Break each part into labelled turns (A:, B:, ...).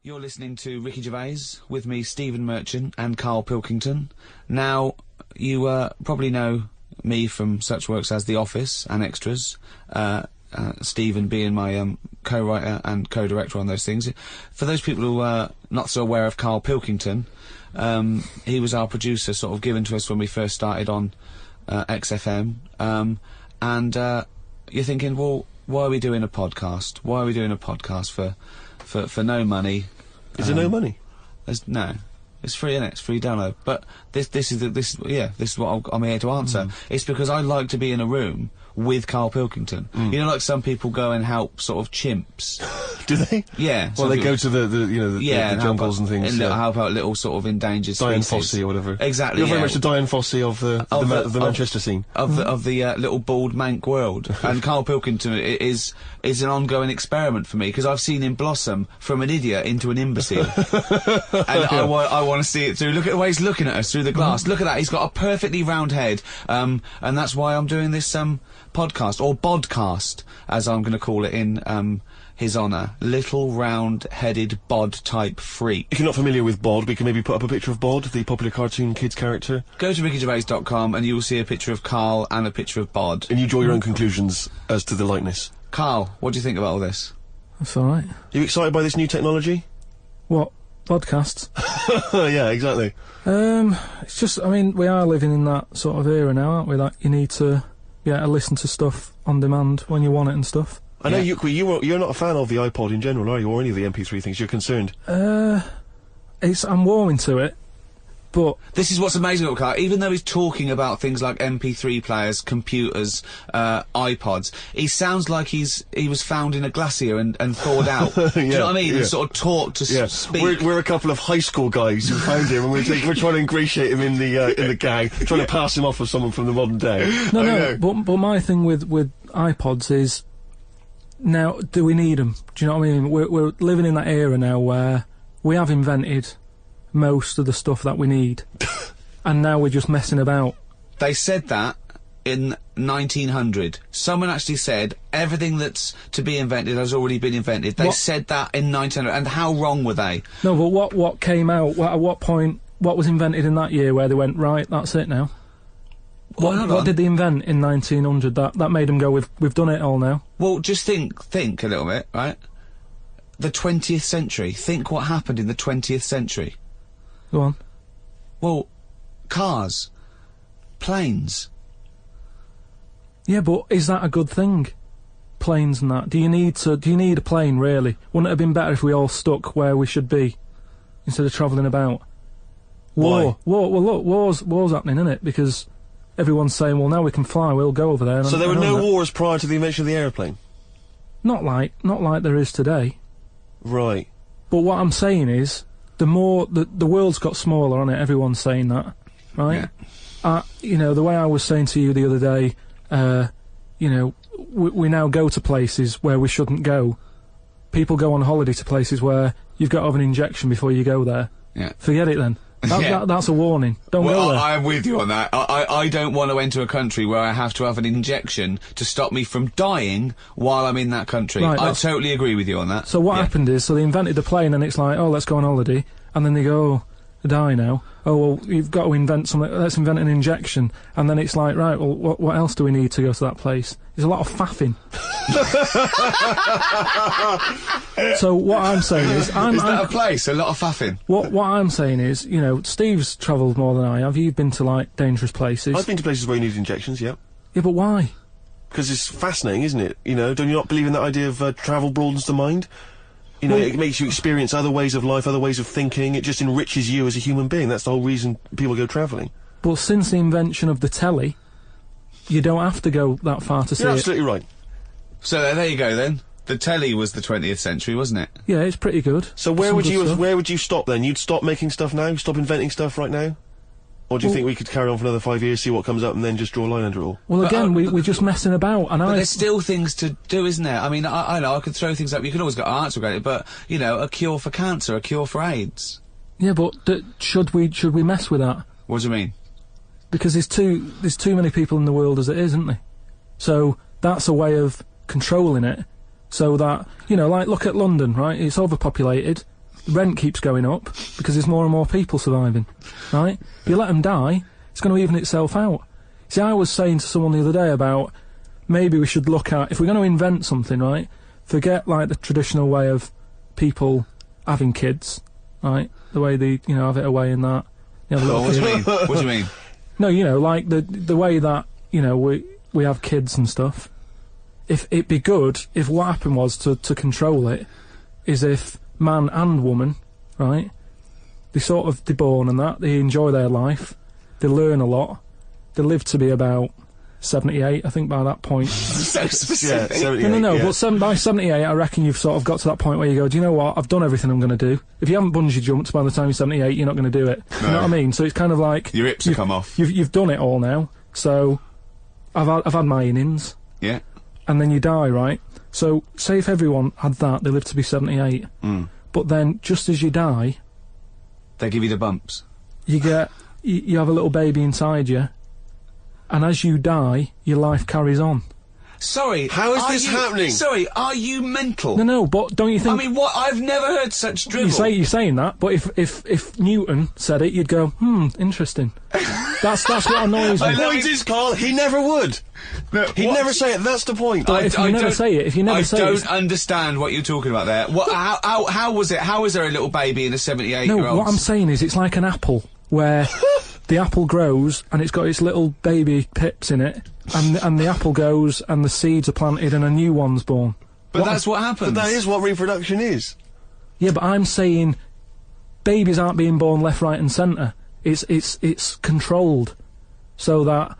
A: You're listening to Ricky Gervais, with me, Stephen Merchant, and Karl Pilkington. Now, you probably know me from such works as The Office and Extras, Stephen being my co-writer and co-director on those things. For those people who are not so aware of Karl Pilkington, he was our producer, sort of given to us when we first started on XFM, and you're thinking, well, why are we doing a podcast? Why are we doing a podcast for no money?
B: Is there no money?
A: No, it's free, innit? It's free download. But this is what I'm here to answer. It's because I like to be in a room with Karl Pilkington. You know, like some people go and help sort of chimps.
B: Do they?
A: Yeah.
B: Well, they go to the jungles and things.
A: And help out little sort of endangered
B: Diane
A: species.
B: Fossey or whatever.
A: Exactly.
B: You're very much the Diane Fossey of the Manchester scene.
A: Of the little bald mank world. And Karl Pilkington is an ongoing experiment for me, because I've seen him blossom from an idiot into an imbecile. And I want to see it through. Look at the way he's looking at us through the glass. Look at that. He's got a perfectly round head. And that's why I'm doing this podcast, or bodcast, as I'm going to call it in his honour. Little round-headed bod-type freak.
B: If you're not familiar with Bod, we can maybe put up a picture of Bod, the popular cartoon kids character.
A: Go to rickygervais.com and you will see a picture of Karl and a picture of Bod.
B: And you draw your own conclusions as to the likeness.
A: Karl, what do you think about all this?
C: That's alright.
B: Are you excited by this new technology?
C: What? Podcasts?
B: Yeah, exactly.
C: It's just, I mean, we are living in that sort of era now, aren't we? That you need to listen to stuff on demand when you want it and stuff.
B: I know you're not a fan of the iPod in general, are you, or any of the MP3 things? You're concerned.
C: I'm warming to it, but
A: this is what's amazing about Karl. Even though he's talking about things like MP3 players, computers, iPods, he sounds like he was found in a glacier and thawed out. Do you know what I mean? And sort of taught to speak.
B: We're a couple of high school guys who found him, and we're trying to ingratiate him in the gang, trying to pass him off as someone from the modern day.
C: No, but my thing with iPods is, now, do we need them? Do you know what I mean? We're living in that era now where we have invented most of the stuff that we need, and now we're just messing about.
A: They said that in 1900. Someone actually said everything that's to be invented has already been invented. They said that in 1900, and how wrong were they?
C: No, but what came out? At what point? What was invented in that year where they went, right, that's it now? What did they invent in 1900 that made them go, we've done it all now?
A: Well, just think a little bit, right? The 20th century. Think what happened in the 20th century.
C: Go on.
A: Well, cars, planes.
C: Yeah, but is that a good thing? Planes and that. Do you need a plane, really? Wouldn't it have been better if we all stuck where we should be, instead of travelling about? War. Well, look, war's happening, isn't it? Because everyone's saying, well, now we can fly, we'll go over there.
B: So there were no wars prior to the invention of the aeroplane?
C: Not like there is today.
B: Right.
C: But what I'm saying is, the world's got smaller on it, everyone's saying that, right? Yeah. You know, the way I was saying to you the other day, you know, we now go to places where we shouldn't go. People go on holiday to places where you've got to have an injection before you go there.
A: Yeah.
C: Forget it then. That's a warning. Don't go there.
A: I'm with you on that. I don't want to enter a country where I have to have an injection to stop me from dying while I'm in that country.
C: Right,
A: I totally agree with you on that.
C: So what happened is, so they invented the plane, and it's like, oh, let's go on holiday, and then they go, oh, I die now. Oh, well, you've got to invent something, let's invent an injection. And then it's like, right, well, what else do we need to go to that place? There's a lot of faffing. So what I'm saying is...
A: Is that a place? A lot of faffing?
C: What I'm saying is, you know, Steve's travelled more than I have. You've been to, like, dangerous places.
B: I've been to places where you need injections, yeah.
C: Yeah, but why?
B: Because it's fascinating, isn't it? You know, don't you not believe in that idea of travel broadens the mind? You know, it makes you experience other ways of life, other ways of thinking. It just enriches you as a human being. That's the whole reason people go travelling.
C: But since the invention of the telly, you don't have to go that far to see it.
B: You're absolutely right.
A: So there you go then. The telly was the 20th century, wasn't it?
C: Yeah, it's pretty good.
B: So where would you stop then? You'd stop making stuff now? Stop inventing stuff right now? Or do you think we could carry on for another 5 years, see what comes up, and then just draw a line under it all?
C: Well, again, we're just messing about, and
A: But there's still things to do, isn't there? I mean, I know, I could throw things up, you can always get answer about it, but, you know, a cure for cancer, a cure for AIDS.
C: Yeah, but should we mess with that?
A: What do you mean?
C: Because there's too many people in the world as it is, isn't there? So that's a way of controlling it, so that, you know, like, look at London, right? It's overpopulated. rent keeps going up because there's more and more people surviving, right? If you let them die, it's going to even itself out. See, I was saying to someone the other day about maybe we should look at, if we're going to invent something, right, forget, like, the traditional way of people having kids, right, the way they, you know, have it away and that. You have a little
A: What do you
C: kid.
A: mean? What do you mean?
C: No, you know, like, the way that, you know, we have kids and stuff. If it'd be good if what happened was to control it is if man and woman, right, they're born and that, they enjoy their life, they learn a lot, they live to be about 78, I think, by that point.
A: So specific.
B: Yeah, 78,
C: No,
B: yeah.
C: but by 78, I reckon you've sort of got to that point where you go, do you know what, I've done everything I'm going to do. If you haven't bungee jumped by the time you're 78, you're not going to do it.
A: No.
C: You know what I mean? So it's kind of like...
A: Your hips have come off.
C: You've done it all now, so I've had my innings.
A: Yeah.
C: And then you die, right? So, say if everyone had that, they live to be 78. But then, just as you die...
A: They give you the bumps.
C: You get... You have a little baby inside you, and as you die, your life carries on.
A: Sorry.
B: How is this happening?
A: Sorry, are you mental?
C: No, but don't you think...
A: I mean, what? I've never heard such drivel.
C: You're saying that, but if Newton said it, you'd go, interesting. That's what annoys me.
B: The point is, Karl, he never would.
A: No,
B: He'd
A: what?
B: never say it, that's the point.
C: If you never say it,
A: I don't understand what you're talking about there. What? How was it? How is there a little baby in a 78-year-old?
C: No, what I'm saying is it's like an apple, where the apple grows and it's got its little baby pips in it, and the apple goes and the seeds are planted and a new one's born.
A: But that's what happens.
B: But that is what reproduction is.
C: Yeah, but I'm saying babies aren't being born left, right and centre. It's controlled, so that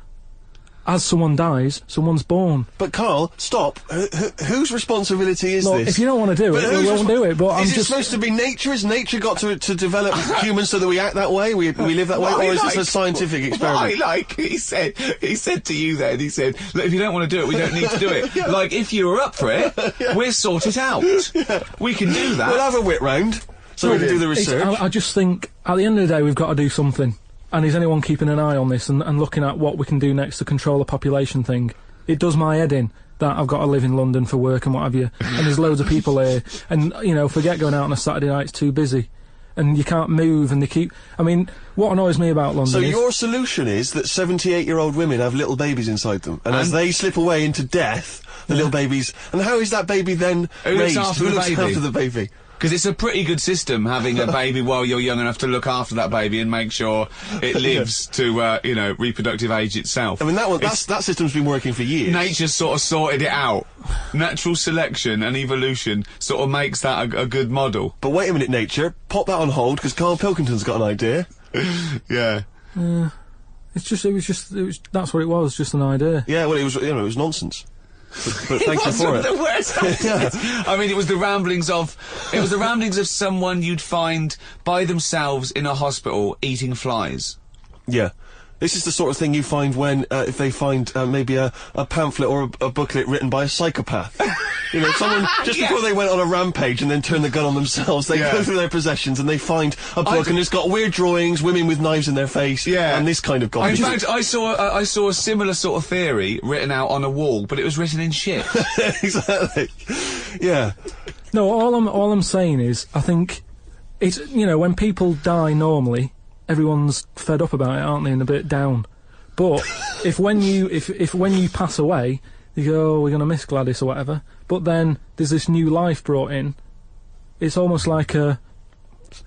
C: as someone dies, someone's born.
B: But Karl, stop. Whose responsibility is
C: Look,
B: this?
C: if you don't want to do it, we won't do it. But I'm
B: is it
C: just
B: supposed to be nature? Has nature got to develop humans so that we act that way? We live that way, or is this a scientific experiment?
A: He said to you then, he said, look, if you don't want to do it, we don't need to do it. Like, if you were up for it, we'll sort it out. We can do that.
B: We'll have a wit round so we can do the research.
C: I just think, at the end of the day, we've got to do something. And is anyone keeping an eye on this and looking at what we can do next to control the population thing? It does my head in that I've got to live in London for work and what have you, and there's loads of people here, and, you know, forget going out on a Saturday night, it's too busy, and you can't move, and they keep... I mean, what annoys me about London
B: So
C: is...
B: your solution is that 78-year-old women have little babies inside them, and as they slip away into death, the little babies... And how is that baby then raised?
A: Who looks after the
B: baby?
A: Because it's a pretty good system, having a baby while you're young enough to look after that baby and make sure it lives to, you know, reproductive age itself.
B: I mean, that system's been working for years.
A: Nature's sort of sorted it out. Natural selection and evolution sort of makes that a good model.
B: But wait a minute, nature. Pop that on hold, because Karl Pilkington's got an idea.
A: Yeah.
C: That's what it was, just an idea.
B: Yeah, well, it was nonsense. But thank you for it.
A: The worst.
B: Yeah.
A: I mean, it was the ramblings of someone you'd find by themselves in a hospital eating flies.
B: Yeah. This is the sort of thing you find when, if they find maybe a pamphlet or a booklet written by a psychopath. You know, someone, just before they went on a rampage and then turned the gun on themselves, they go through their possessions and they find a book and it's got weird drawings, women with knives in their face, and this kind of garbage.
A: In fact, I saw a similar sort of theory written out on a wall, but it was written in shit.
B: Exactly. Yeah.
C: No, all I'm saying is, I think it's, you know, when people die normally, everyone's fed up about it, aren't they, and a bit down. But if when you pass away, you go, oh, we're going to miss Gladys or whatever, but then there's this new life brought in, it's almost like a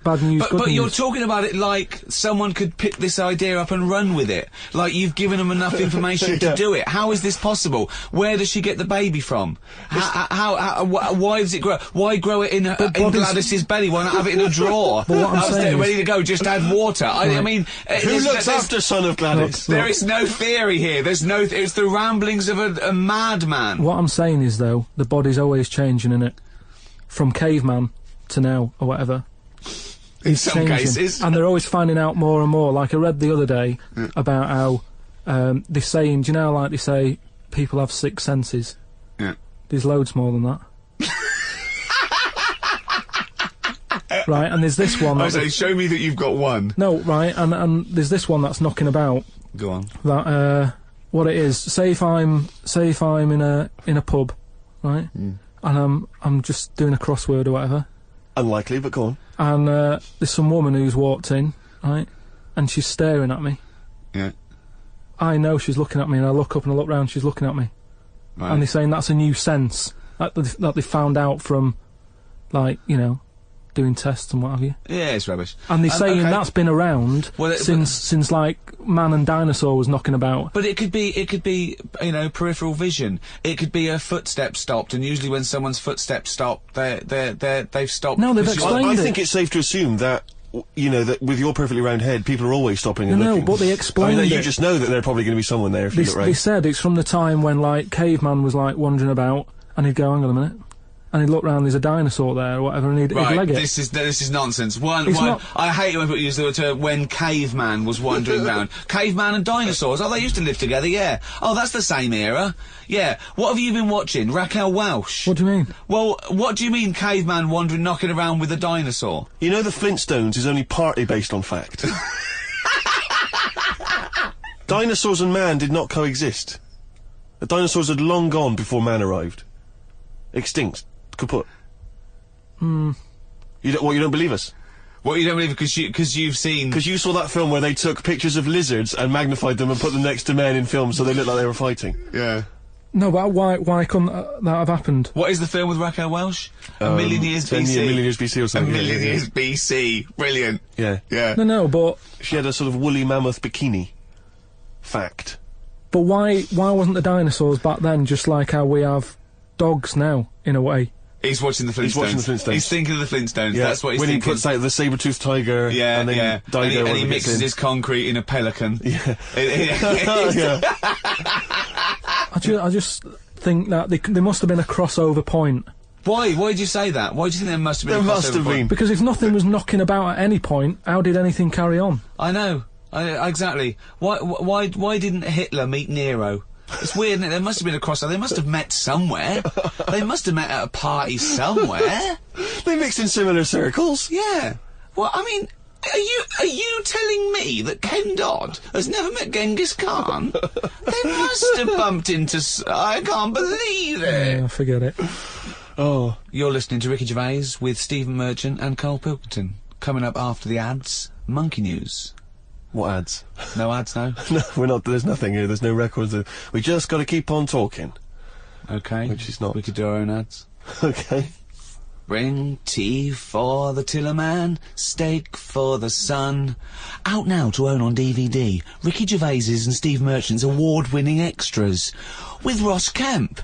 C: bad news, good
A: But
C: news.
A: you're talking about it like someone could pick this idea up and run with it. Like you've given them enough information to do it. How is this possible? Where does she get the baby from? Why does it grow? Why grow it in Gladys's belly? Why not have it in a drawer?
C: But what I'm saying
A: ready to go, just add water. I mean...
B: Who looks after son of Gladys?
A: There is no theory here. There's no... it's the ramblings of a madman.
C: What I'm saying is, though, the body's always changing, innit? From caveman to now, or whatever.
A: In some cases.
C: And they're always finding out more and more. Like I read the other day about how they're saying, do you know, like they say, people have 6 senses.
A: Yeah.
C: There's loads more than that. Right, and there's this one.
A: I say, show me that you've got one.
C: No, right, and there's this one that's knocking about.
A: Go on.
C: That what it is. Say if I'm in a pub, right, and I'm just doing a crossword or whatever.
B: Unlikely, but go on.
C: and there's some woman who's walked in, right, and she's staring at me.
A: Yeah.
C: I know she's looking at me, and I look up and I look round, she's looking at me.
A: Right.
C: And they're saying that's a new sense that they found out from, like, you know, doing tests and what have you.
A: Yeah, it's rubbish.
C: And they're saying
A: okay.
C: that's been around
A: Well,
C: since like man and dinosaur was knocking about.
A: But it could be, you know, peripheral vision. It could be a footstep stopped, and usually when someone's footsteps stop, they've stopped.
C: No, they've
A: because
C: explained
B: I
C: it.
B: think it's safe to assume that, you know, that with your perfectly round head, people are always stopping and looking.
C: No, but they explained
B: You
C: it.
B: just know that there's probably going to be someone there if you look right.
C: They said it's from the time when, like, caveman was, like, wandering about, and he'd go, hang on a minute, and he'd look round, there's a dinosaur there, or whatever, and he'd leg it.
A: This is nonsense.
C: Not-
A: I hate it when people use the term when caveman was wandering round. Caveman and dinosaurs, oh, they used to live together, yeah. Oh, that's the same era. Yeah. What have you been watching? Raquel Welch?
C: What do you mean?
A: Well, what do you mean caveman wandering, knocking around with a dinosaur?
B: You know the Flintstones is only partly based on fact. Dinosaurs and man did not coexist. The dinosaurs had long gone before man arrived. Extinct. Kaput. You don't believe us?
A: What, you don't believe because you've seen...
B: Because you saw that film where they took pictures of lizards and magnified them and put them next to men in films so they looked like they were fighting.
A: Yeah.
C: No, but why couldn't that have happened?
A: What is the film with Raquel Welch? A Million Years BC.
B: A Million Years BC or
A: A
B: something.
A: Million Years BC. Brilliant.
B: Yeah.
A: Yeah.
C: No, but
B: She had a sort of woolly mammoth bikini. Fact.
C: why wasn't the dinosaurs back then just like how we have dogs now, in a way?
A: He's watching the Flintstones.
B: He's watching the Flintstones.
A: He's thinking of the Flintstones.
B: Yeah.
A: That's what he's
B: when
A: thinking.
B: he puts out the saber-toothed tiger,
A: Yeah,
B: and then
A: yeah.
B: Dido
A: And he
B: gets
A: mixes
B: in.
A: his concrete in a pelican.
B: Yeah.
A: Yeah.
C: I just think that there must have been a crossover point.
A: Why? Why did you say that? Why do you think there must have been
B: There
A: a
B: must
A: crossover
B: have
A: point?
B: been.
C: Because if nothing was knocking about at any point, how did anything carry on?
A: I know. Exactly. Why didn't Hitler meet Nero? It's weird, isn't it? There must have been a crossover. They must have met somewhere. They must have met at a party somewhere.
B: They mixed in similar circles.
A: Yeah. Well, I mean, are you telling me that Ken Dodd has never met Genghis Khan? They must have bumped into... I can't believe it.
C: Yeah, forget it.
B: Oh.
A: You're listening to Ricky Gervais with Stephen Merchant and Karl Pilkington. Coming up after the ads, Monkey News.
B: What ads?
A: No ads, no?
B: No, we're not. There's nothing here. There's no records. We just got to keep on talking.
A: Okay.
B: Which is not.
A: We could do our own ads.
B: Okay.
A: Bring tea for the Tillerman, steak for the sun. Out now to own on DVD, Ricky Gervais's and Steve Merchant's award-winning extras. With Ross Kemp.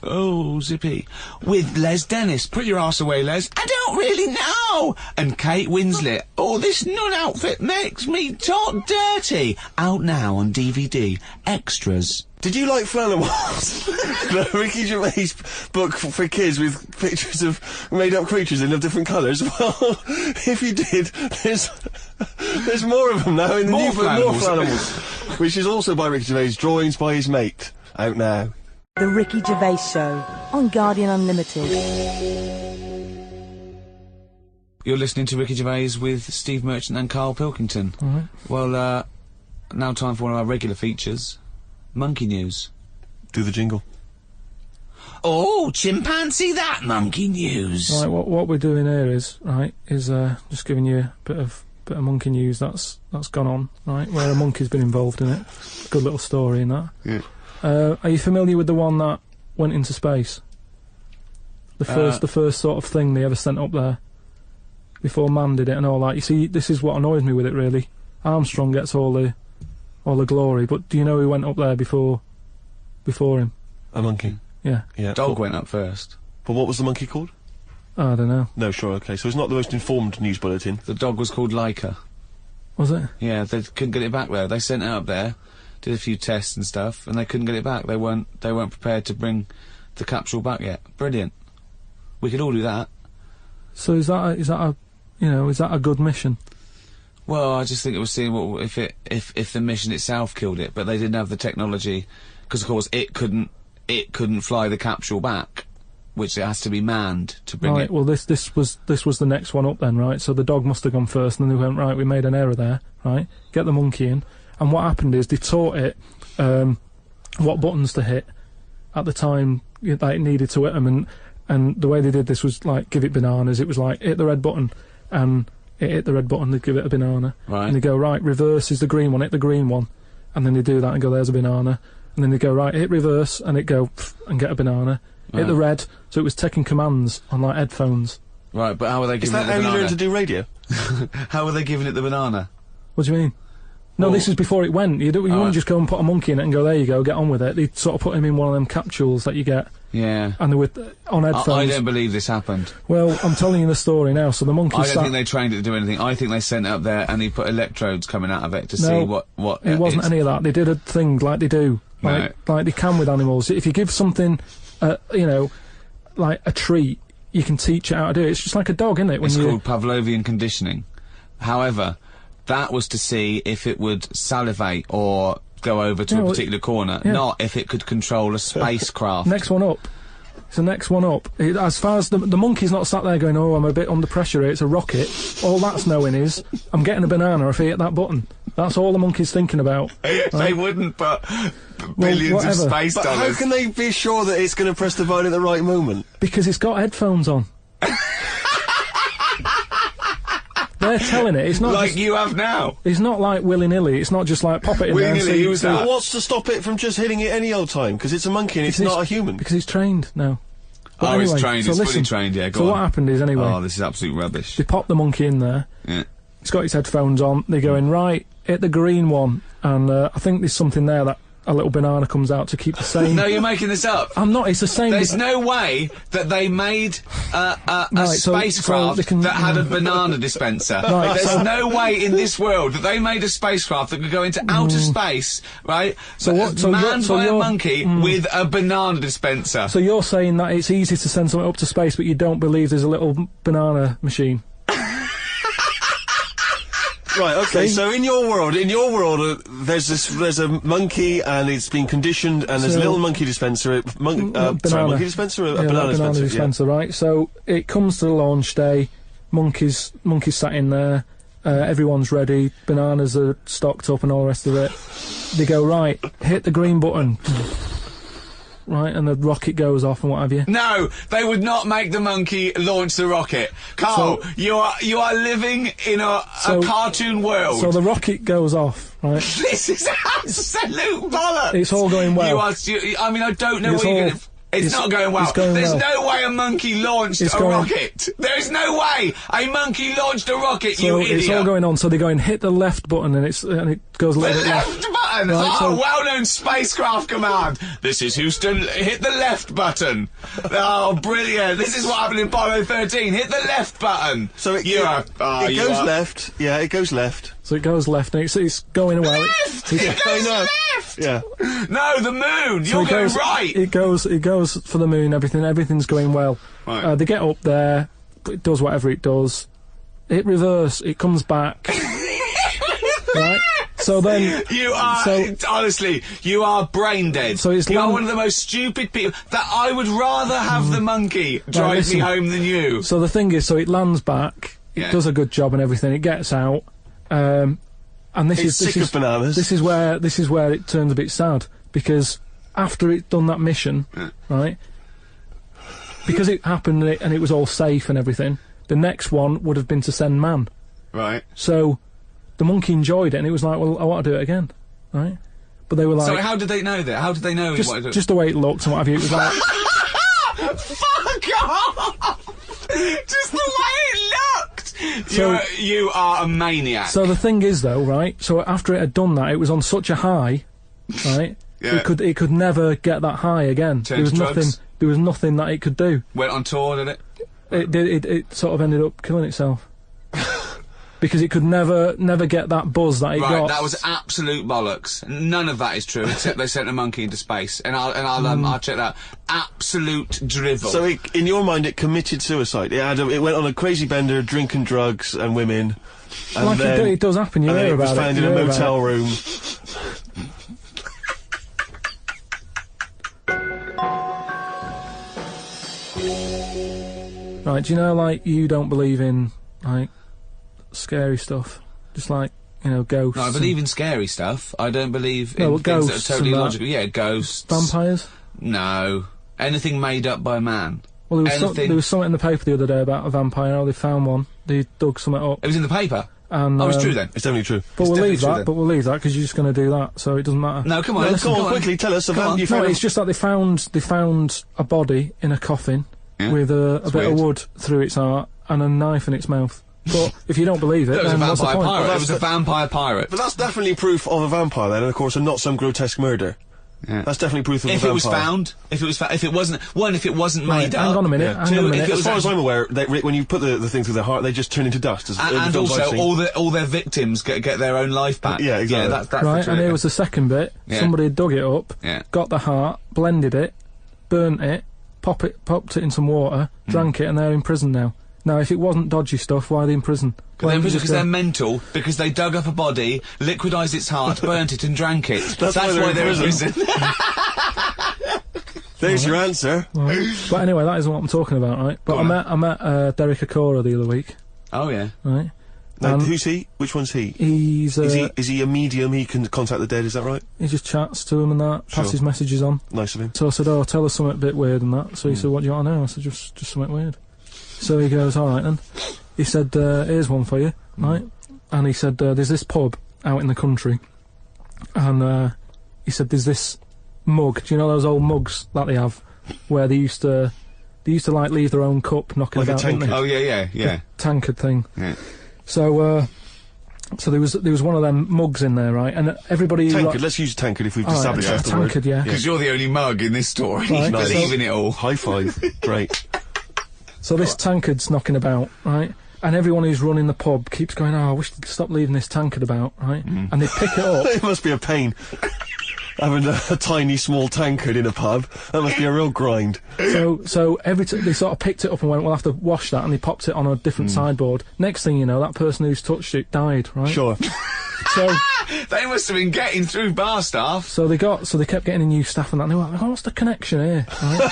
A: Oh, zippy. With Les Dennis. Put your arse away, Les. I don't really know. And Kate Winslet. Oh, this nun outfit makes me talk dirty. Out now on DVD. Extras.
B: Did you like Flanimals? The Ricky Gervais book for kids with pictures of made-up creatures in of different colours? Well, if you did, there's more of them now in the
A: More
B: new book, more
A: Flanimals.
B: Flanimals, which is also by Ricky Gervais, drawings by his mate. Out now.
D: The Ricky Gervais Show on Guardian Unlimited.
A: You're listening to Ricky Gervais with Steve Merchant and Karl Pilkington.
C: Alright.
A: Well, now time for one of our regular features. Monkey News.
B: Do the jingle.
A: Oh, chimpanzee that monkey news.
C: Right, what we're doing here is just giving you a bit of monkey news that's gone on, right? Where a monkey's been involved in it. Good little story in that.
B: Yeah.
C: Are you familiar with the one that went into space? The first sort of thing they ever sent up there before man did it and all that. You see, this is what annoys me with it really. Armstrong gets all the glory, but do you know who went up there before him?
B: A monkey.
C: Yeah.
B: Yeah.
A: Dog went up first.
B: But what was the monkey called?
C: I don't know.
B: No, sure, okay. So it's not the most informed news bulletin.
A: The dog was called Laika.
C: Was it?
A: Yeah, they couldn't get it back there. They sent it up there, did a few tests and stuff, and they couldn't get it back. They weren't prepared to bring the capsule back yet. Brilliant. We could all do that.
C: So is that a good mission?
A: Well, I just think it was seeing what if the mission itself killed it, but they didn't have the technology, because of course it couldn't fly the capsule back, which it has to be manned to bring
C: Right.
A: it.
C: Well, this was the next one up then, right? So the dog must have gone first, and then they went, right, we made an error there, right? Get the monkey in, and what happened is they taught it what buttons to hit at the time that it needed to hit them, and the way they did this was like give it bananas. It was like hit the red button, and it hit the red button, they'd give it a banana.
A: Right.
C: And they go, right, reverse is the green one, hit the green one. And then they do that and go, there's a banana. And then they go, right, hit reverse, and it go, pff, and get a banana. Hit the red, so it was taking commands on, like, headphones.
A: Right, but how are they
B: Is
A: giving it
B: that
A: the
B: how you
A: banana?
B: learn to do radio?
A: How are they giving it the banana?
C: What do you mean? No,
A: Well-
C: this is before it went. You wouldn't
A: right.
C: just go and put a monkey in it and go, there you go, get on with it. They'd sort of put him in one of them capsules that you get,
A: Yeah.
C: and they were on headphones.
A: I don't believe this happened.
C: Well, I'm telling you the story now. So the monkey
A: I
C: sat...
A: don't think they trained it to do anything. I think they sent it up there and he put electrodes coming out of it to see what.
C: It wasn't any of that. They did a thing like they do, like they can with animals. If you give something, you know, like a treat, you can teach it how to do it. It's just like a dog, isn't it? When
A: It's
C: you
A: called Pavlovian conditioning. However, that was to see if it would salivate or go over to
C: Yeah,
A: a
C: well,
A: particular corner,
C: yeah.
A: not if it could control a spacecraft.
C: next one up. It's the next one up. As far as the monkey's not sat there going, oh, I'm a bit under pressure here, it's a rocket. All that's knowing is, I'm getting a banana if I hit that button. That's all the monkey's thinking about.
A: They wouldn't put billions of
C: whatever.
A: space
B: But how
A: dollars.
B: can they be sure that it's going to press the button at the right moment?
C: Because it's got headphones on. They're telling it. It's not
A: Like
C: just,
A: you have now.
C: it's not like willy-nilly. It's not just like pop it in there and
A: Willy-nilly,
C: see...
A: who's
C: see-
A: that?
B: But what's to stop it from just hitting it any old time? Because it's a monkey and it's
C: Because
B: not a human.
C: Because he's trained now. But
A: Oh, he's
C: anyway,
A: trained.
C: so
A: He's fully
C: listen,
A: trained. Yeah, go
C: So
A: on.
C: what happened is, anyway,
A: Oh, this is absolute rubbish.
C: they pop the monkey in there.
A: Yeah.
C: He's got his headphones on. They're going, right, hit the green one. And I think there's something there that a little banana comes out to keep the same...
A: No, you're making this up.
C: I'm not, it's the same...
A: There's no way that they made a
C: Right, so
A: spacecraft
C: they can-
A: that had a banana dispenser.
C: Right,
A: There's
C: so-
A: no way in this world that they made a spacecraft that could go into outer space, right?
C: So what- so
A: manned
C: you're- so
A: by a
C: you're-
A: monkey with a banana dispenser.
C: So you're saying that it's easy to send something up to space, but you don't believe there's a little banana machine?
B: Right, okay,
C: See?
B: so in your world, there's a monkey and it's been conditioned and there's a
C: So-
B: little monkey dispenser,
C: Banana.
B: monkey dispenser, a
C: Yeah,
B: banana
C: like
B: dispenser,
C: dispenser, right? So it comes to the launch day, monkeys sat in there, everyone's ready, bananas are stocked up and all the rest of it. They go, right, hit the green button. Right, and the rocket goes off and what have you.
A: No, they would not make the monkey launch the rocket. Carl,
C: So-
A: you are living in a cartoon world.
C: So the rocket goes off, right?
A: This is absolute bollocks.
C: It's all going well.
A: I mean, I don't know
C: It's
A: what you're
C: all-
A: going to... It's
C: it's-
A: not going well.
C: it's going
A: There's
C: well.
A: no way a monkey launched
C: It's
A: a
C: going-
A: rocket. There's no way a monkey launched a rocket,
C: So
A: you idiot.
C: it's all going on, so they go and hit the left button and it goes a
A: The
C: little bit left.
A: left button!
C: Right,
A: Oh,
C: so-
A: well-known spacecraft command. This is Houston, hit the left button. Oh, brilliant. This is what happened in Apollo 13. Hit the left button.
B: So it
A: you
B: goes
A: are-
B: left. Yeah, it goes left.
C: So it goes left and it's going well.
A: Left!
C: It-
A: It goes
B: know.
A: left!
B: Yeah.
A: No, the moon!
C: So
A: You're
C: it
A: going
C: goes,
A: right!
C: It goes for the moon. Everything's going well.
A: Right.
C: They get up there. It does whatever it does. It reverse. It comes back. Right. So then
A: You are,
C: So-
A: honestly, you are brain dead.
C: So it's
A: you are
C: long-
A: one of the most stupid people. That I would rather have the monkey drive me
C: listen.
A: home than you.
C: So the thing is, so it lands back.
A: Yeah.
C: It does a good job and everything. It gets out. And this
B: It's
C: is
B: sick of bananas.
C: This is where it turns a bit sad, because after it done that mission, right? Because it happened and it was all safe and everything. The next one would have been to send man.
A: Right.
C: So the monkey enjoyed it, and it was like, well, I want to do it again, right? But they were like,
A: So how did they know that? How did they know he wanted to...
C: just the way it looked and what have you. It was like,
A: Fuck off! Just the way it looked!
C: So-
A: you are a maniac.
C: so the thing is though, right? So after it had done that, it was on such a high, right?
A: Yeah.
C: It could never get that high again.
A: Turned to drugs.
C: There was nothing that it could do.
A: Went on tour, did it?
C: It sort of ended up killing itself. Because it could never get that buzz that it
A: Right,
C: got.
A: that was absolute bollocks. None of that is true, except they sent a monkey into space. And I'll check that. Absolute drivel.
B: So in your mind, it committed suicide. It went on a crazy bender, drinking drugs and women. And
C: like
B: then,
C: it does happen. You
B: and then
C: hear
B: it was
C: about
B: found
C: it.
B: in
C: you
B: a
C: hear about
B: motel
C: it.
B: room.
C: Right, do you know, like, you don't believe in, like, scary stuff? Just like, you know, ghosts.
A: No, I believe in scary stuff. I don't believe
C: No,
A: in
C: well,
A: things that
C: ghosts
A: are totally
C: and that.
A: logical. Yeah, ghosts.
C: vampires?
A: No. Anything made up by man.
C: Well, there was
A: Anything...
C: something in the paper the other day about a vampire. How they found one. they dug something up.
A: It was in the paper.
C: And,
A: Oh, it's true then.
B: It's definitely true.
C: But
A: It's
C: we'll
A: definitely
C: leave
A: true
C: that.
A: then.
C: But we'll leave that because you're just going to do that, so it doesn't matter.
A: No, come on.
B: Come on, quickly, tell us.
A: Come on.
B: You
C: No,
B: found
C: it's just that they found a body in a coffin
A: Yeah.
C: with a bit
A: weird.
C: of wood through its heart and a knife in its mouth. But if you don't believe it,
A: It was a
C: then what's the
A: vampire
C: point?
A: pirate.
B: Well,
A: It was a vampire pirate.
B: But that's definitely proof of a vampire then, and of course, and not some grotesque murder.
A: Yeah.
B: That's definitely proof of
A: If
B: a
A: it was
B: vampire.
A: found, if it wasn't
C: Right,
A: made up.
C: hang on a minute.
B: Yeah.
C: Hang on a minute.
B: As far as I'm aware, when you put the thing through their heart, they just turn into dust.
A: And also, all their victims get their own life back.
B: Yeah, exactly.
A: Yeah, that's
C: Right,
A: the truth.
C: and here was the second bit.
A: Yeah.
C: Somebody had dug it up,
A: Yeah.
C: got the heart, blended it, burnt it, popped it in some water, drank it, and they're in prison now. Now, if it wasn't dodgy stuff, why are they in prison? Why don't you just
A: Because
C: go-
A: they're mental, because they dug up a body, liquidised its heart, burnt it and drank it.
B: That's why they're in prison. There's your answer.
C: Right. But anyway, that isn't what I'm talking about, right? But
A: Go on.
C: I met Derek Acora the other week,
A: Oh, yeah.
C: right?
B: Now,
C: Um,
B: who's he? Which one's he?
C: He's
B: Is he a medium? He can contact the dead. Is that right?
C: he just chats to him and that, passes
B: Sure.
C: messages on.
B: Nice of him.
C: So I said, "Oh, tell us something a bit weird and that." So he said, "What do you want to know?" I said, "Just something weird." So he goes, "All right then." He said, "Here's one for you, right?" And he said, "There's this pub out in the country," and he said, "There's this mug. Do you know those old mugs that they have, where they used to like leave their own cup knocking
B: Like a
C: about, didn't
B: tankard.
C: they?
A: Oh, yeah.
C: Tankard thing."
A: Yeah.
C: So there was one of them mugs in there, right? And everybody
B: Tankard. Let's use tankard if we've
C: All right,
B: established
C: a
B: that's the word.
C: tankard, yeah.
A: Because you're the only mug in this story.
C: Right.
B: Nice.
A: Believe in it all.
B: High five. Great.
C: So this tankard's knocking about, right? And everyone who's running the pub keeps going, "Oh, I wish they'd stop leaving this tankard about," right? And they pick it up.
B: It must be a pain. Having a tiny, small tankard in a pub. That must be a real grind.
C: So every they sort of picked it up and went, "We'll have to wash that," and they popped it on a different sideboard. Next thing you know, that person who's touched it died, right?
B: Sure.
C: So
A: They must have been getting through bar staff.
C: so they kept getting new staff and that. And they were like, "Oh, what's the connection here?" Right?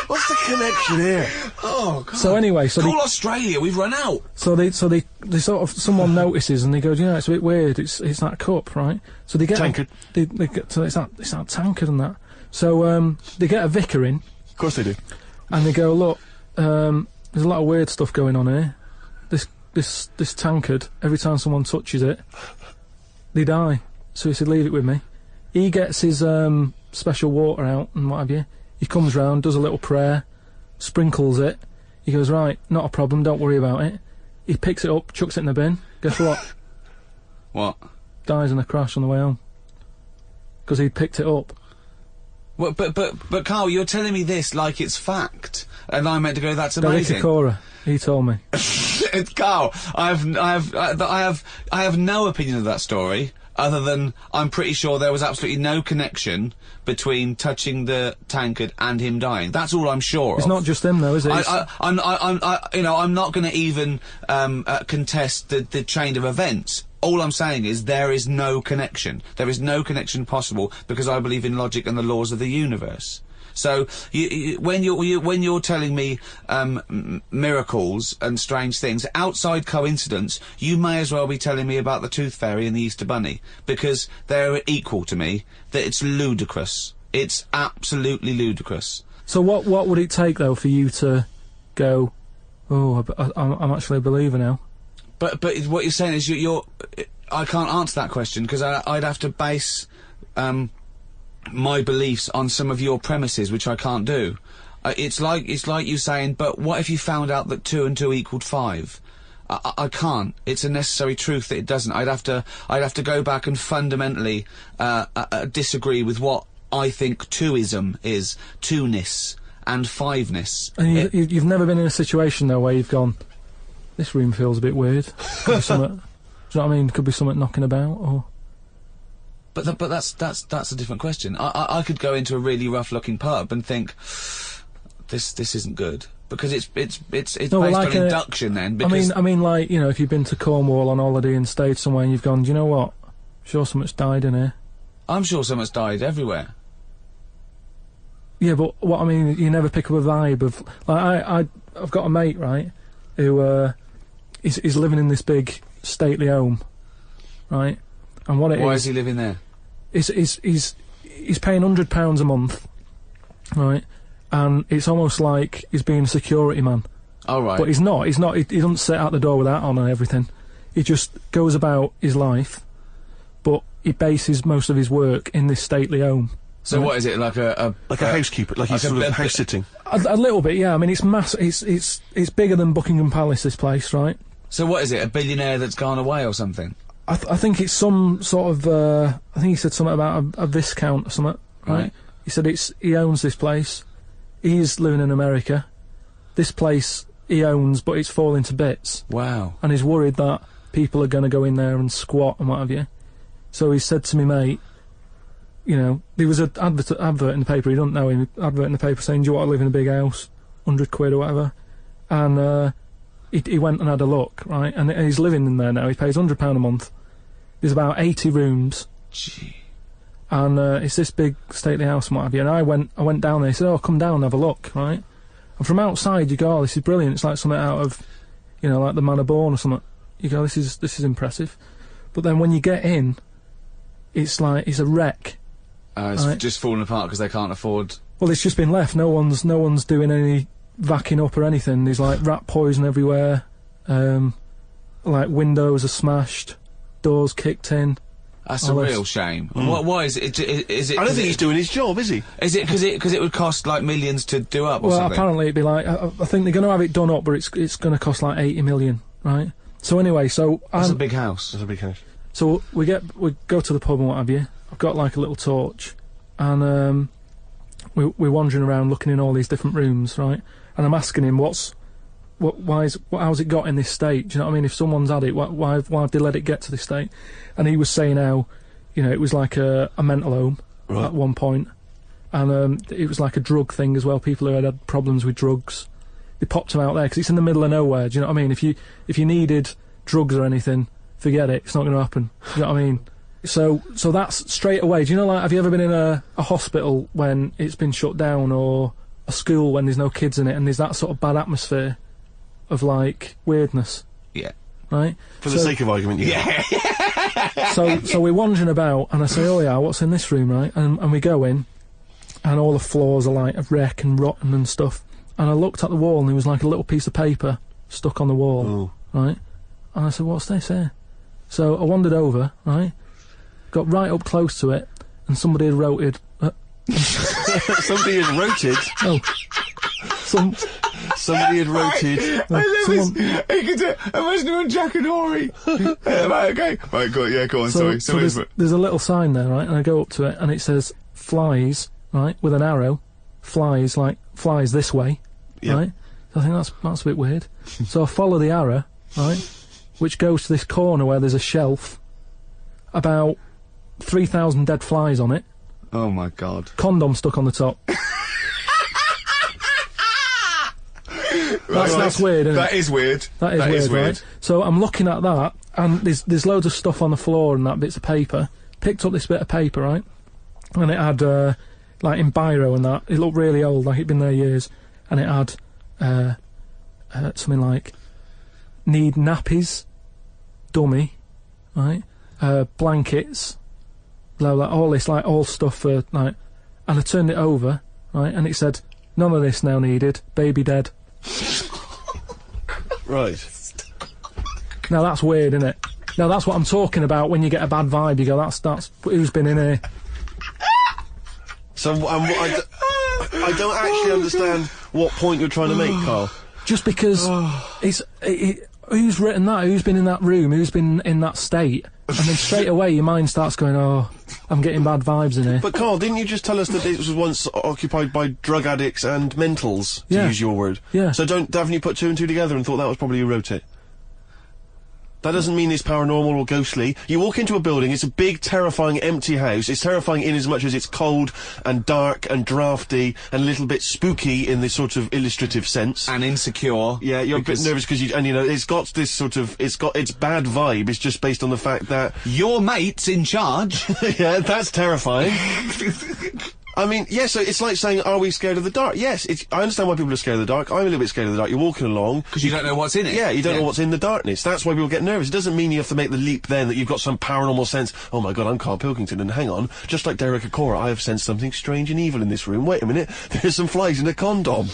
B: What's the connection here?
A: Oh, God.
C: So anyway,
A: Call Australia, we've run out.
C: they sort of someone notices and they go, "You know, it's a bit weird. It's that cup, right?" So they get
B: Tankard.
C: They get, so it's that tankard and that. So they get a vicar in.
B: Of course they do.
C: And they go, "Look, there's a lot of weird stuff going on here. This tankard, every time someone touches it, they die." So he said, "Leave it with me." He gets his special water out and what have you. He comes round, does a little prayer, sprinkles it. He goes, "Right, not a problem, don't worry about it." He picks it up, chucks it in the bin. Guess what?
A: What?
C: Dies in a crash on the way home. Because he'd picked it up.
A: Well, but Carl, you're telling me this like it's fact, and I'm meant to go, "That's
C: Derek
A: amazing."
C: Acora, he told me.
A: Carl, I have no opinion of that story, other than I'm pretty sure there was absolutely no connection between touching the tankard and him dying. That's all I'm sure
C: It's
A: of.
C: not just him though, is it?
A: I'm not going to even contest the chain of events. All I'm saying is there is no connection. There is no connection possible because I believe in logic and the laws of the universe. So when you're telling me miracles and strange things outside coincidence, you may as well be telling me about the Tooth Fairy and the Easter Bunny, because they're equal to me. That it's ludicrous. It's absolutely ludicrous.
C: So what would it take though for you to go, "Oh, I'm actually a believer now"?
A: But what you're saying is you're I can't answer that question because I'd have to base my beliefs on some of your premises, which I can't do. It's like you saying, "But what if you found out that 2 and 2 equaled 5?" I can't. It's a necessary truth that it doesn't. I'd have to go back and fundamentally disagree with what I think twoism is, two-ness and fiveness.
C: And you've never been in a situation though where you've gone, "This room feels a bit weird." Could be something, do you know what I mean? Could be something knocking about, or.
A: But that's a different question. I could go into a really rough-looking pub and think, this isn't good, because it's based on induction then. Because
C: I mean, like, you know, if you've been to Cornwall on holiday and stayed somewhere and you've gone, "Do you know what? Sure, something's died in here."
A: I'm sure someone's died everywhere.
C: Yeah, but what I mean, you never pick up a vibe of like I've got a mate, right, who is living in this big stately home, right, and what it
A: Why is he living there?
C: he's paying £100 a month, right, and it's almost like he's being a security man
A: Oh, right.
C: But he's not. He doesn't sit out the door with that on and everything. He just goes about his life, but he bases most of his work in this stately home.
A: So what is it, like a
B: housekeeper, like he's sort of house sitting?
C: A little bit, yeah. I mean, it's massive. It's bigger than Buckingham Palace, this place, right?
A: So what is it, a billionaire that's gone away or something?
C: I think it's some sort of, I think he said something about a viscount or something, right? He said he owns this place. He's living in America. This place he owns, but it's falling to bits.
A: Wow.
C: And he's worried that people are going to go in there and squat and what have you. So he said to me, mate, you know, there was an advert in the paper, he doesn't know him, advert in the paper saying, do you want to live in a big house? 100 quid or whatever. And he went and had a look, right? And he's living in there now. He pays £100 a month. There's about 80 rooms.
A: Gee.
C: And it's this big stately house and what have you. And I went down there. He said, oh, come down and have a look, right? And from outside you go, oh, this is brilliant. It's like something out of, you know, like the Man of Born or something. You go, this is impressive. But then when you get in, it's like, it's a wreck.
A: It's
C: right?
A: just falling apart because they can't afford...
C: Well, it's just been left. No one's doing any vacuuming up or anything. There's like rat poison everywhere. Like windows are smashed, doors kicked in.
A: That's a real shame. Why is it? Is it?
B: I don't think he's doing his job, is he?
A: Is it because it would cost like millions to do up or
C: well,
A: something?
C: Apparently it'd be like I think they're going to have it done up, but it's going to cost like 80 million, right? So anyway,
A: that's a big house.
B: That's a big house.
C: So we go to the pub and what have you. I've got like a little torch, and we're wandering around looking in all these different rooms, right? And I'm asking him how's it got in this state? Do you know what I mean? If someone's had it, why have they let it get to this state? And he was saying how, you know, it was like a mental home at one point, and it was like a drug thing as well. People who had problems with drugs, they popped them out there because it's in the middle of nowhere. Do you know what I mean? If you needed drugs or anything, forget it. It's not going to happen. Do you know what I mean? So that's straight away. Do you know, like, have you ever been in a hospital when it's been shut down, or a school when there's no kids in it, and there's that sort of bad atmosphere of like weirdness?
A: Yeah.
C: Right?
B: For the sake of argument, yeah.
C: So we're wandering about, and I say, oh yeah, what's in this room, right? And we go in, and all the floors are like a wreck and rotten and stuff. And I looked at the wall, and there was like a little piece of paper stuck on the wall, right? And I said, what's this here? So I wandered over, right? Got right up close to it, and somebody had wrote
B: Somebody had roted.
C: Oh. Somebody had roted.
A: Imagine doing Jack and Ori. Right, okay. Right, go on, sorry.
C: So there's a little sign there, right? And I go up to it, and it says, flies, right? With an arrow. Flies this way, right? So I think that's a bit weird. So I follow the arrow, right? Which goes to this corner where there's a shelf. About 3,000 dead flies on it.
A: Oh my God.
C: Condom stuck on the top. That's weird, isn't it?
A: That is weird.
C: That is weird, right? So I'm looking at that, and there's loads of stuff on the floor and that, bits of paper. Picked up this bit of paper, right? And it had, like in biro and that, it looked really old, like it'd been there years. And it had, something like, need nappies, dummy, right? Blankets, like all this, like all stuff for, like, and I turned it over, right? And it said, none of this now needed, baby dead.
B: Right.
C: Now that's weird, isn't it? Now that's what I'm talking about when you get a bad vibe. You go, that's who's been in here.
B: So I don't actually understand what point you're trying to make, Karl.
C: Just because who's written that? Who's been in that room? Who's been in that state? And then straight away your mind starts going, oh, I'm getting bad vibes in here.
B: But Karl, didn't you just tell us that it was once occupied by drug addicts and mentals, to use your word?
C: Yeah.
B: So haven't you put two and two together and thought that was probably who wrote it? That doesn't mean it's paranormal or ghostly. You walk into a building, it's a big, terrifying, empty house. It's terrifying in as much as it's cold and dark and drafty and a little bit spooky in this sort of illustrative sense.
A: And insecure.
B: Yeah, you're a bit nervous because it's got this sort of, its bad vibe. It's just based on the fact that
A: your mate's in charge.
B: Yeah, that's terrifying. I mean, yeah, so it's like saying, are we scared of the dark? Yes, I understand why people are scared of the dark. I'm a little bit scared of the dark. You're walking along.
A: Because you don't know what's in it.
B: Yeah, you don't know what's in the darkness. That's why people get nervous. It doesn't mean you have to make the leap then that you've got some paranormal sense. Oh my God, I'm Karl Pilkington, and hang on, just like Derek Acora, I have sensed something strange and evil in this room. Wait a minute, there's some flies in a condom.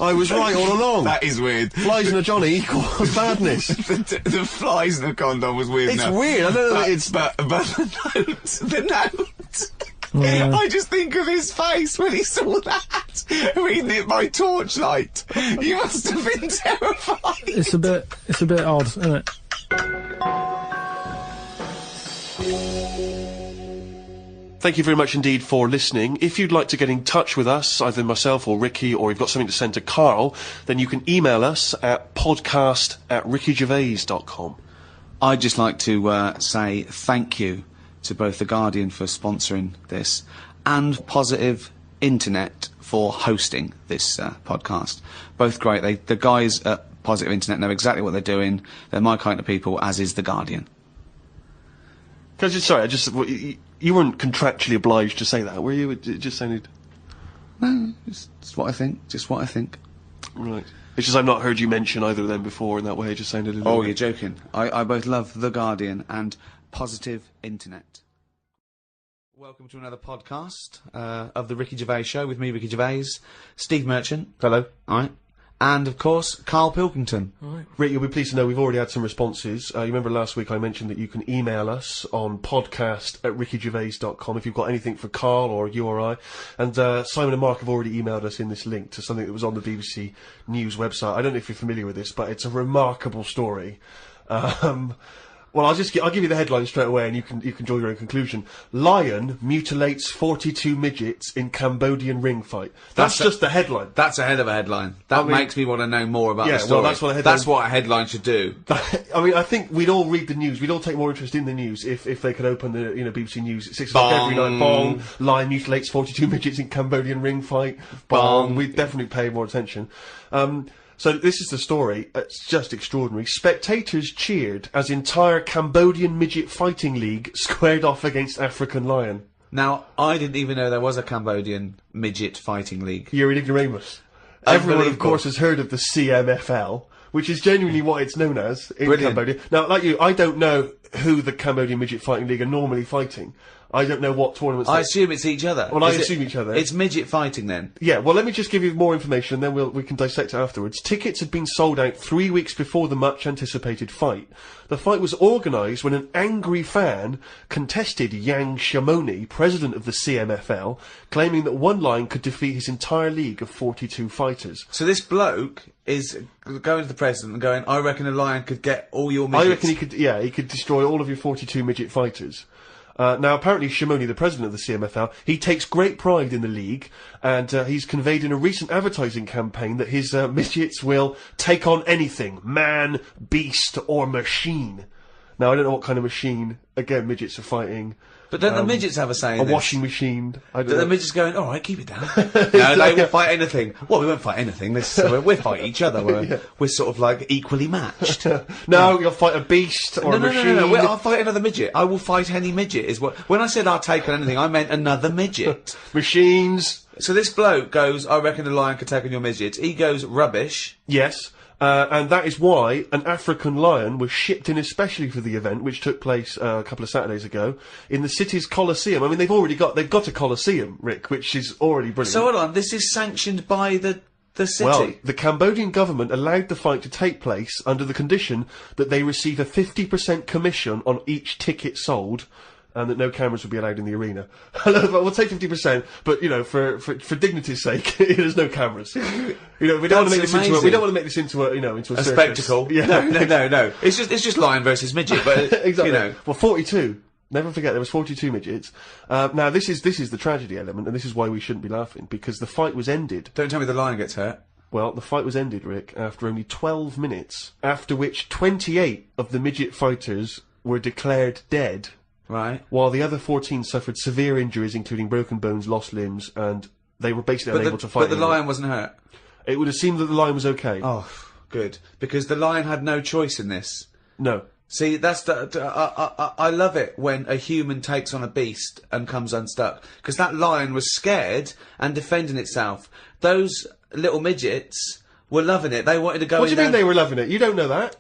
B: I was right all along.
A: That is weird.
B: Flies in a Johnny equals badness.
A: The flies in a condom was weird.
B: It's weird. I don't know.
A: But the note.
C: Yeah.
A: I just think of his face when he saw that, reading it by torchlight. You must have been terrified.
C: It's a bit odd, isn't it?
B: Thank you very much indeed for listening. If you'd like to get in touch with us, either myself or Ricky, or you've got something to send to Karl, then you can email us at podcast@rickygervais.com.
A: I'd just like to say thank you to both The Guardian for sponsoring this and Positive Internet for hosting this podcast. Both great. The guys at Positive Internet know exactly what they're doing. They're my kind of people, as is The Guardian.
B: You weren't contractually obliged to say that, were you? It just sounded...
A: No, it's what I think. Just what I think.
B: Right. It's just I've not heard you mention either of them before in that way. It just sounded a little...
A: Oh, you're joking. I both love The Guardian and Positive Internet. Welcome to another podcast of The Ricky Gervais Show with me, Ricky Gervais, Steve Merchant.
B: Hello.
A: All right. And, of course, Karl Pilkington.
C: Right.
B: Rick, you'll be pleased to know we've already had some responses. You remember last week I mentioned that you can email us on podcast@rickygervais.com if you've got anything for Karl or you or I. And Simon and Mark have already emailed us in this link to something that was on the BBC News website. I don't know if you're familiar with this, but it's a remarkable story. Well, I'll give you the headline straight away, and you can draw your own conclusion. Lion mutilates 42 midgets in Cambodian ring fight. That's just the headline.
A: That's a hell of a headline. That makes me want to know more about the story.
B: Well, that's what a headline...
A: That's what a headline should do.
B: I mean, I think we'd all read the news. We'd all take more interest in the news if they could open the BBC News at 6 o'clock every night. Bong. Lion mutilates 42 midgets in Cambodian ring fight. Bong. We'd definitely pay more attention. So this is the story. It's just extraordinary. Spectators cheered as entire Cambodian midget fighting league squared off against African lion.
A: Now, I didn't even know there was a Cambodian midget fighting league.
B: You're an ignoramus. Everyone, of course, has heard of the CMFL, which is genuinely what it's known as in Cambodia. Now, like you, I don't know who the Cambodian midget fighting league are normally fighting. I don't know what tournaments...
A: I assume it's each other.
B: Well, I assume each other.
A: It's midget fighting, then?
B: Yeah, well, let me just give you more information, and then we can dissect it afterwards. Tickets had been sold out 3 weeks before the much-anticipated fight. The fight was organised when an angry fan contested Yang Shamoni, president of the CMFL, claiming that one lion could defeat his entire league of 42 fighters.
A: So this bloke is going to the president and going, I reckon a lion could get all your midgets.
B: I reckon he could destroy all of your 42 midget fighters. Now, apparently, Shamoni, the president of the CMFL, he takes great pride in the league, and he's conveyed in a recent advertising campaign that his midgets will take on anything, man, beast, or machine. Now, I don't know what kind of machine, again, midgets are fighting.
A: But don't the midgets have a say in this?
B: A washing machine. I don't know.
A: The midgets going, all right, keep it down. No, they won't fight anything. Well, we won't fight anything. We'll fight each other. We're sort of like equally matched.
B: No, you'll fight a beast or a machine.
A: No. I'll fight another midget. I will fight any midget. Is what. When I said I'll take on anything, I meant another midget.
B: Machines.
A: So this bloke goes, I reckon a lion could take on your midgets. He goes, rubbish.
B: Yes. And that is why an African lion was shipped in especially for the event, which took place a couple of Saturdays ago, in the city's Colosseum. I mean, they've got a Colosseum, Rick, which is already brilliant.
A: So hold on, this is sanctioned by the city?
B: Well, the Cambodian government allowed the fight to take place under the condition that they receive a 50% commission on each ticket sold, and that no cameras would be allowed in the arena. We'll take 50%, but for dignity's sake, there's no cameers. We don't want to make this into a
A: spectacle.
B: Yeah.
A: No. It's just lion versus midget, but
B: exactly. Well, 42. Never forget there was 42 midgets. Now this is the tragedy element, and this is why we shouldn't be laughing, because the fight was ended.
A: Don't tell me the lion gets hurt.
B: Well, the fight was ended, Rick, after only 12 minutes, after which 28 of the midget fighters were declared dead.
A: Right.
B: While the other 14 suffered severe injuries, including broken bones, lost limbs, and they were basically unable to fight.
A: But the lion wasn't hurt?
B: It would have seemed that the lion was okay.
A: Oh, good. Because the lion had no choice in this.
B: No.
A: See, that's I love it when a human takes on a beast and comes unstuck. Because that lion was scared and defending itself. Those little midgets were loving it. They wanted to go in.
B: What do you mean they were loving it? You don't know that.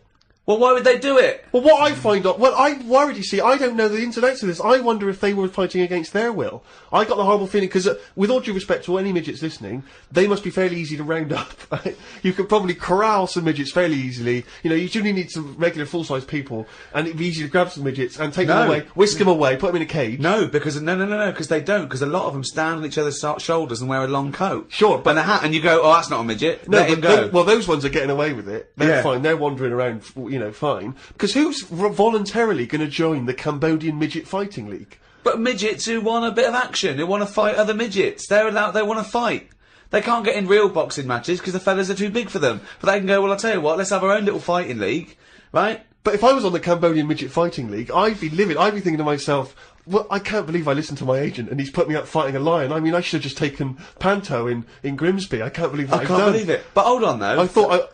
A: Well, why would they do it?
B: Well, what I find out, well, I'm worried, you see, I don't know the ins and outs of this. I wonder if they were fighting against their will. I got the horrible feeling, because with all due respect to any midgets listening, they must be fairly easy to round up. Right? You could probably corral some midgets fairly easily. You know, you do need some regular full-size people, and it'd be easy to grab some midgets and take them away, whisk them away, put them in a cage.
A: No, because because they don't, because a lot of them stand on each other's shoulders and wear a long coat.
B: Sure, but
A: and a hat, and you go, oh, that's not a midget.
B: No,
A: Let him go.
B: well, those ones are getting away with it. They're fine. They're wandering around, you know, fine. Because who's voluntarily going to join the Cambodian Midget Fighting League?
A: But midgets who want a bit of action, who want to fight other midgets, they're allowed. They want to fight. They can't get in real boxing matches because the fellas are too big for them. But they can go, well, I'll tell you what, let's have our own little fighting league, right?
B: But if I was on the Cambodian Midget Fighting League, I'd be livid. I'd be thinking to myself, well, I can't believe I listened to my agent and he's put me up fighting a lion. I mean, I should have just taken Panto in Grimsby. I can't believe that
A: I can't believe it. But hold on, though.
B: I thought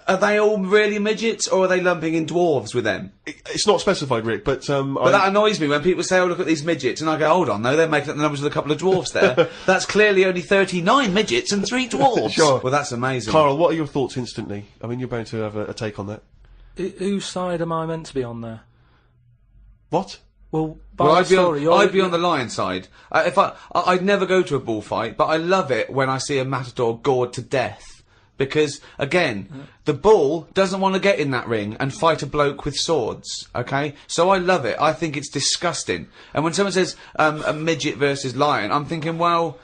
A: Are they all really midgets, or are they lumping in dwarves with them?
B: It's not specified, Rick, but
A: But that annoys me when people say, oh, look at these midgets, and I go, hold on, no, they're making up the numbers with a couple of dwarfs there. That's clearly only 39 midgets and 3 dwarves.
B: Sure.
A: Well, that's amazing.
B: Karl, what are your thoughts instantly? I mean, you're bound to have a take on that.
C: Whose side am I meant to be on there?
B: What?
C: Well,
A: I'd be on the lion side. I'd never go to a bullfight, but I love it when I see a matador gored to death. Because, again, the bull doesn't want to get in that ring and fight a bloke with swords, okay? So I love it. I think it's disgusting. And when someone says, a midget versus lion, I'm thinking, well,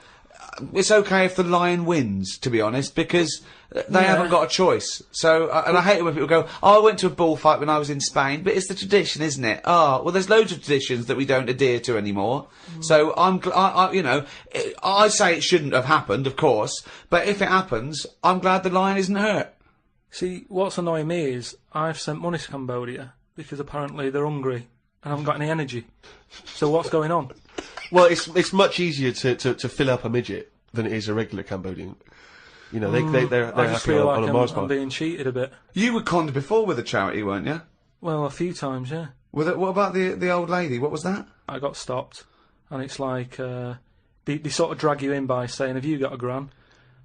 A: it's okay if the lion wins, to be honest, because they haven't got a choice. So, and I hate it when people go, oh, I went to a bullfight when I was in Spain, but it's the tradition, isn't it? Oh, well, there's loads of traditions that we don't adhere to anymore. So I say it shouldn't have happened, of course, but if it happens, I'm glad the lion isn't hurt.
C: See, what's annoying me is I've sent money to Cambodia because apparently they're hungry and haven't got any energy. So what's going on?
B: Well, it's much easier to fill up a midget than it is a regular Cambodian. You know, they're
C: I just
B: happy
C: feel
B: on
C: like
B: a Mars bar.
C: I'm being cheated a bit.
A: You were conned before with a charity, weren't you?
C: Well, a few times, yeah.
A: What about the old lady? What was that?
C: I got stopped, and it's like they sort of drag you in by saying, "Have you got a gran?"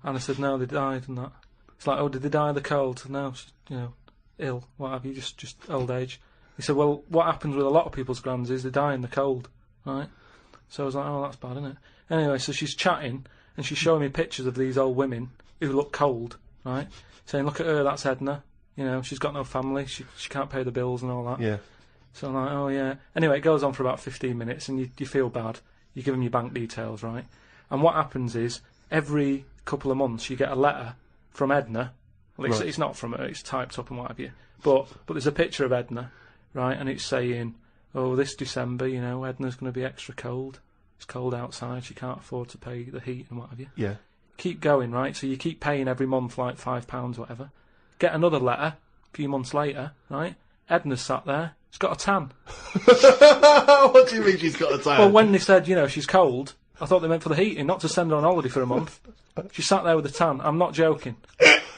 C: And I said, "No, they died." And that it's like, "Oh, did they die of the cold?" No, you know, ill. What have you? Just old age. He said, "Well, what happens with a lot of people's grans is they die in the cold, right?" So I was like, "Oh, that's bad, isn't it?" Anyway, so she's chatting and she's showing me pictures of these old women who look cold, right? Saying, "Look at her, that's Edna. You know, she's got no family. She can't pay the bills and all that."
B: Yeah.
C: So I'm like, oh yeah. Anyway, it goes on for about 15 minutes and you feel bad. You give them your bank details, right? And what happens is, every couple of months you get a letter from Edna. Well, it's not from her, it's typed up and what have you. But there's a picture of Edna, right? And it's saying, oh, this December, you know, Edna's going to be extra cold. It's cold outside, she can't afford to pay the heat and what have you.
B: Yeah.
C: Keep going, right? So you keep paying every month like £5, whatever. Get another letter a few months later, right? Edna's sat there. She's got a tan.
B: What do you mean she's got a tan?
C: Well, when they said, you know, she's cold, I thought they meant for the heating, not to send her on holiday for a month. She sat there with a tan. I'm not joking.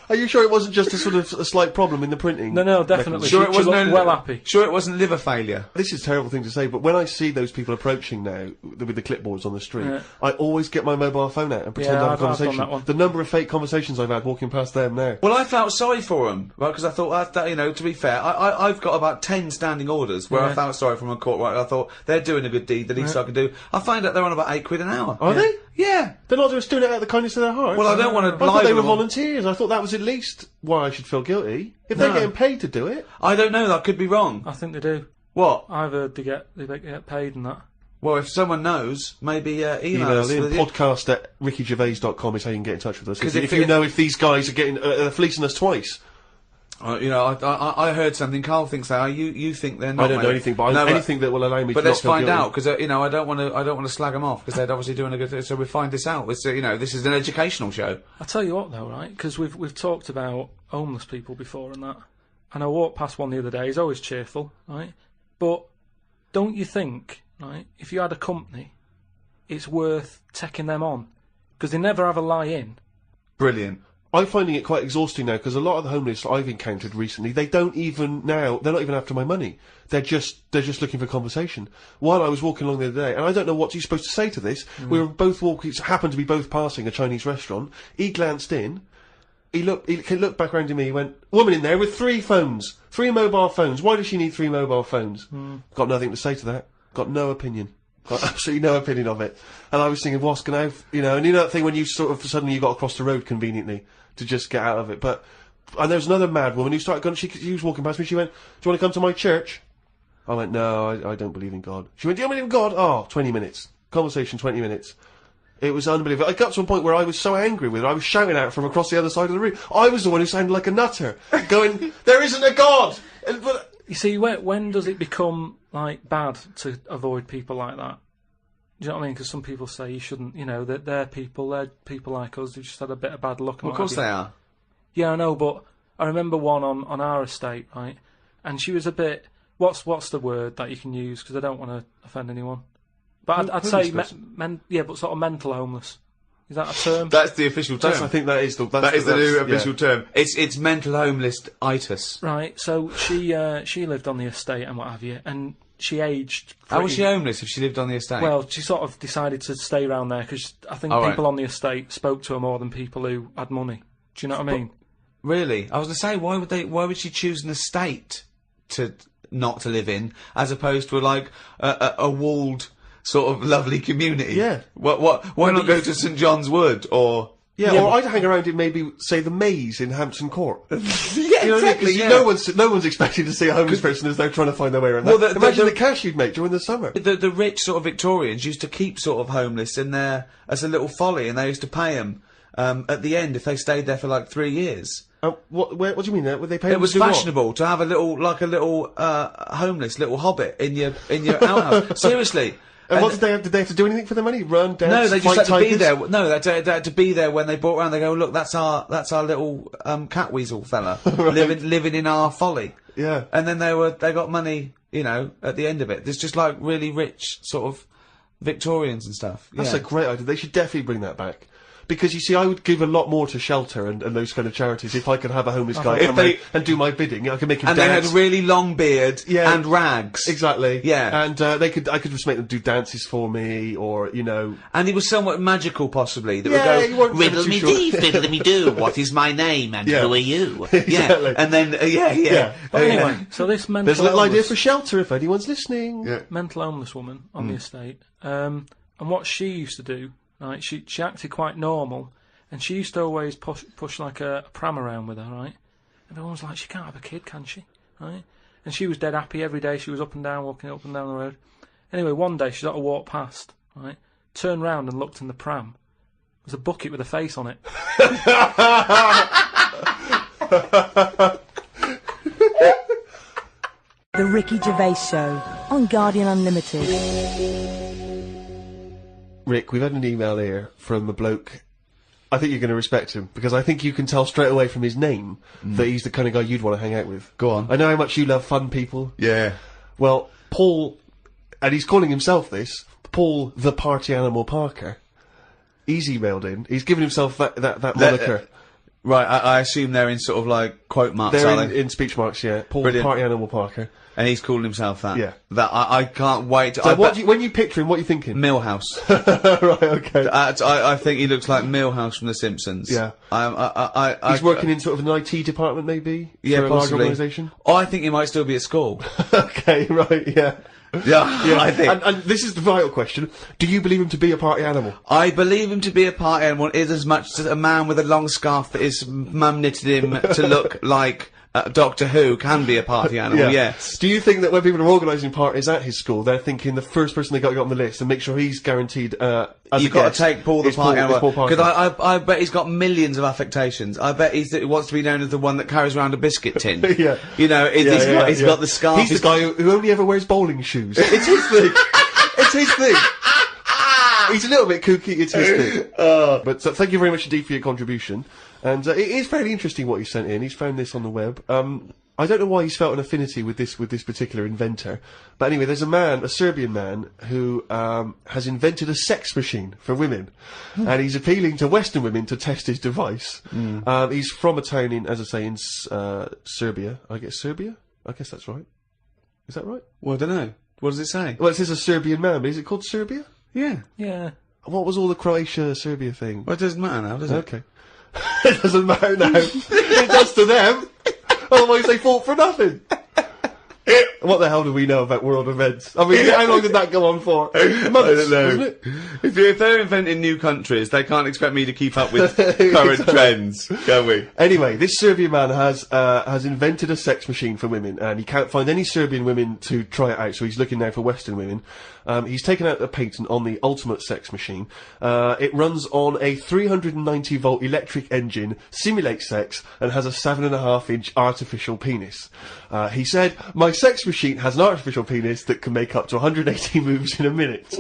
B: Are you sure it wasn't just a slight problem in the printing?
C: No, definitely.
A: Sure,
C: she looked well happy.
A: Sure, it wasn't liver failure.
B: This is a terrible thing to say, but when I see those people approaching now with the clipboards on the street, I always get my mobile phone out and pretend to have a conversation.
C: I've done that one.
B: The number of fake conversations I've had walking past them now.
A: Well, I felt sorry for them, right? Because I thought that, you know, to be fair, I've got about 10 standing orders where I felt sorry for them in court. Right? I thought they're doing a good deed. The least I can do. I find out they're on about £8 an hour.
B: Are they?
A: Yeah.
B: They're not just doing it out of the kindness of their hearts.
A: Well, I don't want to
B: I thought they were
A: libel them.
B: volunteers. I thought that was at least why I should feel guilty. If they're getting paid to do it.
A: I don't know. That could be wrong.
C: I think they do.
A: What?
C: I've heard they get paid and that.
A: Well, if someone knows, maybe email us.
B: Podcast at rickygervais.com is how you can get in touch with us. Because if you
A: it-
B: know if these guys are getting fleecing us twice.
A: You know, I heard something. Carl thinks that. You think they're not.
B: I don't know anything, but anything that will allow me to
A: But
B: not
A: let's
B: feel
A: find
B: guilty.
A: out, because you know, I don't want to slag them off, because they're obviously doing a good thing. So we find this out. It's you know, this is an educational show.
C: I tell you what though, right? Because we've talked about homeless people before and that. And I walked past one the other day. He's always cheerful, right? But don't you think, right? If you had a company, it's worth taking them on, because they never have a lie in.
A: Brilliant.
B: I'm finding it quite exhausting now, because a lot of the homeless I've encountered recently, they're not even after my money. They're just looking for conversation. While I was walking along the other day, and I don't know what you're supposed to say to this, we were both happened to be both passing a Chinese restaurant. He glanced in, he looked back around to me, he went, woman in there with 3 phones. 3 mobile phones. Why does she need 3 mobile phones? Got nothing to say to that. Got no opinion. Got absolutely no opinion of it. And I was thinking, what's going to have, and you know that thing when you sort of, suddenly you got across the road conveniently to just get out of it. And there was another mad woman who started going, she was walking past me, she went, do you want to come to my church? I went, no, I don't believe in God. She went, do you believe in God? Oh, 20 minutes. Conversation, 20 minutes. It was unbelievable. I got to a point where I was so angry with her, I was shouting out from across the other side of the room. I was the one who sounded like a nutter, going, there isn't a God! But
C: you see, when does it become, like, bad to avoid people like that? Do you know what I mean? Because some people say you shouldn't, that they're people like us who just had a bit of bad luck.
A: Well, of course they are.
C: Yeah, I know, but I remember one on our estate, right? And she was a bit, what's the word that you can use? Because I don't want to offend anyone. But I'd say, but sort of mental homeless. Is that a term?
A: That's the official term.
B: I think that is the
A: new official term. It's mental homeless-itis.
C: Right, so she lived on the estate and what have you, and she aged...
A: How was she homeless if she lived on the estate?
C: Well, she sort of decided to stay around there, because I think people on the estate spoke to her more than people who had money. Do you know what I mean?
A: Really? I was going to say, why would she choose an estate not to live in, as opposed to a walled... sort of lovely community.
B: Yeah.
A: Why not go to St John's Wood or...
B: Yeah, or I'd hang around in maybe, say, the Maze in Hampton Court.
A: Exactly,
B: No one's expecting to see a homeless person as they're trying to find their way around. Well, imagine the cash you'd make during the summer.
A: The rich sort of Victorians used to keep sort of homeless in there as a little folly, and they used to pay them at the end if they stayed there for like 3 years.
B: What do you mean? Would they pay?
A: It was fashionable to have a little homeless little hobbit in your outhouse. Seriously.
B: And what did they have to do anything for the money? Run, dance,
A: no, they just had to
B: tigers?
A: be there. No, they had to be there when they brought around. They go, look, that's our little catweasel fella right. living in our folly.
B: Yeah.
A: And then they got money, at the end of it. There's just like really rich sort of Victorians and stuff.
B: That's a great idea. They should definitely bring that back. Because, you see, I would give a lot more to shelter and those kind of charities if I could have a homeless guy come and do my bidding. I could make him dance.
A: And they had a really long beard and rags.
B: Exactly.
A: Yeah.
B: And I could just make them do dances for me, or,
A: And he was somewhat magical, possibly. That would go, riddle me dee, fiddle me do, what is my name and who are you?
B: Exactly.
A: Yeah. And then,
C: But anyway, so this mental
B: There's a little idea for shelter if anyone's listening.
C: Yeah. Mental homeless woman on the estate. And what she used to do... Right, she acted quite normal, and she used to always push like a pram around with her, right? And everyone was like, she can't have a kid, can she? Right? And she was dead happy every day. She was up and down, walking up and down the road. Anyway, one day she sort of walked past, right? Turned round and looked in the pram. There was a bucket with a face on it.
D: The Ricky Gervais Show on Guardian Unlimited.
B: Rick, we've had an email here from a bloke. I think you're going to respect him, because I think you can tell straight away from his name that he's the kind of guy you'd want to hang out with.
A: Go on.
B: I know how much you love fun people.
A: Yeah.
B: Well, Paul, and he's calling himself this, Paul the Party Animal Parker. He's emailed in. He's given himself that moniker.
A: Right, I assume they're in sort of like quote marks,
B: they're in speech marks, yeah. Paul the Party Animal Parker.
A: And he's calling himself that.
B: Yeah.
A: That I can't wait.
B: So when you picture him, what are you thinking?
A: Millhouse.
B: Right, okay.
A: I think he looks like Millhouse from The Simpsons.
B: Yeah. He's working in sort of an IT department, maybe?
A: Yeah,
B: for a large
A: possibly.
B: organisation?
A: I think he might still be at school.
B: Okay, right, yeah.
A: Yeah, I think.
B: And this is the vital question. Do you believe him to be a party animal?
A: I believe him to be a party animal is as much as a man with a long scarf that his mum knitted him to look like Doctor Who can be a party animal, yes.
B: Do you think that when people are organising parties at his school, they're thinking the first person they got to get on the list and make sure he's guaranteed
A: You've got to take Paul the party animal. Because
B: I
A: I bet he's got millions of affectations. I bet he wants to be known as the one that carries around a biscuit tin.
B: Yeah.
A: He's got the scarf.
B: He's the guy who only ever wears bowling shoes. It's his thing. It's his thing. He's a little bit kooky, it's his thing. But thank you very much indeed for your contribution. And it is fairly interesting what you sent in. He's found this on the web. I don't know why he's felt an affinity with this particular inventor. But anyway, there's a Serbian man, who has invented a sex machine for women. And he's appealing to Western women to test his device. He's from a town in, as I say, in Serbia. I guess Serbia? I guess that's right. Is that right?
A: Well, I don't know. What does it say?
B: Well, it says a Serbian man, but is it called Serbia?
A: Yeah.
C: Yeah.
B: What was all the Croatia-Serbia thing?
A: Well, it doesn't matter now, does it?
B: Okay. It doesn't matter now. It does to them. Otherwise they fought for nothing. What the hell do we know about world events? I mean, how long did that go on for? Months,
A: I don't know.
B: wasn't it?
A: If they're inventing new countries, they can't expect me to keep up with current trends, can we?
B: Anyway, this Serbian man has invented a sex machine for women, and he can't find any Serbian women to try it out, so he's looking now for Western women. He's taken out a patent on the ultimate sex machine. It runs on a 390-volt electric engine, simulates sex, and has a 7.5-inch artificial penis. He said, "My sex machine has an artificial penis that can make up to 180 moves in a minute."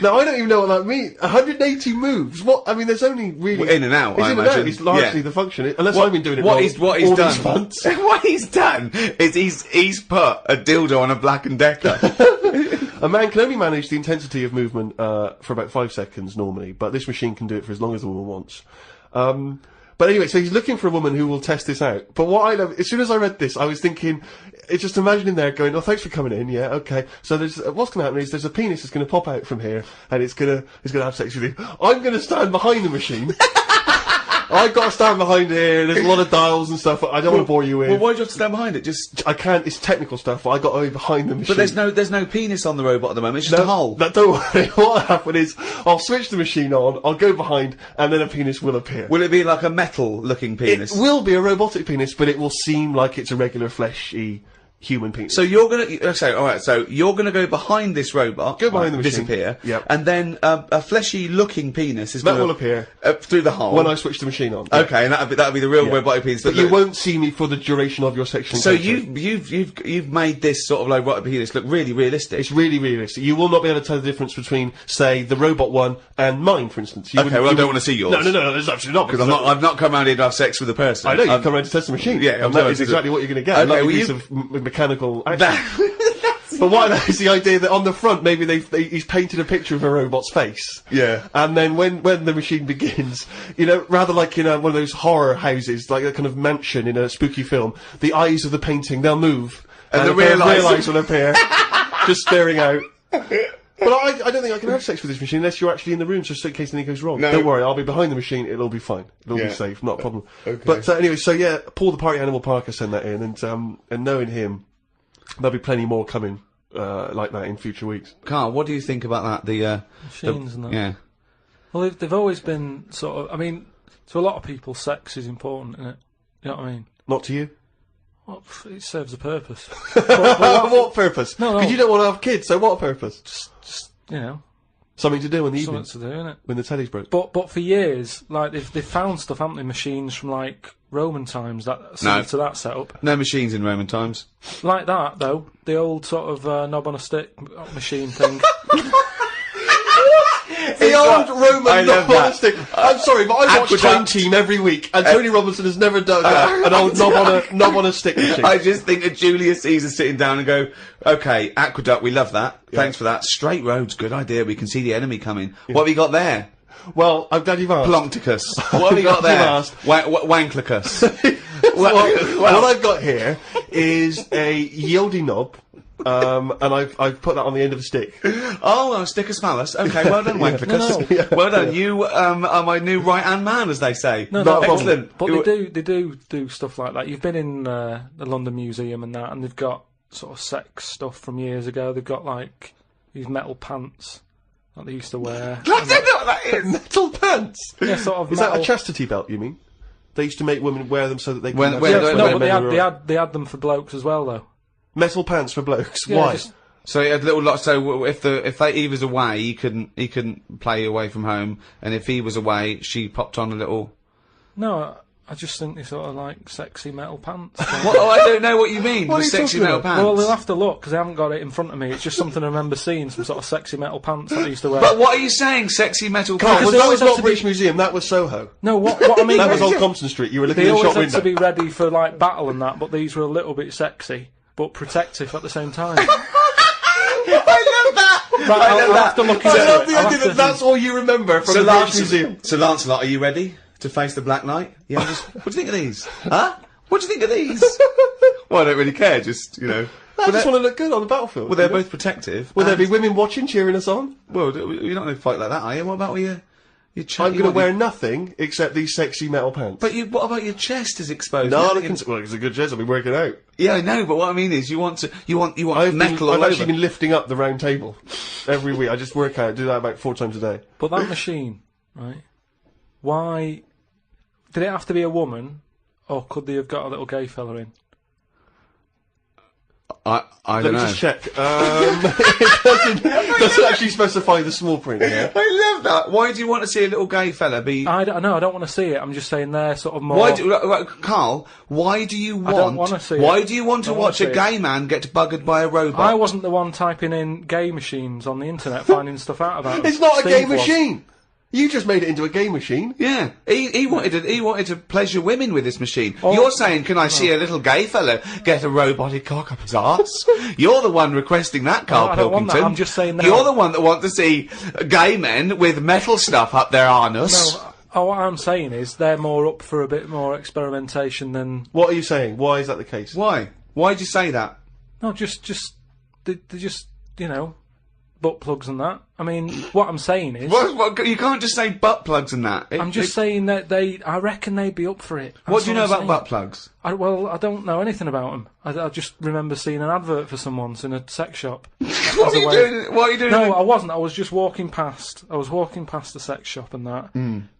B: Now, I don't even know what that means. 180 moves? What? I mean, there's only really...
A: Well, in and out,
B: It's
A: I
B: in and out.
A: imagine.
B: It's largely
A: Yeah.
B: the function. Unless I've been doing it
A: what
B: wrong.
A: he's
B: all
A: done.
B: these months.
A: What he's done is he's put a dildo on a Black and Decker.
B: A man can only manage the intensity of movement for about 5 seconds normally, but this machine can do it for as long as the woman wants. But anyway, so he's looking for a woman who will test this out. But what I love, as soon as I read this, I was thinking, it's just imagining there going, "Oh, thanks for coming in, yeah, okay." So there's, what's gonna happen is there's a penis that's gonna pop out from here, and it's gonna have sex with you. I'm gonna stand behind the machine. I've got to stand behind here, there's a lot of dials and stuff, I don't want to bore you in.
A: Well, why do you have to stand behind it? Just...
B: I can't, it's technical stuff, but I got to be behind the machine.
A: But there's no penis on the robot at the moment, it's just a hole.
B: No, don't worry, what'll happen is, I'll switch the machine on, I'll go behind, and then a penis will appear.
A: Will it be like a metal-looking penis?
B: It will be a robotic penis, but it will seem like it's a regular fleshy human penis.
A: So you're gonna so you're gonna go behind this robot,
B: Go behind the machine.
A: disappear,
B: Yep.
A: and then a fleshy-looking penis is
B: That
A: gonna
B: will appear
A: through the hole
B: when I switch the machine on.
A: Okay, and that'll be the real
B: Yeah.
A: robotic penis.
B: But you won't see me for the duration of your sexual
A: So
B: encounter.
A: you've made this sort of like robotic penis look really realistic.
B: It's really realistic. You will not be able to tell the difference between, say, the robot one and mine, for instance. You
A: Okay,
B: wouldn't-
A: well, I
B: you
A: don't
B: wouldn't-
A: want to see yours.
B: No, there's absolutely not.
A: Because I've not come around here to have sex with a person.
B: I know, you've come around to test the machine.
A: Yeah,
B: and that is exactly what you're going to get.
A: Okay,
B: A lovely
A: well,
B: piece
A: you-
B: of mechanical action. But what is the idea that on the front, maybe he's painted a picture of a robot's face.
A: Yeah.
B: And then when the machine begins, you know, rather like in one of those horror houses, like a kind of mansion in a spooky film, the eyes of the painting, they'll move.
A: And the
B: a pair of
A: real eyes-
B: eyes will appear, just staring out. But I don't think I can have sex with this machine unless you're actually in the room, just in case anything goes wrong.
A: No.
B: Don't worry, I'll be behind the machine, it'll all be fine. It'll
A: Yeah.
B: be safe, not a problem.
A: Okay.
B: But anyway, so yeah, Paul the Party Animal Parker sent that in, and knowing him, there'll be plenty more coming like that in future weeks.
A: Carl, what do you think about that? The
C: Machines and that.
A: yeah.
C: Well, they've always been sort of. I mean, to a lot of people, sex is important, isn't it? You know what I mean?
B: Not to you?
C: Well, it serves a purpose.
B: What purpose?
C: No.
B: Because you don't want to have kids, so what purpose?
C: Just you know,
B: Something to do in the
C: something
B: evening,
C: to do, innit?
B: when the telly's broke.
C: But for years, like they've found stuff, haven't they? Machines from like Roman times that similar to that setup.
A: No machines in Roman times.
C: Like that though, the old sort of knob on a stick machine thing.
B: The old Roman
A: love that.
B: stick. I'm sorry, but I watch Time
A: Aqueduct.
B: Team every week, and Tony Robinson has never done an old knob on a stick machine.
A: I just think of Julius Caesar sitting down and go, okay, aqueduct, we love that. Thanks for that. Straight roads, good idea. We can see the enemy coming. What have you got there?
B: Well, I'm glad you've asked.
A: Ploncticus. What have you got there?
B: Asked.
A: Wanklicus.
B: What I've got here is a yieldy knob, and I've put that on the end of a stick.
A: Oh, a stick of smallus. Okay, well done, Wanklicus. Well done. You are my new right-hand man, as they say.
C: No,
B: Not a problem.
A: Excellent.
C: But they do stuff like that. You've been in the London Museum and that, and they've got sort of sex stuff from years ago. They've got like these metal pants that they used to wear.
A: I don't know what that is.
B: Metal pants.
C: Yeah, sort of
B: Is
C: metal.
B: that a chastity belt? You mean? They used to make women wear them so that they could
A: When-
B: have
A: when-
B: sex
A: when-
B: with
C: No,
B: men
C: but
B: who were-
C: they had them for blokes as well, though.
B: metal pants for blokes.
C: Yeah,
B: Why?
C: just-
A: So he had little lot. So if he was away, he couldn't play away from home, and if he was away, she popped on a little.
C: No, I just think they sort of like sexy metal pants.
A: What? Oh, I don't know what you mean.
B: What
A: The
B: are you
A: sexy
B: talking
A: metal
B: about?
A: pants.
C: Well, we'll have to look because I haven't got it in front of me. It's just something I remember seeing, some sort of sexy metal pants that I used to wear.
A: But what are you saying? Sexy metal
B: Carl,
A: pants?
C: they
B: that
C: always
B: was
C: had
B: not
C: to
B: British
C: be-
B: Museum, that was Soho.
C: No, what I mean,
B: That was Old Compton Street, you were looking
C: they
B: in the
C: always
B: shop
C: had
B: window.
C: to be ready for like battle and that, but these were a little bit sexy but protective at the same time.
A: I love that.
C: Right,
A: I love
C: I'll
A: that.
C: have to look
B: I
C: into
B: love
C: it.
B: the
C: I'll
B: idea
C: have
B: that
C: to-
B: that's all you remember from
A: So
B: the British Museum.
A: Lancelot, are you ready to face the Black Knight? Yeah. What do you think of these? Huh? What do you think of these? Well, I don't really care. Just
B: I just want to look good on the battlefield.
A: Well, they're
B: you know?
A: both protective.
B: Will there
A: and-
B: be women watching, cheering us on?
A: Well, you're not going to fight like that, are you? What about with
B: I'm going to wear nothing except these sexy metal pants.
A: But what about your chest is exposed?
B: No, well, it's a good chest. I've been working out.
A: Yeah, I know, but what I mean is, you want metal all
B: I've
A: over.
B: actually been lifting up the round table every week. I just work out, do that about 4 times a day.
C: But that machine, right? Why did it have to be a woman, or could they have got a little gay fella in?
A: I don't know.
B: Let me just check. It doesn't actually specify the small print. Yeah.
A: I love that. Why do you want to see a little gay fella be?
C: I don't want to see it. I'm just saying they're sort of more.
A: Carl, why do you want?
C: I don't want to see
A: why
C: it.
A: do you want to watch a gay man get buggered by a robot?
C: I wasn't the one typing in gay machines on the internet, finding stuff out about them.
B: It's not a gay
C: was.
B: machine. You just made it into a gay machine.
A: Yeah, he wanted to pleasure women with this machine. You're saying, can I see a little gay fella get a robotic cock up his arse? You're the one requesting that, Karl
C: I don't want
A: Pilkington.
C: that. I'm just saying that.
A: You're the one that want to see gay men with metal stuff up their anus.
C: No, what I'm saying is they're more up for a bit more experimentation than.
B: What are you saying? Why is that the case?
A: Why? Why'd you say that?
C: No, they're just butt plugs and that. I mean, what I'm saying is...
A: What, you can't just say butt plugs and that.
C: I'm just saying that I reckon they'd be up for it.
A: What do you know about butt plugs?
C: I don't know anything about them. I just remember seeing an advert for some once in a sex shop.
A: What are you doing?
C: No, I wasn't. I was just walking past. I was walking past the sex shop and that.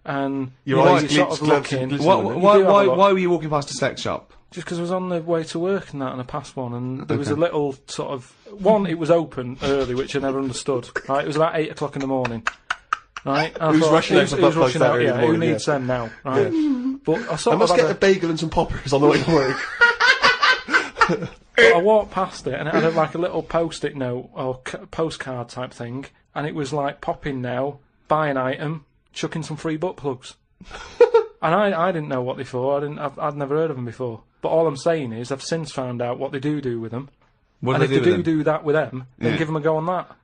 C: And
B: your eyes
C: sort of looking.
A: Why were you walking past a sex shop?
C: Just because I was on the way to work and that, and I passed one, and there was a little sort of... One, it was open early, which I never understood, right? It was about 8 o'clock in the morning, right? And
B: who's rushing out for butt plugs that early in the morning?
C: Who needs them now, right? Yeah. But I
B: must get a bagel and some poppers on the way to work.
C: But I walked past it, and it had like a little post-it note, or postcard type thing, and it was like, pop in now, buy an item, chuck in some free butt plugs. And I didn't know what they for, I'd never heard of them before. But all I'm saying is, I've since found out what they do with them.
A: What
C: and
A: do
C: if
A: they
C: they do that with them, then give them a go on that.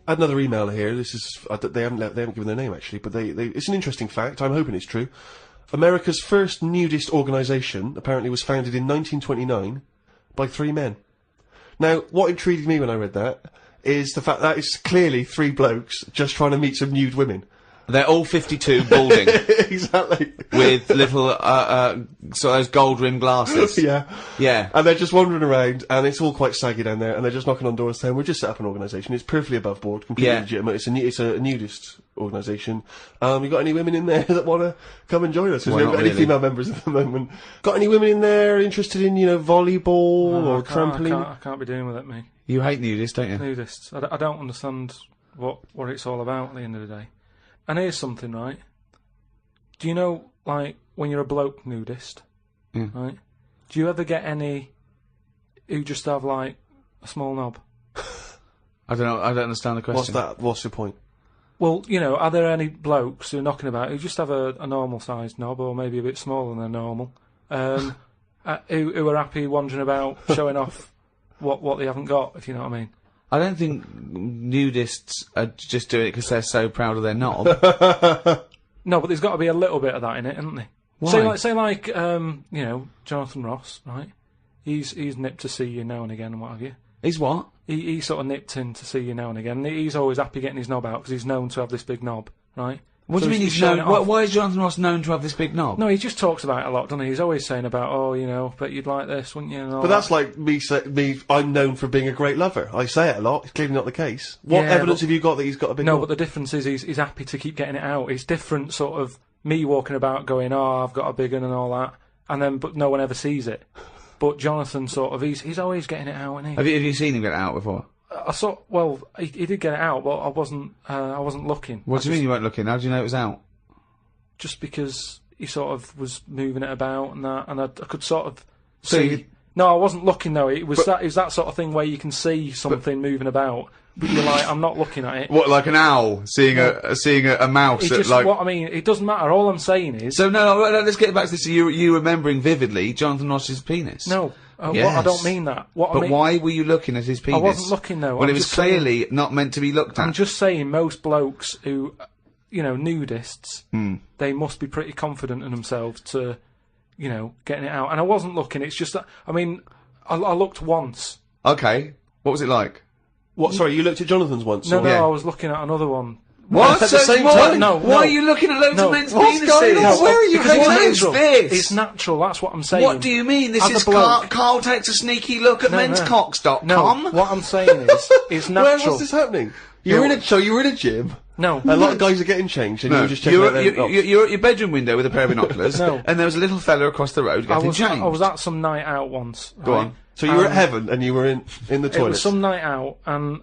B: I had another email here. This is they haven't given their name actually, but it's an interesting fact. I'm hoping it's true. America's first nudist organisation apparently was founded in 1929 by 3 men. Now, what intrigued me when I read that is the fact that it's clearly 3 blokes just trying to meet some nude women.
A: They're all 52, balding.
B: Exactly.
A: With little, sort of those gold-rimmed glasses.
B: Yeah.
A: Yeah.
B: And they're just wandering around, and it's all quite saggy down there, and they're just knocking on doors saying, we'll just set up an organisation. It's perfectly above board, completely legitimate. It's a nudist organisation. You got any women in there that want to come and join us? Because we haven't got any female members at the moment. Got any women in there interested in, volleyball or trampoline?
C: I can't be doing with it, me.
A: You hate nudists, don't you?
C: Nudists. I don't understand what it's all about at the end of the day. And here's something, right? Do you know, like, when you're a bloke nudist, right? Do you ever get any who just have, like, a small knob?
A: I don't know. I don't understand the question.
B: What's that? What's your point?
C: Well, are there any blokes who are knocking about who just have a normal-sized knob, or maybe a bit smaller than normal, who are happy wandering about showing off what they haven't got, if you know what I mean?
A: I don't think nudists are just doing it because they're so proud of their knob.
C: No, but there's got to be a little bit of that in it, isn't there?
A: Why?
C: Say like, Jonathan Ross, right? He's nipped to see you now and again and what have you.
A: He's what?
C: He sort of nipped in to see you now and again. He's always happy getting his knob out because he's known to have this big knob, right?
A: What do you mean he's known? Why is Jonathan Ross known to have this big knob?
C: No, he just talks about it a lot, doesn't he? He's always saying about, but you'd like this, wouldn't you? And all
B: but that's like me. I'm known for being a great lover. I say it a lot. It's clearly not the case. What evidence have you got that he's got a big knob?
C: No, but the difference is he's happy to keep getting it out. It's different, sort of me walking about going, I've got a big one and all that, but no one ever sees it. But Jonathan sort of, he's always getting it out, isn't he?
A: Have you seen him get it out before?
C: He did get it out, but I wasn't looking.
A: What do you mean you weren't looking? How do you know it was out?
C: Just because he sort of was moving it about and that, and I could sort of
A: So
C: see. No, I wasn't looking though. It was that sort of thing where you can see something moving about, but you're like, I'm not looking at it.
A: What, like an owl seeing a mouse?
C: What I mean, it doesn't matter. All I'm saying is.
A: So no, let's get back to this. You remembering vividly Jonathan Ross's penis?
C: No,
A: yes.
C: I don't mean that.
A: Why were you looking at his penis?
C: I wasn't looking though.
A: Well, it was clearly not meant to be looked at.
C: I'm just saying, most blokes who, nudists, they must be pretty confident in themselves to you know, getting it out. And I wasn't looking. It's just that, I mean, I looked once.
A: Okay. What was it like?
B: What? Sorry, you looked at Jonathan's once?
C: No,
B: or-
C: no,
A: Yeah.
C: I was looking at another one.
A: What?
B: At the same time?
C: No,
A: Why are you looking at loads
C: No.
A: of men's
B: What's
A: penises?
B: going on? Where are you
C: Because
B: hanging
C: it's
B: out?
C: natural.
A: this?
C: It's natural, that's what I'm saying.
A: What do you mean? This
C: As a
A: is
C: bloke-
A: Carl takes a sneaky look at
C: No, no.
A: menscocks.com.
C: No, what I'm saying is, it's
B: Where
C: natural.
B: was this happening? You were in a gym.
C: No.
B: A lot of guys are getting changed, and you
A: No,
B: were just checking out their
A: you're at your bedroom window with a pair of binoculars,
C: No.
A: and there was a little fella across the road getting changed.
C: I was at some night out once.
A: Go
C: right?
A: on.
B: So you were at heaven, and you were in the
C: It was
B: toilet.
C: some night out, and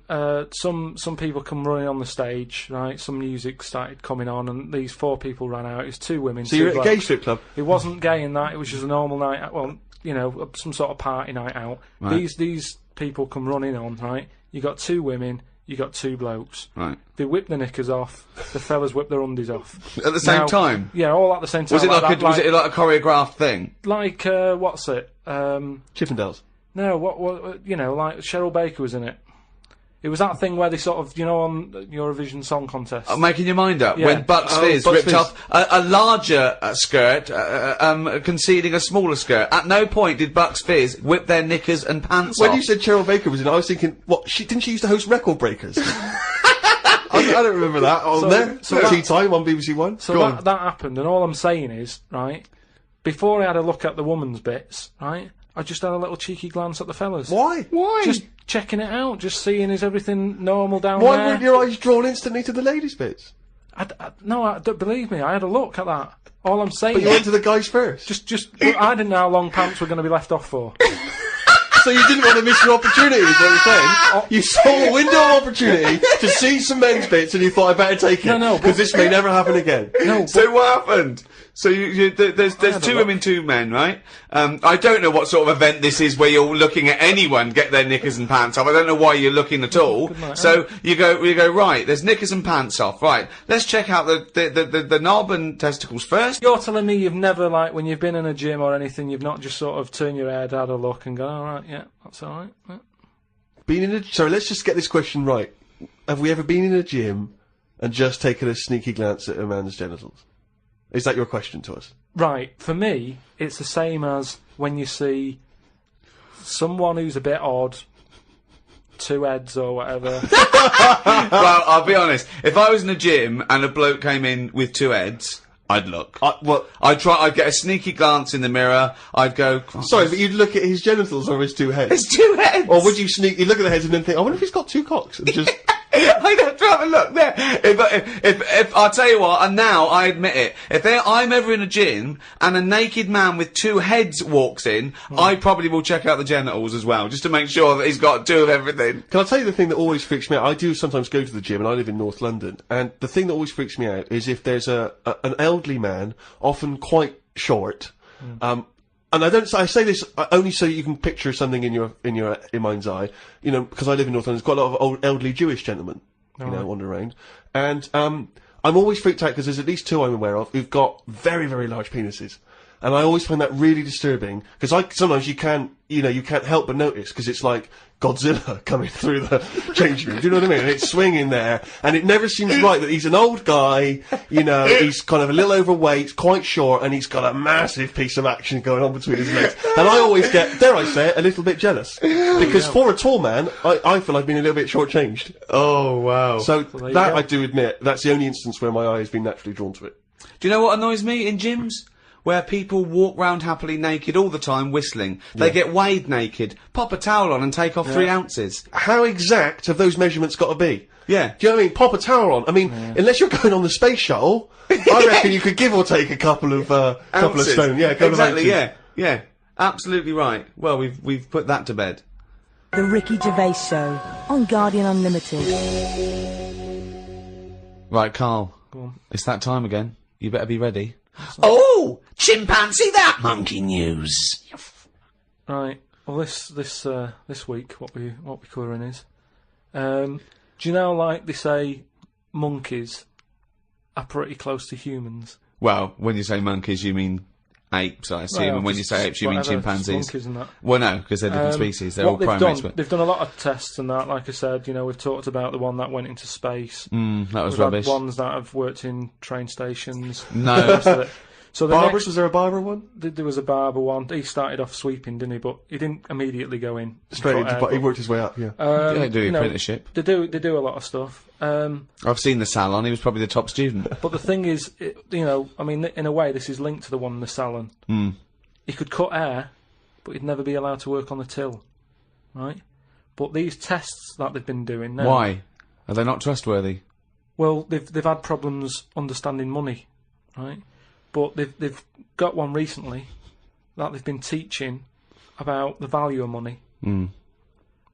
C: some people come running on the stage, right? Some music started coming on, and these 4 people ran out. It was 2 women.
B: So you were
C: 2
B: at a gay
C: blokes.
B: strip club.
C: It wasn't gay in that. It was just a normal night out. Well, you know, some sort of party night out.
A: Right.
C: These people come running on, right? You got 2 women. You got 2 blokes.
A: Right.
C: They whip their knickers off. The fellas whip their undies off.
A: At the same
C: Now-
A: time?
C: Yeah, all at the same time.
A: Was it like,
C: that,
A: was it like a choreographed thing?
C: like what's it?
B: Chippendales.
C: No, what you know, like Cheryl Baker was in it. It was that thing where they sort of, you know, on Eurovision Song Contest.
A: Making your mind up
C: Yeah.
A: when Bucks Fizz
B: Bucks
A: ripped
B: Fizz.
A: off a larger skirt, conceding a smaller skirt. At no point did Bucks Fizz whip their knickers and pants
B: When
A: off.
B: you said Cheryl Baker was in it, I was thinking, what? Didn't she used to host Record Breakers? I don't remember that on
C: So-
B: there.
C: so that-
B: Tea Time on BBC One.
C: So
B: Go
C: that,
B: on.
C: that happened, and all I'm saying is, right, before I had a look at the woman's bits, right, I just had a little cheeky glance at the fellas.
B: Why?
C: Just checking it out, just seeing is everything normal down
B: Why
C: there.
B: weren't your eyes drawn instantly to the ladies' bits?
C: No, don't believe me, I had a look at that. All I'm saying
B: But you
C: is,
B: went to the guys first.
C: look, I didn't know how long pants were going to be left off for.
B: So you didn't want to miss your opportunity, is what you're saying? You saw a window of opportunity to see some men's bits, and you thought, I better take it.
C: No,
B: because this may never happen again.
C: No,
A: So what happened? So there's
C: had a
A: 2
C: look.
A: women, 2 men, right? I don't know what sort of event this is where you're looking at anyone get their knickers and pants off. I don't know why you're looking at all.
C: Good night,
A: So you go right. There's knickers and pants off. Right. Let's check out the knob and testicles first.
C: you're telling me you've never, like, when you've been in a gym or anything, you've not just sort of turned your head, had a look, and gone, all right, yeah, that's all right. Yeah.
B: Been in a... Sorry, let's just get this question right. Have we ever been in a gym and just taken a sneaky glance at a man's genitals? Is that your question to us?
C: Right, for me, it's the same as when you see someone who's a bit odd, 2 heads or whatever.
A: Well, I'll be honest. If I was in a gym and a bloke came in with 2 heads, I'd look.
B: What?
A: I'd get a sneaky glance in the mirror. I'd go. "Oh,
B: Sorry, but you'd look at his genitals or his 2 heads?
A: there's 2 heads.
B: Or would you you look at the heads and then think, I wonder if he's got 2 cocks? And just...
A: I'd have to have a look there. If I'll tell you what, and now I admit it, if I'm ever in a gym and a naked man with 2 heads walks in, I probably will check out the genitals as well, just to make sure that he's got 2 of everything.
B: Can I tell you the thing that always freaks me out? I do sometimes go to the gym, and I live in North London, and the thing that always freaks me out is if there's an elderly man, often quite short, and I say this only so you can picture something in your mind's eye, you know, because I live in North London. There's quite a lot of old elderly Jewish gentlemen, you know, wander around, and I'm always freaked out because there's at least 2 I'm aware of who've got very, very large penises. And I always find that really disturbing, because sometimes you can't help but notice, because it's like Godzilla coming through the changing room. Do you know what I mean? And it's swinging there, and it never seems right that he's an old guy, you know, he's kind of a little overweight, quite short, and he's got a massive piece of action going on between his legs. And I always get, dare I say it, a little bit jealous. Because for a tall man, I feel I've been a little bit shortchanged.
A: Oh, wow.
B: So
C: there you
B: that,
C: go.
B: I do admit, that's the only instance where my eye has been naturally drawn to it.
A: Do you know what annoys me in gyms? Where people walk round happily naked all the time whistling. They get weighed naked, pop a towel on and take off 3 ounces.
B: How exact have those measurements got to be?
A: Yeah.
B: Do you know what I mean? Pop a towel on. I mean, unless you're going on the space shuttle, I reckon you could give or take a couple of stone. Yeah, a couple
A: exactly,
B: of ounces.
A: yeah. Absolutely right. Well, we've put that to bed.
D: The Ricky Gervais Show on Guardian Unlimited.
A: Right, Carl.
C: Go on.
A: It's that time again. You better be ready.
E: Oh, chimpanzee that monkey news.
C: Right. Well, this week, what we're covering is, do you know, like they say, monkeys are pretty close to humans.
A: Well, when you say monkeys, you mean apes, I assume,
C: Well,
A: and when you
C: just
A: say apes, you mean
C: whatever,
A: chimpanzees.
C: monkeys and that.
A: Well, no, because they're different species. They're all
C: What they've
A: primates.
C: done,
A: But
C: they've done a lot of tests and that. Like I said, you know, we've talked about the one that went into space.
A: that was
C: We've
A: rubbish.
C: had ones that have worked in train stations.
A: No.
C: So So
B: Barbers, was there a barber one?
C: There was a barber one. He started off sweeping, didn't he? But he didn't immediately go in.
B: Straight into, but he worked his way up, yeah.
A: They do apprenticeship.
C: They do a lot of stuff.
A: I've seen the salon, he was probably the top student.
C: But the thing is, I mean, in a way, this is linked to the one in the salon. He could cut hair, but he'd never be allowed to work on the till, right? But these tests that they've been doing now...
A: Why? Are they not trustworthy?
C: Well, they've had problems understanding money, right? But they've got one recently that they've been teaching about the value of money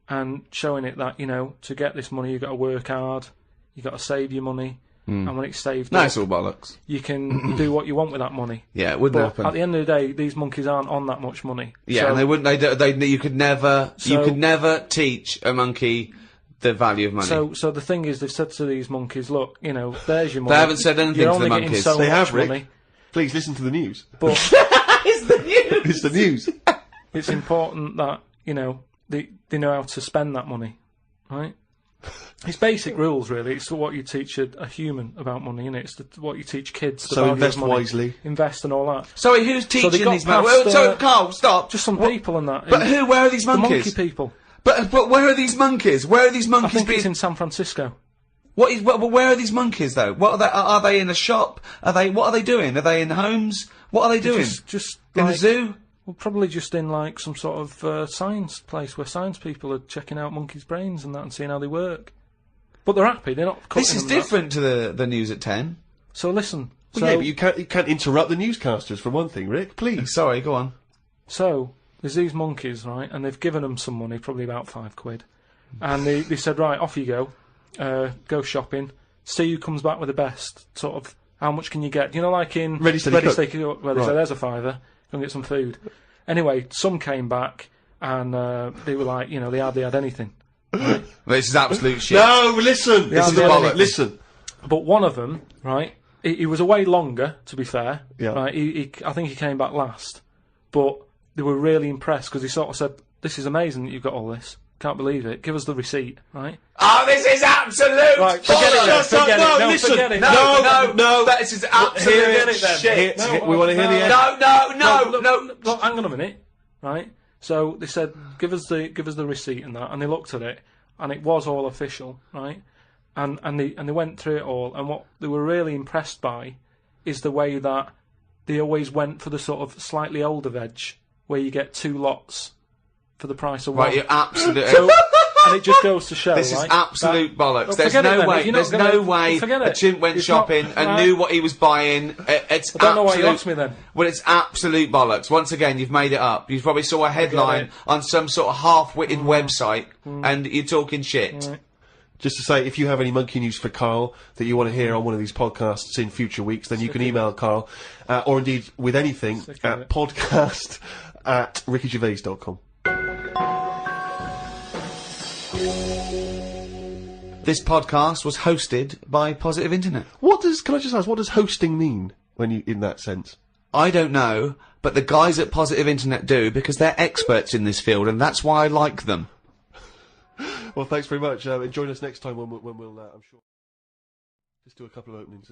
C: and showing it that, to get this money you've got to work hard, you've got to save your money, and when it's saved
A: No, it's all bollocks.
C: you can do what you want with that money.
A: Yeah, it wouldn't
C: But
A: happen.
C: at the end of the day, these monkeys aren't on that much money.
A: Yeah,
C: So-
A: and they wouldn't. You could never teach a monkey the value of money.
C: So the thing is, they've said to these monkeys, look, there's your money.
A: They haven't said anything
C: You're
A: to the
C: only getting
A: monkeys.
C: so
B: They
C: much
B: have, Rick.
C: money,
B: Please listen to the news.
C: but
A: It's the news.
B: It's the news.
C: it's important that they know how to spend that money, right? It's basic rules, really. It's what you teach a human about money, isn't it? It's what you teach kids. The
B: So
C: value of
B: invest
C: money.
B: wisely.
C: Invest and all that.
A: Sorry, who's
C: they
A: teaching
C: got
A: these monkeys?
C: past,
A: So, Carl, stop.
C: Just some people and that.
A: But who? Where are these
C: The
A: monkeys?
C: monkey people.
A: But where are these monkeys? Where are these
C: I
A: monkeys
C: think
A: being?
C: it's in San Francisco.
A: Where are these monkeys though? What are they? Are they in a shop? What are they doing? Are they in homes? What are they doing?
C: Just
A: in the
C: like,
A: zoo?
C: Well, probably just in like some sort of science place where science people are checking out monkeys' brains and that and seeing how they work. But they're happy. They're not.
A: This is
C: cutting them
A: different to the news at 10.
C: that. So listen.
B: Well, yeah, but you can't interrupt the newscasters for one thing, Rick. Please.
A: Sorry, go on.
C: So there's these monkeys, right, and they've given them some money, probably about £5, and they said, right, off you go, go shopping, see who comes back with the best. Sort of, how much can you get? Like in
B: Ready, Steady, Cook.
C: Cook, where they say, there's a £5, go and get some food. Anyway, some came back and they were like, they hardly had anything. Right?
A: This is absolute shit.
B: No, listen.
C: This is
A: bollocks.
B: Listen.
C: But one of them, right, he was away longer, to be fair.
B: Yeah.
C: Right, I think he came back last. But they were really impressed because he sort of said, this is amazing that you've got all this. Can't believe it. Give us the receipt, right?
A: Oh, this is absolute
C: Right, forget it then. Forget it. No,
B: listen.
C: forget it.
B: No.
A: This is absolute
C: Forget it then.
A: shit.
B: We want to hear the end.
A: No.
C: Look, hang on a minute, right? So they said, give us the receipt and that, and they looked at it, and it was all official, right? And they went through it all, and what they were really impressed by is the way that they always went for the sort of slightly older veg, where you get 2 lots for the price of one.
A: Right, you're absolute.
C: So, and it just goes to show,
A: This is
C: right,
A: absolute bollocks.
C: Well,
A: There's
C: forget it
A: no
C: then.
A: way.
C: If you're
A: There's
C: not
A: no
C: gonna-
A: way
C: forget
A: a
C: it.
A: chimp went
C: It's
A: shopping
C: not-
A: and
C: right.
A: knew what he was buying. It's
C: I don't know why you
A: absolute-
C: lost me then.
A: Well, it's absolute bollocks. Once again, you've made it up. You probably saw a headline
C: it.
A: on some sort of half-witted website, and you're talking shit.
C: Right.
B: Just to say, if you have any monkey news for Karl that you want to hear on one of these podcasts in future weeks, then you can email Karl, or indeed with anything,
C: Sick of
B: at
C: it.
B: podcast@rickygervais.com.
A: This podcast was hosted by Positive Internet.
B: Can I just ask, what does hosting mean when you, in that sense?
A: I don't know, but the guys at Positive Internet do, because they're experts in this field, and that's why I like them.
B: Well, thanks very much. And join us next time when we'll I'm sure. Let's do a couple of openings.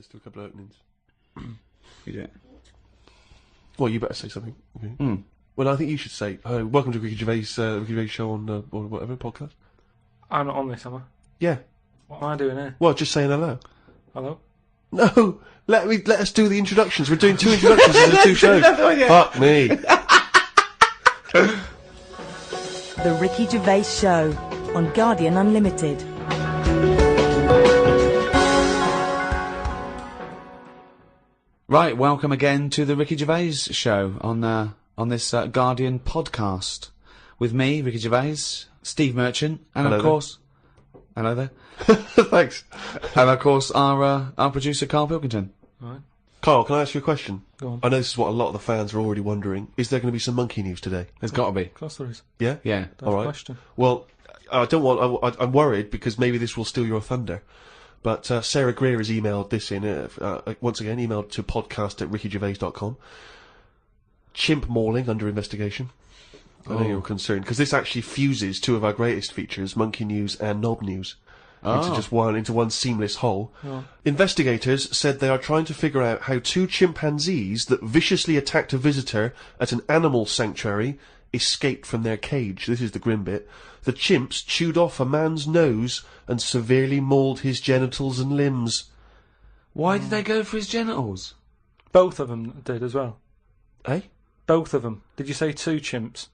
A: You do it.
B: Well, you better say something. Okay. Well, I think you should say, welcome to Ricky Gervais show on, or whatever, podcast.
C: I'm not on this, am I?
B: Yeah.
C: What am I doing here?
B: Well, just saying hello.
C: Hello?
B: No, let us do the introductions. We're doing 2 introductions in the 2 shows. Fuck me.
D: The Ricky Gervais Show on Guardian Unlimited.
A: Right, welcome again to the Ricky Gervais show on this Guardian podcast with me, Ricky Gervais, Steve Merchant, and
B: Hello
A: of
B: there.
A: course, hello there,
B: Thanks.
A: and of course our producer Karl Pilkington.
C: Right.
B: Karl, can I ask you a question?
C: Go on.
B: I know this is what a lot of the fans are already wondering. Is there going to be some monkey news today?
A: There's got to be,
C: Of course there is.
B: Yeah?
A: yeah.
C: That's
B: All
C: the
B: right.
C: question.
B: Well, I don't want. I'm worried because maybe this will steal your thunder. But Sarah Greer has emailed this in, once again, emailed to podcast@rickygervais.com. Chimp mauling under investigation. I know you're concerned, because this actually fuses 2 of our greatest features, monkey news and knob news. into one seamless whole. Investigators said they are trying to figure out how 2 chimpanzees that viciously attacked a visitor at an animal sanctuary escaped from their cage. This is the grim bit. The chimps chewed off a man's nose and severely mauled his genitals and limbs.
A: Why did they go for his genitals?
C: Both of them did as well.
B: Eh?
C: Both of them. Did you say 2 chimps?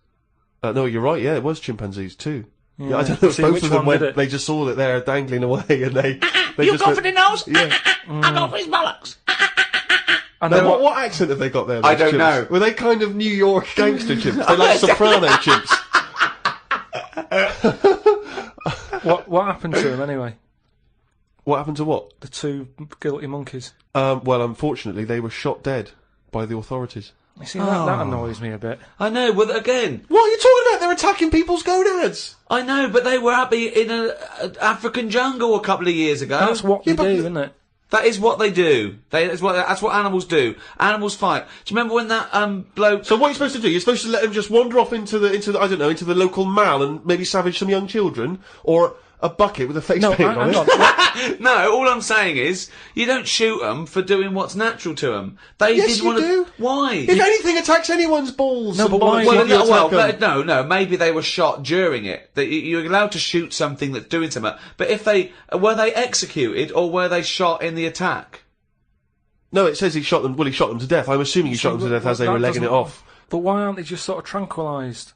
B: No, you're right, yeah, it was chimpanzees too. Yeah, I don't know if
C: See,
B: both
C: which
B: of them
C: one did
B: went,
C: it?
B: they just saw that they're dangling away and they
E: You
B: just
E: go
B: went,
E: for the nose?
B: Yeah.
E: I go for his bollocks.
C: And
B: Now,
C: then
B: what accent have they got there?
A: I
B: those
A: don't
B: chimps?
A: know.
B: Were they kind of New York gangster chimps? They're like soprano chimps.
C: what happened to them anyway?
B: What happened to what?
C: The 2 guilty monkeys.
B: Well, unfortunately, they were shot dead by the authorities.
C: You see, that annoys me a bit.
A: I know, but again...
B: What are you talking about? They're attacking people's gonads!
A: I know, but they were happy in an African jungle a couple of years ago.
C: That's what they do, isn't it?
A: That is what they do. That's what animals do. Animals fight. Do you remember when that bloke...
B: So what are you supposed to do? You're supposed to let them just wander off into the I don't know, into the local mall and maybe savage some young children? Or a bucket with a face paint on it?
C: Hang on.
A: No, all I'm saying is, you don't shoot them for doing what's natural to them. They
B: Yes,
A: did
B: you do.
A: Why?
B: If anything attacks anyone's balls...
C: No,
B: and
C: but why-
B: bollocks, you attack them.
A: no, maybe they were shot during it. That you're allowed to shoot something that's doing something. But if were they executed or were they shot in the attack?
B: No, it says he shot them to death. I'm assuming he shot them to death as they were legging it off.
C: But why aren't they just sort of tranquilised?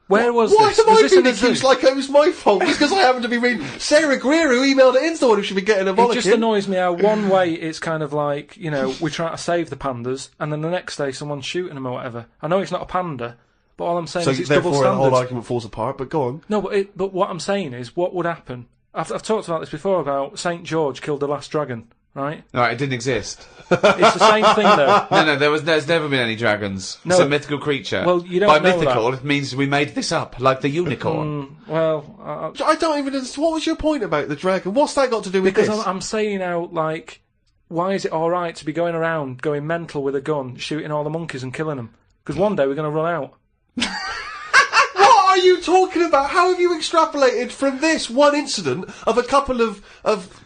C: Where was
B: Why
C: this?
B: am
C: Was
B: I
C: this in
B: being
C: a zoo?
B: accused like it was my fault? Just because I happen to be reading Sarah Greer, who emailed it in, the one who should be getting a
C: It
B: bollock
C: just
B: in.
C: annoys me how one way it's kind of like, you know, we're trying to save the pandas, and then the next day someone's shooting them or whatever. I know it's not a panda, but all I'm saying
B: So
C: is it's double
B: therefore the
C: standards.
B: whole argument falls apart, but go on.
C: No, but what I'm saying is, what would happen? I've talked about this before, about St. George killed the last dragon, right?
A: Right, it didn't exist.
C: It's the same thing, though.
A: No, there's never been any dragons.
C: No.
A: It's a mythical creature.
C: Well, you don't
A: By
C: know
A: mythical,
C: that.
A: it means we made this up, like the unicorn.
C: Well,
B: I don't even understand. What was your point about the dragon? What's that got to do with
C: because
B: this?
C: I'm saying out, like, why is it alright to be going around, going mental with a gun, shooting all the monkeys and killing them? Because one day we're going to run out.
B: What are you talking about? How have you extrapolated from this one incident of a couple of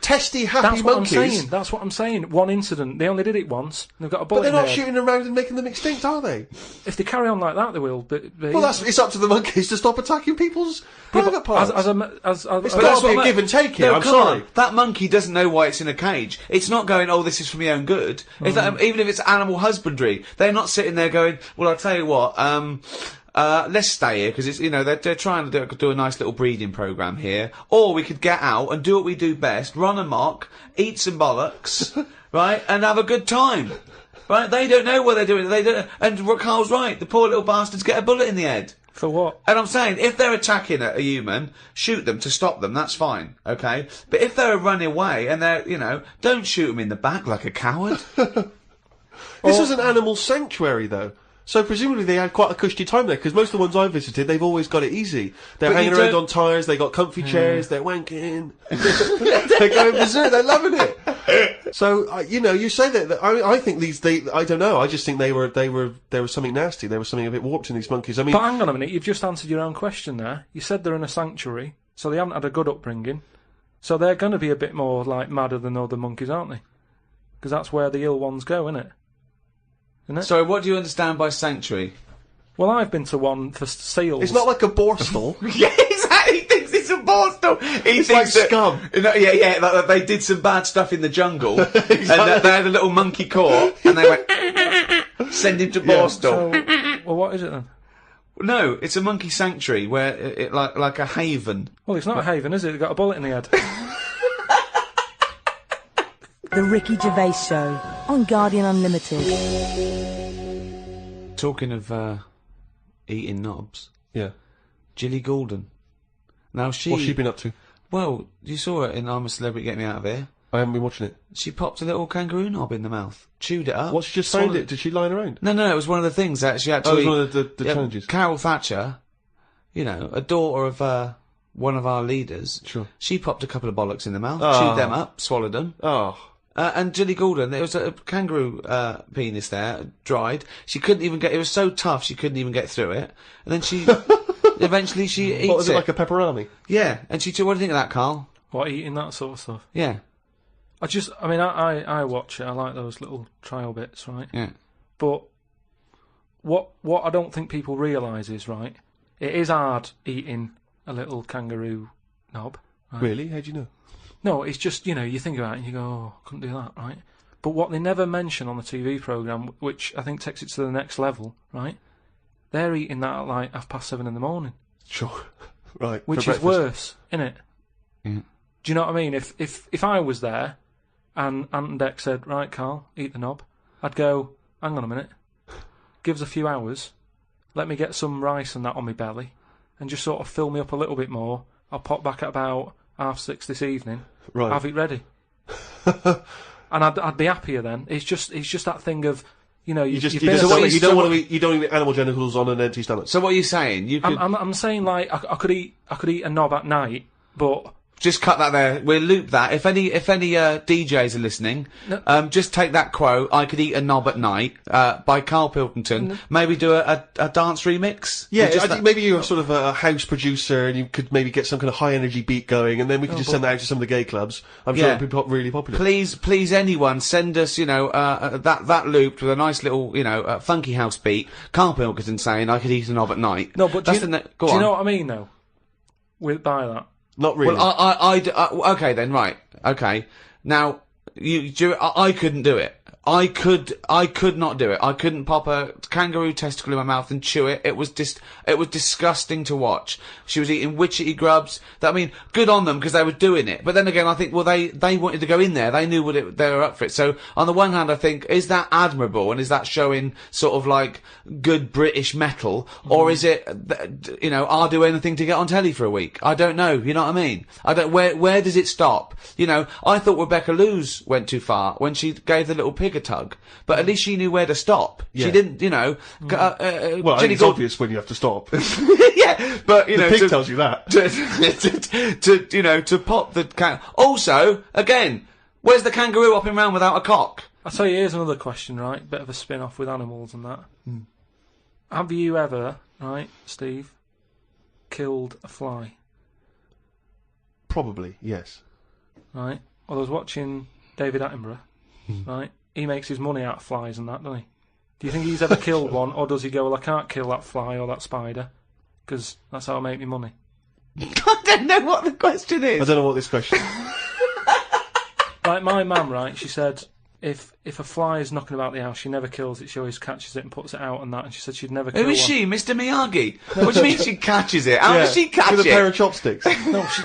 B: testy, happy
C: That's what
B: monkeys?
C: I'm saying. That's what I'm saying. One incident. They only did it once. They've got a
B: But
C: bullet
B: they're
C: in their
B: not
C: head.
B: shooting around and making them extinct, are they?
C: If they carry on like that, they will. But
B: Well, it's up to the monkeys to stop attacking people's private parts.
C: It's
B: It's
C: got
B: got to be a give and take here,
A: No,
B: I'm
A: come on.
B: sorry.
A: That monkey doesn't know why it's in a cage. It's not going, oh, this is for my own good. It's like, even if it's animal husbandry, they're not sitting there going, well, I'll tell you what, let's stay here because it's, you know, they're trying to do a nice little breeding program here, or we could get out and do what we do best: run amok, eat some bollocks, right, and have a good time. Right? They don't know what they're doing. They don't. And Carl's right. The poor little bastards get a bullet in the head.
C: For what?
A: And I'm saying, if they're attacking a human, shoot them to stop them. That's fine, okay. But if they're running away and they're, you know, don't shoot them in the back like a coward.
B: This was an animal sanctuary, though. So presumably they had quite a cushy time there, because most of the ones I've visited, they've always got it easy. They're
A: But
B: hanging
A: you
B: around
A: don't-
B: on tyres, they got comfy chairs, they're wanking, they're going berserk, they're loving it. So you know, you say that. I think I don't know. I just think there was something nasty. There was something a bit warped in these monkeys. I mean,
C: But hang on a minute. You've just answered your own question there. You said they're in a sanctuary, so they haven't had a good upbringing. So they're going to be a bit more like madder than other monkeys, aren't they? Because that's where the ill ones go, isn't it?
A: Sorry, what do you understand by sanctuary?
C: Well, I've been to one for seals.
B: it's not like a borstal.
A: Yeah, exactly. He thinks it's a borstal. He
B: It's
A: thinks
B: like
A: that,
B: scum.
A: Yeah, that they did some bad stuff in the jungle, and that they had a little monkey caught, and they went send him to Borstal.
C: So, well, what is it then?
A: No, it's a monkey sanctuary where it like a haven.
C: Well, it's not a haven, is it? They've got a bullet in the head.
D: The Ricky Gervais Show on Guardian Unlimited.
A: Talking of eating knobs,
B: Yeah.
A: Gilly Goulden. Now
B: What's she been up to?
A: Well, you saw her in I'm a Celebrity, Get Me Out of Here.
B: I haven't been watching it.
A: She popped a little kangaroo knob in the mouth, chewed it up.
B: What, she just found
A: swallowed
B: it? Did she line around?
A: No, it was one of the things that she
B: Oh,
A: actually...
B: it was one of the challenges.
A: Carol Thatcher, you know, a daughter of one of our leaders.
B: Sure.
A: She popped a couple of bollocks in the mouth,
B: Oh.
A: chewed them up, swallowed them.
B: Oh.
A: And Gilly Goulden, there was a kangaroo penis there, dried. She couldn't even get... It was so tough, she couldn't even get through it. And then she... eventually she eats
B: What was it,
A: it.
B: like a pepperoni?
A: Yeah, and she... What do you think of that, Karl?
C: What, eating that sort of stuff?
A: Yeah.
C: I watch it. I like those little trial bits, right?
A: Yeah.
C: But what I don't think people realise is, right, it is hard eating a little kangaroo knob. Right?
B: Really? How do you know?
C: No, it's just, you think about it and you go, oh, I couldn't do that, right? But what they never mention on the TV programme, which I think takes it to the next level, right, they're eating that at like 7:30 in the morning.
B: Sure. Right.
C: Which is worse, innit?
A: Yeah.
C: Do you know what I mean? If I was there and Ant and Dec said, right, Karl, eat the knob, I'd go, hang on a minute, give us a few hours, let me get some rice and that on my belly, and just sort of fill me up a little bit more. I'll pop back at about 6:30 this evening,
B: Right.
C: have it ready. And I'd be happier then. It's just that thing of, you don't
B: want to eat animal genitals on an empty stomach.
A: So what are you saying? You could
C: I'm saying, like, I could eat a knob at night, but
A: just cut that there. We'll loop that. If any DJs are listening, just take that quote. I could eat a knob at night by Karl Pilkington. Maybe do a dance remix.
B: Yeah, I think maybe you're sort of a house producer, and you could maybe get some kind of high energy beat going, and then we could just send that out to some of the gay clubs. I'm sure it'd be really popular.
A: Please, anyone send us, that looped with a nice little, funky house beat. Karl Pilkington saying I could eat a knob at night.
C: No, but
A: do you
C: know what I mean though? By that.
B: Not really.
A: Well, okay then, right. Okay. Now, I couldn't do it. I could not do it. I couldn't pop a kangaroo testicle in my mouth and chew it. It was disgusting to watch. She was eating witchetty grubs. Good on them because they were doing it. But then again, I think, well, they wanted to go in there. They knew they were up for it. So on the one hand, I think, is that admirable and is that showing sort of like good British metal, or is it, I'll do anything to get on telly for a week? I don't know. You know what I mean? Where does it stop? I thought Rebecca Lewis went too far when she gave the little pig a tug, but at least she knew where to stop.
B: Yeah.
A: She didn't,
B: well, I think it's obvious when you have to stop.
A: Yeah, but
B: the pig tells you that.
A: To pop the Also, again, where's the kangaroo hopping around without a cock?
C: I'll tell you, here's another question, right? Bit of a spin-off with animals and that. Have you ever, right, Steve, killed a fly?
B: Probably, yes.
C: Right. Well, I was watching David Attenborough, right? He makes his money out of flies and that, doesn't he? Do you think he's ever killed one, or does he go, well, I can't kill that fly or that spider, because that's how I make my money?
A: I don't know what the question is.
B: I don't know what this question is.
C: Like, my mum, right, she said, if a fly is knocking about the house, she never kills it, she always catches it and puts it out and that, and she said she'd never kill one.
A: Who is she, Mr. Miyagi? What do you mean she catches it? How does she catch it?
B: With a pair of chopsticks.
C: No, she...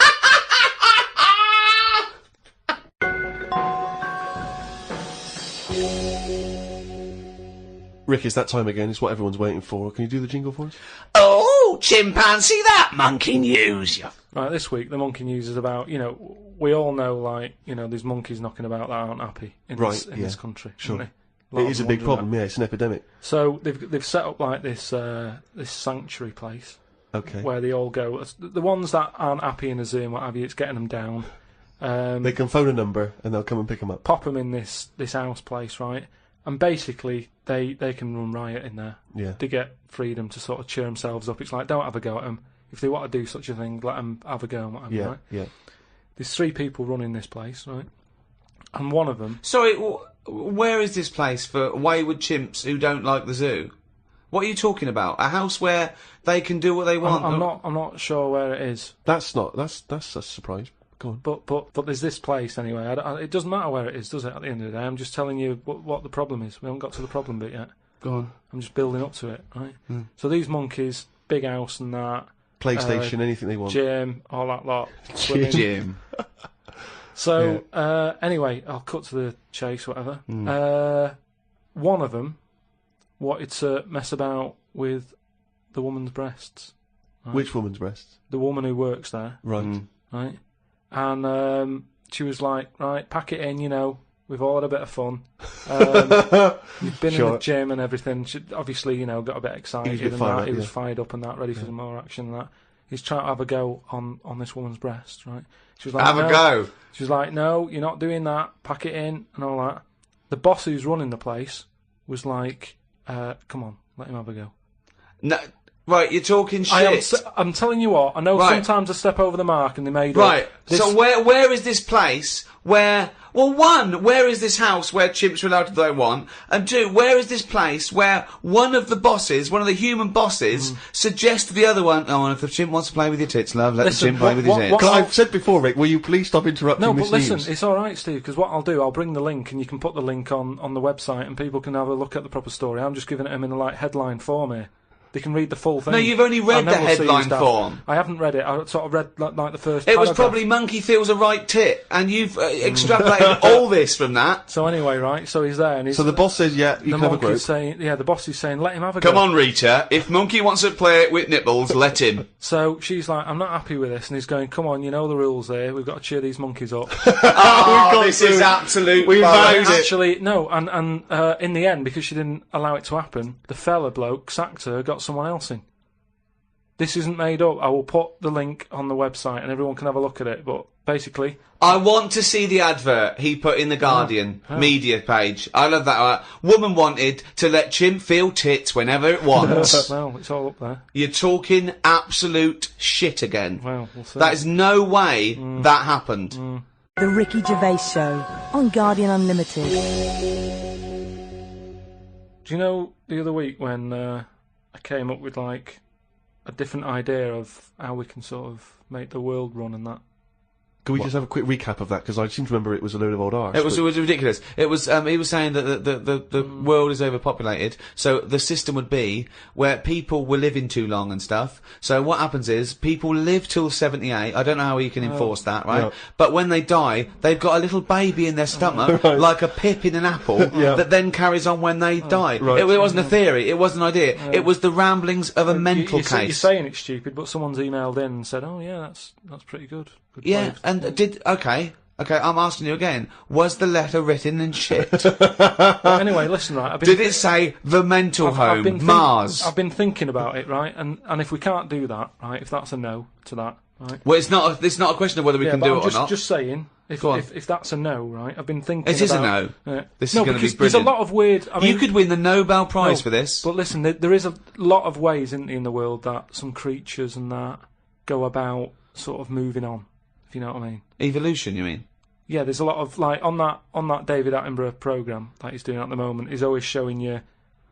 B: Rick, it's that time again. It's what everyone's waiting for. Can you do the jingle for us?
E: Oh, chimpanzee that monkey news.
C: Right, this week the monkey news is about, we all know, like, there's monkeys knocking about that aren't happy in this country.
B: Sure.
C: Isn't they?
B: It is a big problem, yeah, it's an epidemic.
C: So they've set up like this sanctuary place.
B: Okay.
C: Where they all go. The ones that aren't happy in a zoo and what have you, it's getting them down.
B: They can phone a number and they'll come and pick them up.
C: Pop them in this house place, right? And basically, they can run riot in there.
B: Yeah.
C: To get freedom to sort of cheer themselves up. It's like, don't have a go at them. If they want to do such a thing, let them have a go and whatever, right?
B: Yeah.
C: There's 3 people running this place, right? And one of them...
A: Sorry, where is this place for wayward chimps who don't like the zoo? What are you talking about? A house where they can do what they want?
C: I'm not sure where it is.
B: That's a surprise. Go on.
C: But there's this place anyway. It doesn't matter where it is, does it? At the end of the day, I'm just telling you what the problem is. We haven't got to the problem bit yet.
A: Go on.
C: I'm just building up to it, right? So these monkeys, big house and that,
B: PlayStation, anything they want.
C: Gym, all that lot.
A: Gym.
C: So anyway, I'll cut to the chase, whatever. One of them wanted to mess about with the woman's breasts. Right?
B: Which woman's breasts?
C: The woman who works there.
B: Right.
C: Right. And she was like, right, pack it in, we've all had a bit of fun. You've been in the gym and everything. She obviously, got a bit excited and that. He was fired up and that, ready for some more action and that. He's trying to have a go on this woman's breast, right? She was like,
A: have a go.
C: She was like, no, you're not doing that. Pack it in and all that. The boss who's running the place was like, come on, let him have a go.
A: No, Right, you're talking shit.
C: I'm telling you what, I know sometimes I step over the mark and they made
A: Right, so where is this place where... Well, one, where is this house where chimps are allowed to do what they want? And two, where is this place where one of the bosses, one of the human bosses, suggests to the other one, oh, and if the chimp wants to play with your tits, love, let the chimp play with his tits.
B: I've said before, Rick, will you please stop interrupting this news?
C: Listen, it's alright, Steve, because what I'll do, I'll bring the link and you can put the link on the website and people can have a look at the proper story. I'm just giving it them in a headline form here. They can read the full thing.
A: No, you've only read the headline form.
C: I haven't read it. I sort of read like the first.
A: It was probably monkey feels a right tit, and you've extrapolated all this from that.
C: So anyway, right? So he's there, and
B: so the boss says, "Yeah, you can have a group."
C: The boss is saying, "Let him have a go."
A: Come on, Rita. If monkey wants to play with nipples, let him.
C: So she's like, "I'm not happy with this," and he's going, "Come on, you know the rules here. We've got to cheer these monkeys up."
A: This is absolute.
C: Actually, no, and in the end, because she didn't allow it to happen, the fella bloke sacked her, got someone else in. This isn't made up. I will put the link on the website and everyone can have a look at it, but basically...
A: I want to see the advert he put in the Guardian media page. I love that. Woman wanted to let chimp feel tits whenever it wants.
C: Well, it's all up there.
A: You're talking absolute shit again.
C: Well, we'll see.
A: That is no way that happened.
D: The Ricky Gervais Show on Guardian Unlimited.
C: Do you know the other week when I came up with, like, a different idea of how we can sort of make the world run and that?
B: Can we just have a quick recap of that? Because I seem to remember it was a load of old arse.
A: It was ridiculous. It was, he was saying that the world is overpopulated, so the system would be where people were living too long and stuff. So what happens is, people live till 78, I don't know how you can enforce that, right?
B: Yeah.
A: But when they die, they've got a little baby in their stomach, like a pip in an apple, that then carries on when they die.
B: Right.
A: It wasn't a theory, it wasn't an idea, it was the ramblings of a mental case.
C: You're saying it's stupid, but someone's emailed in and said, oh yeah, that's pretty good.
A: Yeah, and okay, I'm asking you again. Was the letter written in shit?
C: Anyway, listen, right.
A: Did it say the mental home, Mars?
C: I've been thinking about it, right, and if we can't do that, right, if that's a no to that, right.
A: Well, it's not a question of whether we can do it or not.
C: Just saying, if that's a no, right. I've been thinking.
A: It is a no. This is going to be brilliant.
C: There's a lot of weird. I mean,
A: you could win the Nobel Prize for this.
C: But listen, there is a lot of ways in the world that some creatures and that go about sort of moving on. If you know what I mean.
A: Evolution, you mean?
C: Yeah, there's a lot of, like, on that David Attenborough programme that he's doing at the moment, he's always showing you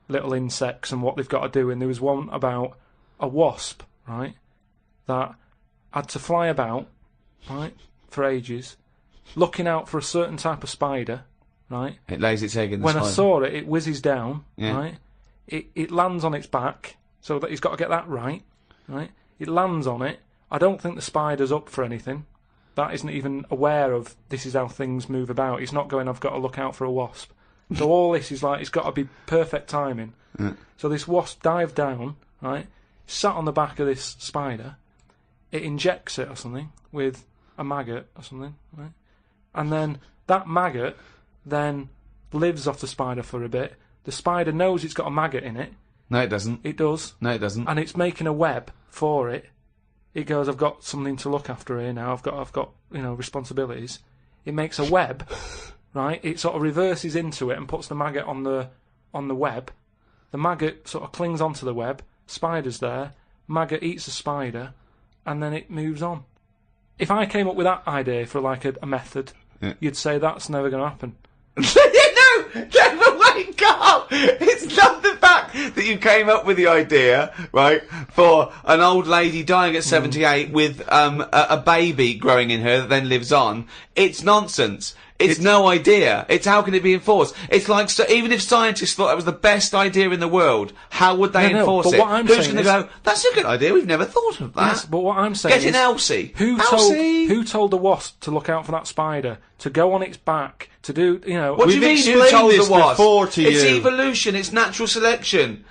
C: little insects and what they've got to do, and there was one about a wasp, right, that had to fly about, right, for ages, looking out for a certain type of spider, right?
A: It lays its egg in the
C: When
A: spider.
C: I saw it, it whizzes down, right? It lands on its back, so that he's got to get that right? It lands on it. I don't think the spider's up for anything. That isn't even aware of this is how things move about. He's not going, I've got to look out for a wasp. So all this is like, it's got to be perfect timing. So this wasp dived down, right, sat on the back of this spider, it injects it or something with a maggot or something, right? And then that maggot then lives off the spider for a bit. The spider knows it's got a maggot in it.
A: No, it doesn't.
C: It does.
A: No, it doesn't.
C: And it's making a web for it. It goes, I've got something to look after here now. I've got responsibilities. It makes a web, right? It sort of reverses into it and puts the maggot on the web. The maggot sort of clings onto the web. Spider's there. Maggot eats the spider, and then it moves on. If I came up with that idea for like a method, you'd say that's never going to happen.
A: Never wake up! It's not the fact that you came up with the idea, right, for an old lady dying at 78 with a baby growing in her that then lives on. It's nonsense. It's no idea. It's how can it be enforced? It's like, so even if scientists thought that was the best idea in the world, how would they enforce it? Who's going to go, that's a good idea, we've never thought of that.
C: Yes, but what I'm saying
A: Get in Elsie.
C: Who told the wasp to look out for that spider, to go on its back, to do,
A: What do you mean, who told the wasp?
B: It's
A: evolution, it's natural selection.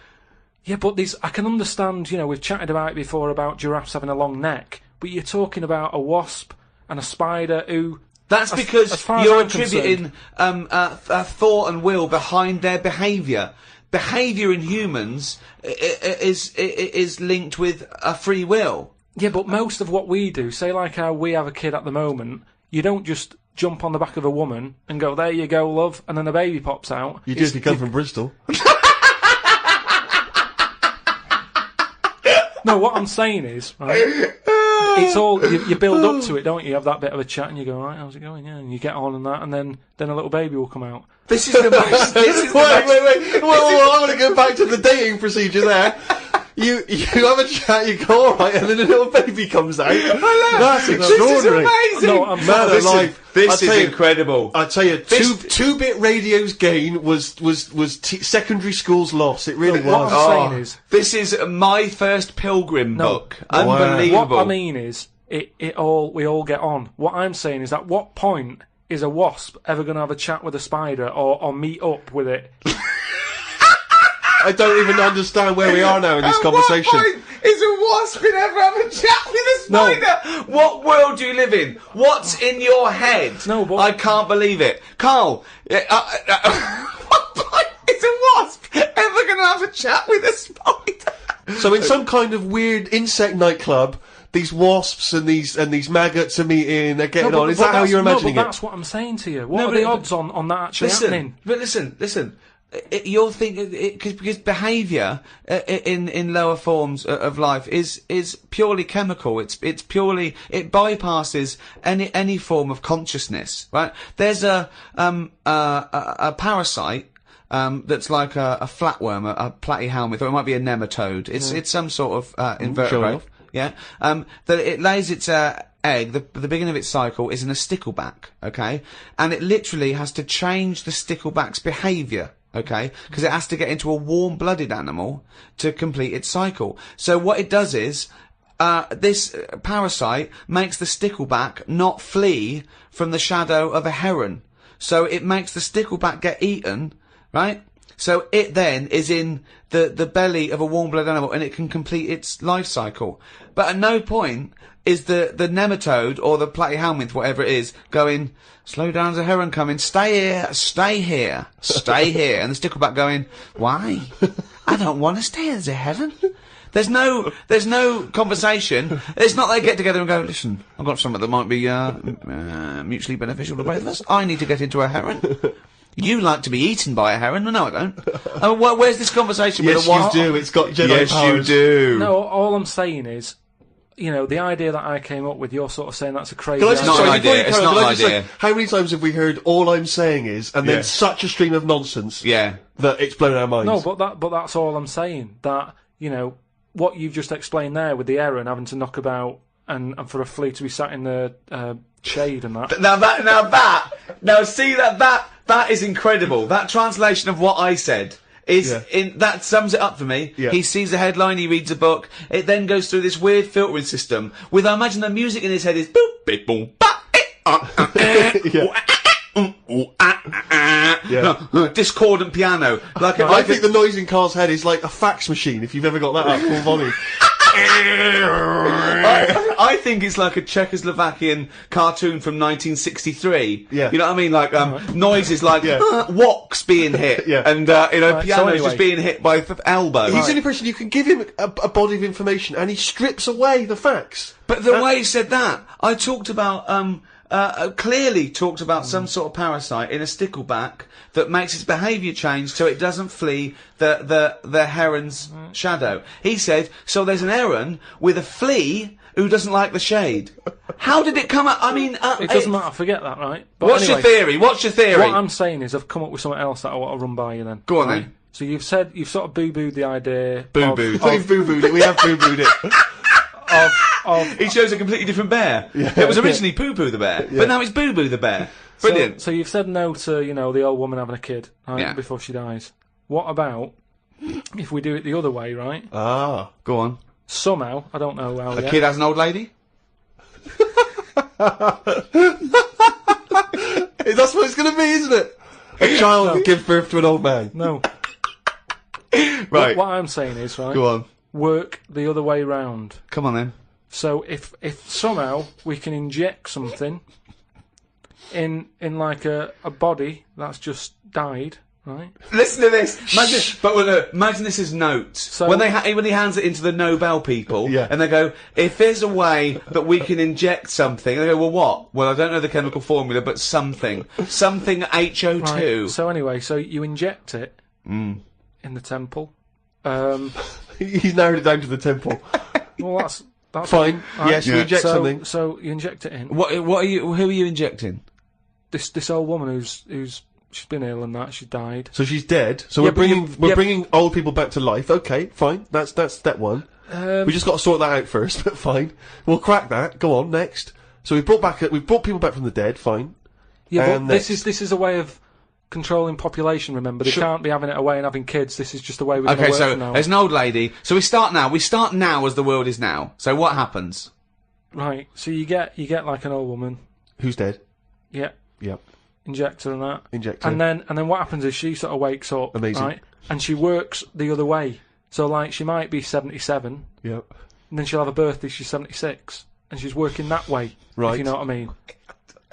C: Yeah, but I can understand, we've chatted about it before about giraffes having a long neck, but you're talking about a wasp and a spider who...
A: That's because you're attributing thought and will behind their behaviour. Behaviour in humans is linked with a free will.
C: Yeah, but most of what we do, say like how we have a kid at the moment, you don't just jump on the back of a woman and go, there you go, love, and then a baby pops out.
B: You do if you come from Bristol.
C: No, what I'm saying is, right, it's all, you build up to it, don't you? You have that bit of a chat and you go, right, how's it going? Yeah, and you get on and that, and then a little baby will come out.
A: This is the most...
B: Wait. Well, I'm going to go back to the dating procedure there. You have a chat, you go alright, and then a little baby comes out. That's extraordinary.
A: This is amazing.
C: No, I'm
B: Man alive.
A: This is incredible.
B: I tell you, two-bit radio's gain was secondary school's loss. It really was.
C: What I'm saying is,
A: this is my first Pilgrim book. Unbelievable.
C: What I mean is, we all get on. What I'm saying is, at what point is a wasp ever going to have a chat with a spider or meet up with it?
B: I don't even understand where we are now in this conversation.
A: What point is a wasp going to ever have a chat with a spider? No. What world do you live in? What's in your head?
C: No, but...
A: I can't believe it. Karl, what point is a wasp ever going to have a chat with a spider?
B: So in some kind of weird insect nightclub, these wasps and these maggots are meeting, they're getting on. Is that how you're imagining
C: it? That's what I'm saying to you. What are the odds on that actually happening?
A: But listen. You're thinking because behaviour in lower forms of life is purely chemical. It's purely, it bypasses any form of consciousness. Right? There's a parasite that's like a flatworm, a platyhelminth, or it might be a nematode. It's some sort of invertebrate. Yeah. That it lays its egg, the beginning of its cycle is in a stickleback, okay? And it literally has to change the stickleback's behaviour, okay? Because it has to get into a warm-blooded animal to complete its cycle. So what it does is, this parasite makes the stickleback not flee from the shadow of a heron. So it makes the stickleback get eaten, right? So it then is in the belly of a warm-blooded animal and it can complete its life cycle. But at no point is the nematode or the platyhelminth, whatever it is, going, slow down, there's a heron coming, stay here, stay here, stay here. And the stickleback going, why? I don't want to stay, there's a heron. There's no conversation. It's not they get together and go, listen, I've got something that might be mutually beneficial to both of us. I need to get into a heron. You like to be eaten by a heron? No, I don't. Where's this conversation with a wasp?
B: Yes, you do. It's got Jedi powers.
A: Yes, you do.
C: No, all I'm saying is, you know, the idea that I came up with, you're sort of saying that's a crazy
B: idea.
A: It's not an idea. It's not an idea.
B: How many times have we heard all I'm saying is, and then such a stream of nonsense that it's blown our minds?
C: No, but that's all I'm saying. That, you know, what you've just explained there with the heron having to knock about and for a flea to be sat in the shade and that.
A: Now see that is incredible. That translation of what I said is that sums it up for me. Yeah. He sees a headline, he reads a book, it then goes through this weird filtering system with, I imagine the music in his head is boop, beep, boom, discordant piano. Like
B: I think the noise in Karl's head is like a fax machine, if you've ever got that at full volume.
A: I think it's like a Czechoslovakian cartoon from 1963. Yeah. You know what I mean? Like, noises like, woks being hit. And, pianos just being hit by the elbow.
B: He's the only person you can give him a body of information and he strips away the facts.
A: But the way he said that, I talked about, clearly talked about some sort of parasite in a stickleback that makes its behaviour change so it doesn't flee the heron's shadow. He said, so there's an heron with a flea who doesn't like the shade. How did it come up? I mean...
C: it doesn't matter, forget that, right? But
A: what's your theory? What's your theory?
C: What I'm saying is I've come up with something else that I want to run by you then.
A: Go on then.
C: So you've sort of boo-booed the idea...
B: Boo-booed. We've boo-booed it, we have boo-booed it.
A: He shows a completely different bear. It was originally Poo-Poo the bear, but now it's Boo-Boo the bear. Brilliant.
C: So you've said no to, you know, the old woman having a kid, right, before she dies. What about if we do it the other way, right?
A: Ah, go on.
C: Somehow, I don't know how
A: a kid has an old lady?
B: That's what it's going to be, isn't it? A child gives birth to an old man.
C: No.
A: Right.
C: What I'm saying is, right?
A: Go on.
C: Work the other way round.
A: Come on then.
C: So if somehow we can inject something in like a body that's just died, right?
A: Listen to this. Imagine this as notes. So when he hands it into the Nobel people, and they go, if there's a way that we can inject something, they go, well, what? Well, I don't know the chemical formula, but something HO2.
C: Right. So anyway, so you inject it in the temple.
B: He's narrowed it down to the temple.
C: Well, that's
B: Fine.
C: right.
B: Yes, you inject
C: so,
B: something.
C: So you inject it in.
A: What are you? Who are you injecting?
C: This old woman who's she's been ill and that she died.
B: So she's dead. So
C: Yeah,
B: we're bringing old people back to life. Okay, fine. That's step one. We just got to sort that out first. But fine, we'll crack that. Go on, next. So we've brought people back from the dead. Fine.
C: Yeah,
B: And
C: but this is a way of controlling population. Remember, they can't be having it away and having kids. This is just the way we're going to work
A: so
C: from now.
A: there's an old lady. So we start now. We start now as the world is now. So what happens?
C: Right. So you get like an old woman.
B: Who's dead?
C: Yeah.
B: Yep.
C: Injector and that.
B: Injector.
C: And then what happens is she sort of wakes up.
B: Amazing.
C: Right. And she works the other way. So like she might be 77.
B: Yep.
C: And then she'll have a birthday. She's 76. And she's working that way.
B: Right.
C: If you know what I mean.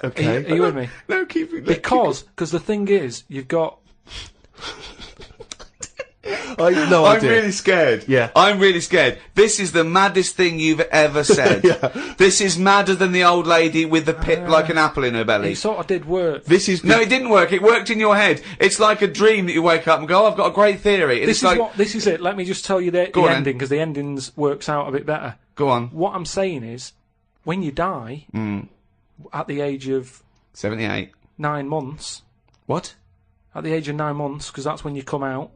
B: Okay.
C: Are you with me?
B: No, keep it.
C: Because the thing is, you've got.
A: I'm really scared.
B: Yeah.
A: I'm really scared. This is the maddest thing you've ever said.
B: Yeah.
A: This is madder than the old lady with the pit like an apple in her belly.
C: It sort of did work.
B: This is
A: No, it didn't work. It worked in your head. It's like a dream that you wake up and go, oh, I've got a great theory. And
C: This is it. Let me just tell you the ending, because the endings works out a bit better.
A: Go on.
C: What I'm saying is, when you die, at the age of
A: 78.
C: 9 months,
A: What?
C: at the age of 9 months, because that's when you come out,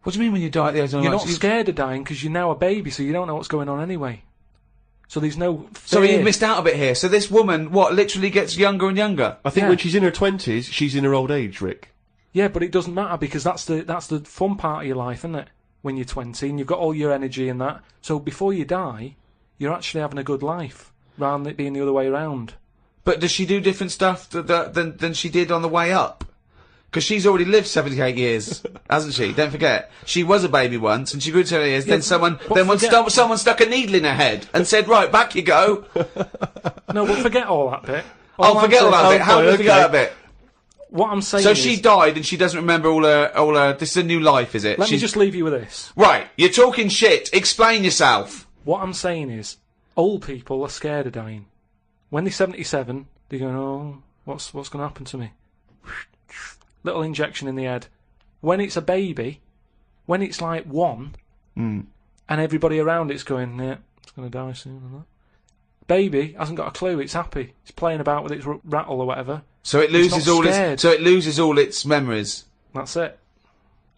A: What do you mean when you die at the age of
C: you're
A: 9
C: not scared of dying because you're now a baby, so you don't know what's going on anyway. So there's no fear.
A: So you missed out a bit here. So this woman, literally gets younger and younger?
B: I think
C: Yeah.
B: when she's in her 20s, she's in her old age, Rick.
C: Yeah, but it doesn't matter because that's the fun part of your life, isn't it? When you're 20 and you've got all your energy and that. So before you die, you're actually having a good life rather than it being the other way around.
A: But does she do different stuff than she did on the way up? Because she's already lived 78 years, hasn't she? Don't forget. She was a baby once, and she grew to 78 years, then someone stuck a needle in her head and said, right, back you go.
C: No, but forget all that bit.
A: Forget all that bit. How do you forget that bit?
C: What I'm saying
A: So
C: is...
A: she died and she doesn't remember all her... This is a new life, is it?
C: Let me just leave you with this.
A: Right, you're talking shit. Explain yourself.
C: What I'm saying is, old people are scared of dying. When they're 77, they're going, oh, what's going to happen to me? Little injection in the head. When it's a baby, when it's like 1, and everybody around it's going, yeah, it's going to die soon. And that. Baby hasn't got a clue. It's happy. It's playing about with its rattle or whatever.
A: So it loses all its memories.
C: That's it.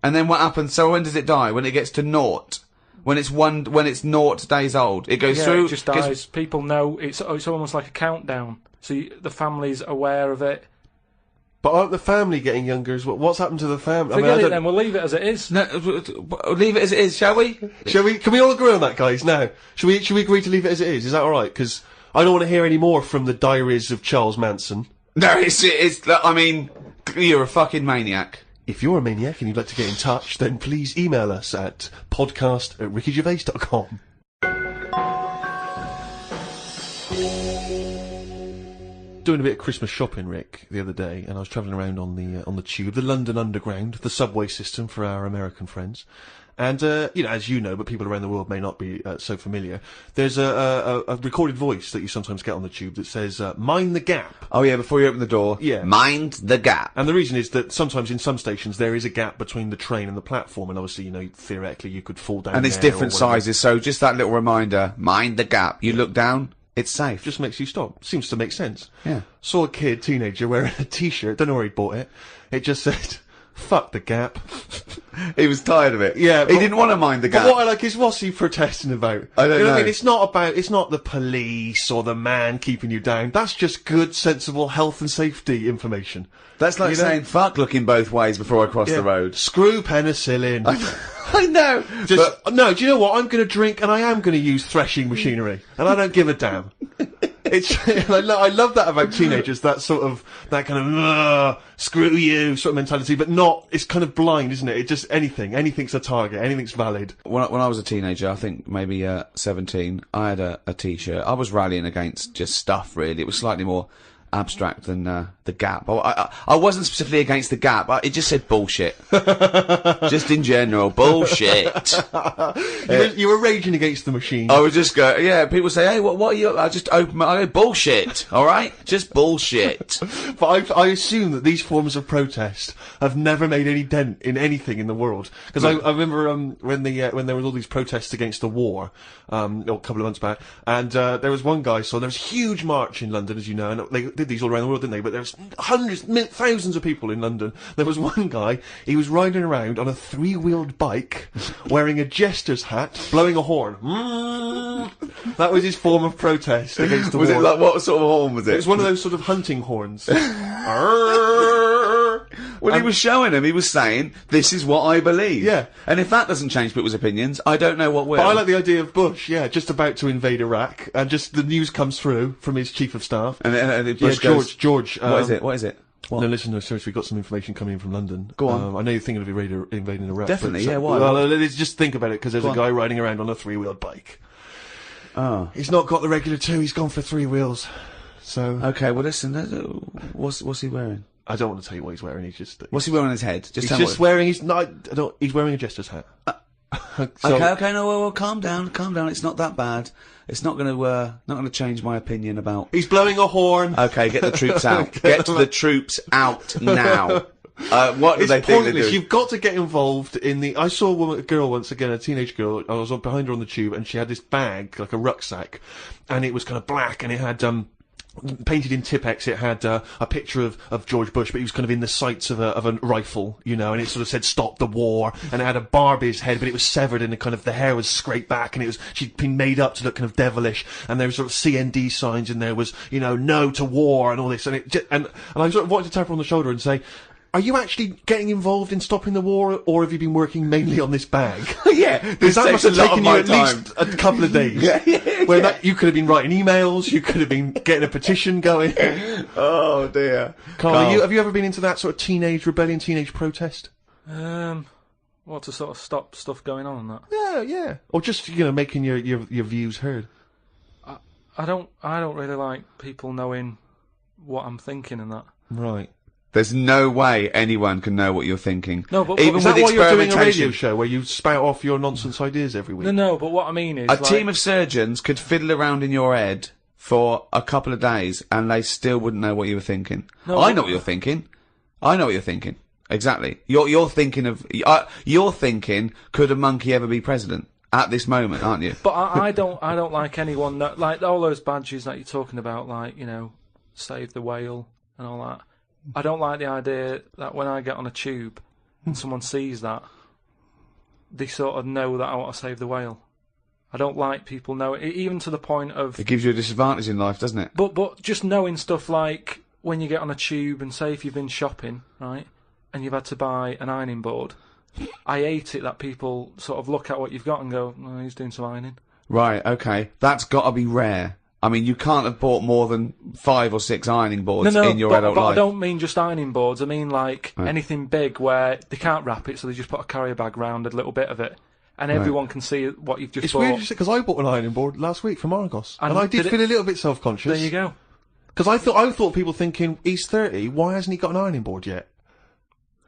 A: And then what happens? So when does it die? When it gets to 0? When it's 0 days old, it goes through.
C: It just dies. People know it's almost like a countdown. So the family's aware of it.
B: But aren't the family getting younger as well? What's happened to the family?
C: Forget it then. We'll leave it as it is.
A: No, leave it as it is, shall we?
B: Shall we? Can we all agree on that, guys? Now, should we agree to leave it as it is? Is that all right? Because I don't want to hear any more from the diaries of Charles Manson.
A: No, it's. I mean, you're a fucking maniac.
B: If you're a maniac and you'd like to get in touch, then please email us at podcast@rickygervais.com. Doing a bit of Christmas shopping, Rick, the other day, and I was travelling around on the tube, the London Underground, the subway system for our American friends. And, as you know, but people around the world may not be so familiar, there's a recorded voice that you sometimes get on the tube that says, mind the gap.
A: Oh yeah, before you open the door.
B: Yeah.
A: Mind the gap.
B: And the reason is that sometimes in some stations there is a gap between the train and the platform, and obviously, theoretically you could fall down
A: And it's
B: there
A: different
B: or whatever.
A: sizes, so just that little reminder, mind the gap. You look down, it's safe.
B: Just makes you stop. Seems to make sense.
A: Yeah.
B: Saw a kid, teenager, wearing a t-shirt, don't know where he bought it. It just said, fuck the gap.
A: He was tired of it.
B: Yeah,
A: he didn't want to mind the gap.
B: But what I like is, what's he protesting about?
A: I don't
B: You know what I
A: know.
B: mean? It's not the police or the man keeping you down. That's just good, sensible health and safety information.
A: That's like saying fuck looking both ways before I cross the road.
B: Screw penicillin.
A: I know.
B: No, do you know what? I'm going to drink and I am going to use threshing machinery. And I don't give a damn. I love that about teenagers, that kind of, screw you sort of mentality, but not, it's kind of blind, isn't it? It just, anything's a target, anything's valid.
A: When I was a teenager, I think maybe 17, I had a t-shirt. I was rallying against just stuff, really. It was slightly more abstract than the Gap. I wasn't specifically against the Gap. It just said bullshit. Just in general, bullshit.
B: You were raging against the machine.
A: I would just go, yeah, people say, hey, what are you, I just open my, I go, bullshit, alright? Just bullshit.
B: But I assume that these forms of protest have never made any dent in anything in the world. Because I remember when there was all these protests against the war, a couple of months back, and there was one guy, so there was a huge march in London, as you know, and they did these all around the world, didn't they? But there was thousands of people in London. There was one guy, he was riding around on a 3-wheeled bike, wearing a jester's hat, blowing a horn. That was his form of protest against the war.
A: Was it like, what sort of horn was it?
B: It was one of those sort of hunting horns.
A: Well, he was showing him, he was saying, this is what I believe.
B: Yeah.
A: And if that doesn't change people's opinions, I don't know what will.
B: But I like the idea of Bush, just about to invade Iraq, and just the news comes through from his chief of staff.
A: And Bush goes,
B: George.
A: What is it? What?
B: No, listen, seriously, we've got some information coming in from London.
A: Go on.
B: I know you're thinking of invading Iraq.
A: Definitely,
B: but,
A: yeah, why?
B: Well, let's just think about it, because there's a guy riding around on a 3-wheeled bike.
A: Oh.
B: He's not got the regular 2, he's gone for 3 wheels. So...
A: Okay, well listen, what's he wearing?
B: I don't want to tell you what he's wearing, he's just...
A: What's he wearing on his head?
B: He's just wearing, he's wearing a jester's hat.
A: Okay, no, well, calm down, it's not that bad. It's not gonna change my opinion about...
B: He's blowing a horn.
A: Okay, get the troops out. Get the troops out now. What do they think they're doing?
B: You've got to get involved in the... I saw a girl once again, a teenage girl, I was behind her on the tube, and she had this bag, like a rucksack, and it was kind of black, and it had, painted in Tipex, it had a picture of George Bush, but he was kind of in the sights of a rifle, you know, and it sort of said "Stop the War," and it had a Barbie's head, but it was severed, and the hair was scraped back, and she'd been made up to look kind of devilish, and there was sort of CND signs, and there was, you know, "No to war," and all this, and and I sort of wanted to tap her on the shoulder and say, are you actually getting involved in stopping the war, or have you been working mainly on this bag?
A: Yeah,
B: because that must have taken you at least a couple of days. You could have been writing emails, you could have been getting a petition going.
A: Oh dear.
B: Carl, have you ever been into that sort of teenage rebellion, teenage protest?
C: What, to sort of stop stuff going on and that?
B: Yeah. Or just, you know, making your views heard.
C: I don't really like people knowing what I'm thinking and that.
B: Right.
A: There's no way anyone can know what you're thinking.
C: No, but
A: even
B: is
A: with
B: that why you're doing a
A: experimentation.
B: radio show where you spout off your nonsense ideas every week?
C: No, but what I mean is...
A: A team of surgeons could fiddle around in your head for a couple of days and they still wouldn't know what you were thinking.
C: No,
A: I know what you're thinking. Exactly. You're thinking, could a monkey ever be president? At this moment, aren't you?
C: But I don't like anyone that... Like, all those badges that you're talking about, like, you know, Save the Whale and all that... I don't like the idea that when I get on a tube and someone sees that, they sort of know that I want to save the whale. I don't like people knowing, even to the point of...
A: It gives you a disadvantage in life, doesn't it?
C: But just knowing stuff like when you get on a tube and say if you've been shopping, right, and you've had to buy an ironing board, I hate it that people sort of look at what you've got and go, oh, he's doing some ironing.
A: Right, okay. That's got to be rare. I mean, you can't have bought more than 5 or 6 ironing boards in your adult life.
C: I don't mean just ironing boards. I mean, like, anything big where they can't wrap it, so they just put a carrier bag round a little bit of it, and everyone can see what you've just bought.
B: It's weird, because I bought an ironing board last week from Argos, and I did feel a little bit self-conscious.
C: There you go.
B: Because I thought people thinking, he's 30, why hasn't he got an ironing board yet?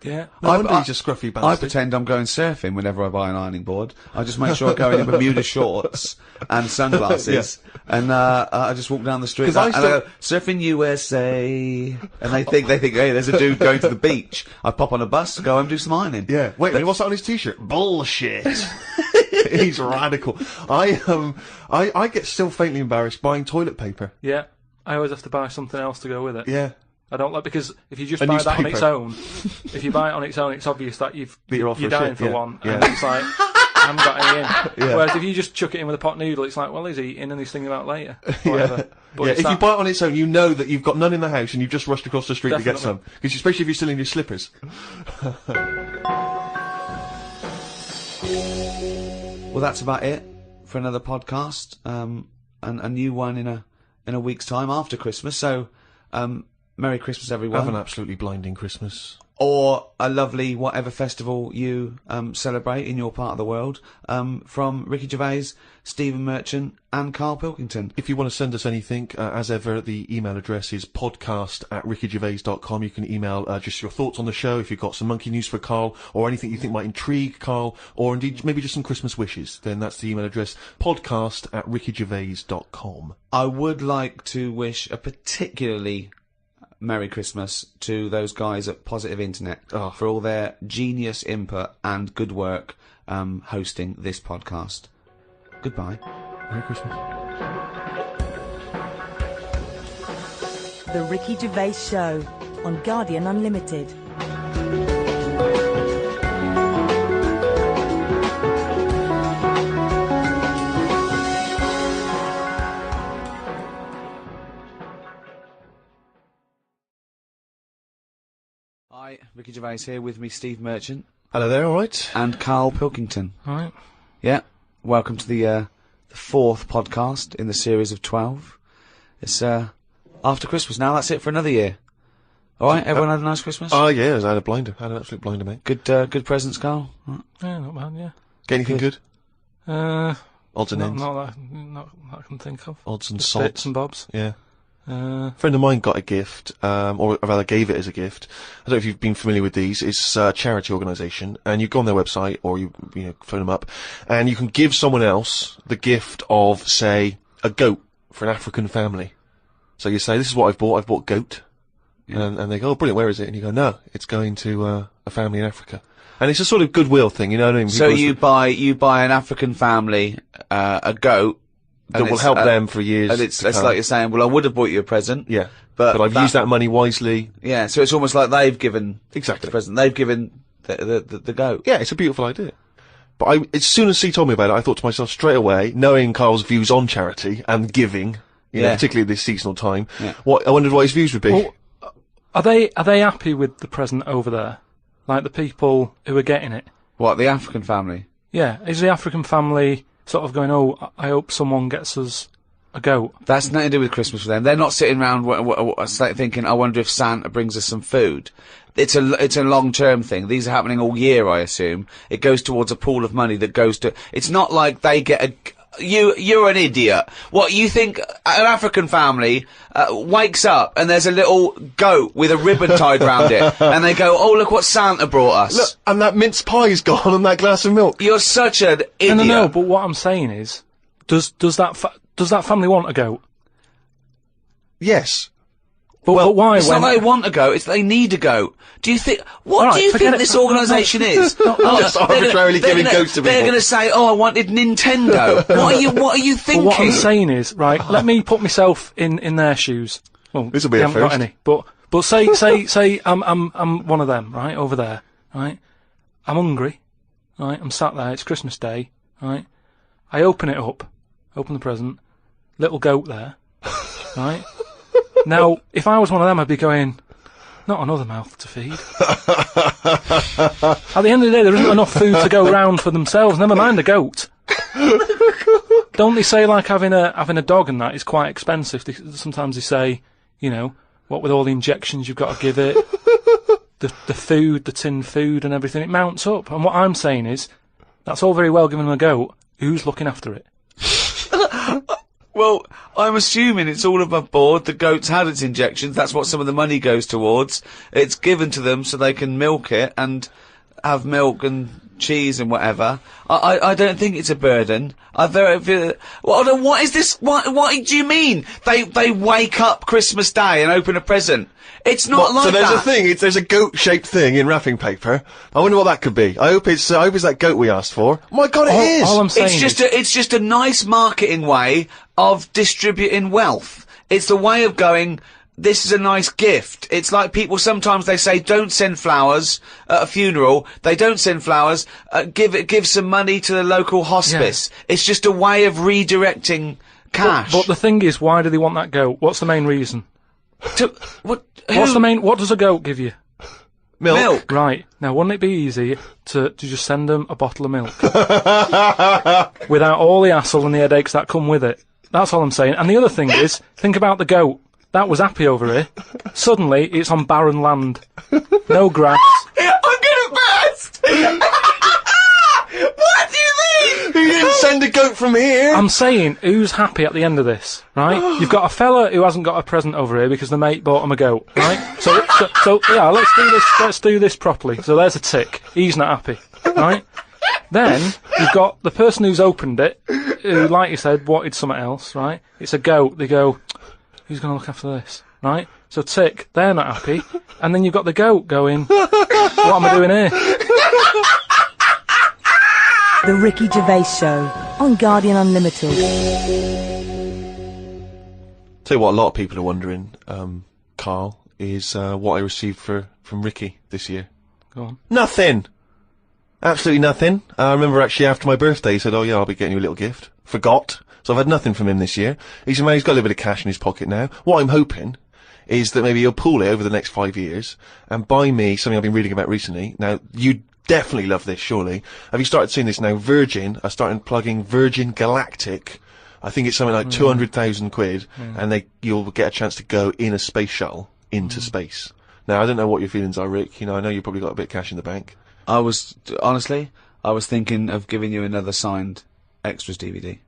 C: Yeah.
B: No wonder he's a scruffy bastard.
A: I pretend I'm going surfing whenever I buy an ironing board. I just make sure I go in Bermuda shorts and sunglasses, and I just walk down the street and I go, surfing USA, and they think, hey, there's a dude going to the beach. I pop on a bus, go home, do some ironing.
B: Yeah. Wait, what's that on his t-shirt? Bullshit. He's radical. I get still faintly embarrassed buying toilet paper.
C: Yeah. I always have to buy something else to go with it.
B: Yeah.
C: I don't like, because if you just buy that on its own, it's obvious that you're dying for one, and it's like, I haven't got any in. Yeah. Whereas if you just chuck it in with a pot noodle, it's like, well, he's eating and he's thinking about it later. Whatever. But
B: if you buy it on its own, you know that you've got none in the house and you've just rushed across the street to get some. Because especially if you're still in your slippers.
A: Well, that's about it for another podcast. A new one in a week's time after Christmas. So, Merry Christmas, everyone.
B: Have an absolutely blinding Christmas.
A: or a lovely whatever festival you celebrate in your part of the world, from Ricky Gervais, Stephen Merchant and Karl Pilkington.
B: If you want to send us anything, as ever, the email address is podcast@rickygervais.com. You can email just your thoughts on the show, if you've got some monkey news for Karl, or anything you think might intrigue Karl, or indeed maybe just some Christmas wishes. Then that's the email address, podcast@rickygervais.com.
A: I would like to wish a particularly Merry Christmas to those guys at Positive Internet for all their genius input and good work hosting this podcast. Goodbye.
B: Merry Christmas.
D: The Ricky Gervais Show on Guardian Unlimited.
A: Hi, Ricky Gervais here, with me Steve Merchant.
B: Hello there, alright?
A: And Karl Pilkington.
C: Right.
A: Yeah, welcome to the fourth podcast in the series of 12. It's after Christmas now, that's it for another year. Alright, everyone had a nice Christmas?
B: Oh yeah, I had a blinder. I had an absolute blinder, mate.
A: Good presents, Karl? Right.
C: Yeah, not bad, yeah.
B: Get anything good?
C: Odds
B: and ends?
C: Not that I can think of.
B: Odds and
C: Just
B: sods?
C: bits and bobs.
B: Yeah. A friend of mine got a gift, or rather gave it as a gift. I don't know if you've been familiar with these. It's a charity organisation, and you go on their website, or you phone them up, and you can give someone else the gift of, say, a goat for an African family. So you say, this is what I've bought goat. Yeah. And they go, oh, brilliant, where is it? And you go, no, it's going to a family in Africa. And it's a sort of goodwill thing, you know what I mean?
A: So you buy an African family a goat,
B: that will help them for years.
A: And it's like you're saying, well, I would have bought you a present.
B: Yeah. But I've used that money wisely.
A: Yeah, so it's almost like they've given
B: exactly
A: the present. They've given the goat.
B: Yeah, it's a beautiful idea. But as soon as he told me about it, I thought to myself straight away, knowing Karl's views on charity and giving, you know, particularly this seasonal time, I wondered what his views would be.
C: Well, are they happy with the present over there? Like the people who are getting it?
A: What, the African family?
C: Yeah. Is the African family sort of going, oh, I hope someone gets us a goat?
A: That's nothing to do with Christmas for them. They're not sitting around thinking, I wonder if Santa brings us some food. It's a long-term thing. These are happening all year, I assume. It goes towards a pool of money that goes to... It's not like they get you're an idiot. What, you think an African family wakes up and there's a little goat with a ribbon tied round it, and they go, oh, look what Santa brought us.
B: Look, and that mince pie's gone and that glass of milk.
A: You're such an idiot.
C: No, but what I'm saying is, does that family want a goat?
B: Yes.
C: But why?
A: It's not they want a goat, it's they need a goat. Do you think... What do you think this organisation is?
B: Just arbitrarily giving goats to people.
A: They're going to say, oh, I wanted Nintendo. What are you thinking?
C: Well, what I'm saying is, right, let me put myself in their shoes. Well,
B: this'll be a
C: haven't
B: first.
C: got any. But say I'm one of them, right, over there, right? I'm hungry, right? I'm sat there, it's Christmas Day, right? I open it up, open the present, little goat there, right? Now, if I was one of them, I'd be going, not another mouth to feed. At the end of the day, there isn't enough food to go round for themselves, never mind a goat. Don't they say, like, having a dog and that is quite expensive? Sometimes they say, you know, what with all the injections you've got to give it, the food, the tin food and everything, it mounts up. And what I'm saying is, that's all very well giving them a goat, who's looking after it?
A: Well, I'm assuming it's all above board. The goat's had its injections. That's what some of the money goes towards. It's given to them so they can milk it and have milk and cheese and whatever. I don't think it's a burden. What is this? What do you mean? They wake up Christmas Day and open a present. It's not like that.
B: So there's a thing. There's a goat-shaped thing in wrapping paper. I wonder what that could be. I hope it's that goat we asked for. Oh my God, it is.
C: All I'm saying
A: it's just a nice marketing way of distributing wealth. It's the way of going, this is a nice gift. It's like people sometimes they say, don't send flowers at a funeral. They don't send flowers. Give some money to the local hospice. Yeah. It's just a way of redirecting cash.
C: But the thing is, why do they want that goat? What's the main reason? What does a goat give you?
B: Milk.
C: Right. Now, wouldn't it be easy to just send them a bottle of milk? Without all the hassle and the headaches that come with it. That's all I'm saying. And the other thing is, think about the goat. that was happy over here. Suddenly, it's on barren land. No grass.
E: I'm gonna burst! What do you mean?
B: You didn't send a goat from here!
C: I'm saying, who's happy at the end of this, right? You've got a fella who hasn't got a present over here because the mate bought him a goat, right? So yeah, let's do this properly. So there's a tick. He's not happy, right? Then, you've got the person who's opened it, who, like you said, wanted something else, right? It's a goat. They go, who's going to look after this, right? So tick, they're not happy. And then you've got the goat going, what am I doing here?
D: The Ricky Gervais Show on Guardian Unlimited.
B: Tell you what, a lot of people are wondering, Karl, is what I received from Ricky this year.
C: Go on.
B: Nothing! Absolutely nothing. I remember actually after my birthday he said, oh yeah, I'll be getting you a little gift. Forgot. So I've had nothing from him this year. He's got a little bit of cash in his pocket now. What I'm hoping is that maybe he'll pool it over the next 5 years and buy me something I've been reading about recently. Now, you definitely love this, surely. Have you started seeing this now? Virgin are starting plugging Virgin Galactic. I think it's something like 200,000 quid, and you'll get a chance to go in a space shuttle into space. Now, I don't know what your feelings are, Rick. You know, I know you've probably got a bit of cash in the bank.
A: Honestly, I was thinking of giving you another signed extras DVD.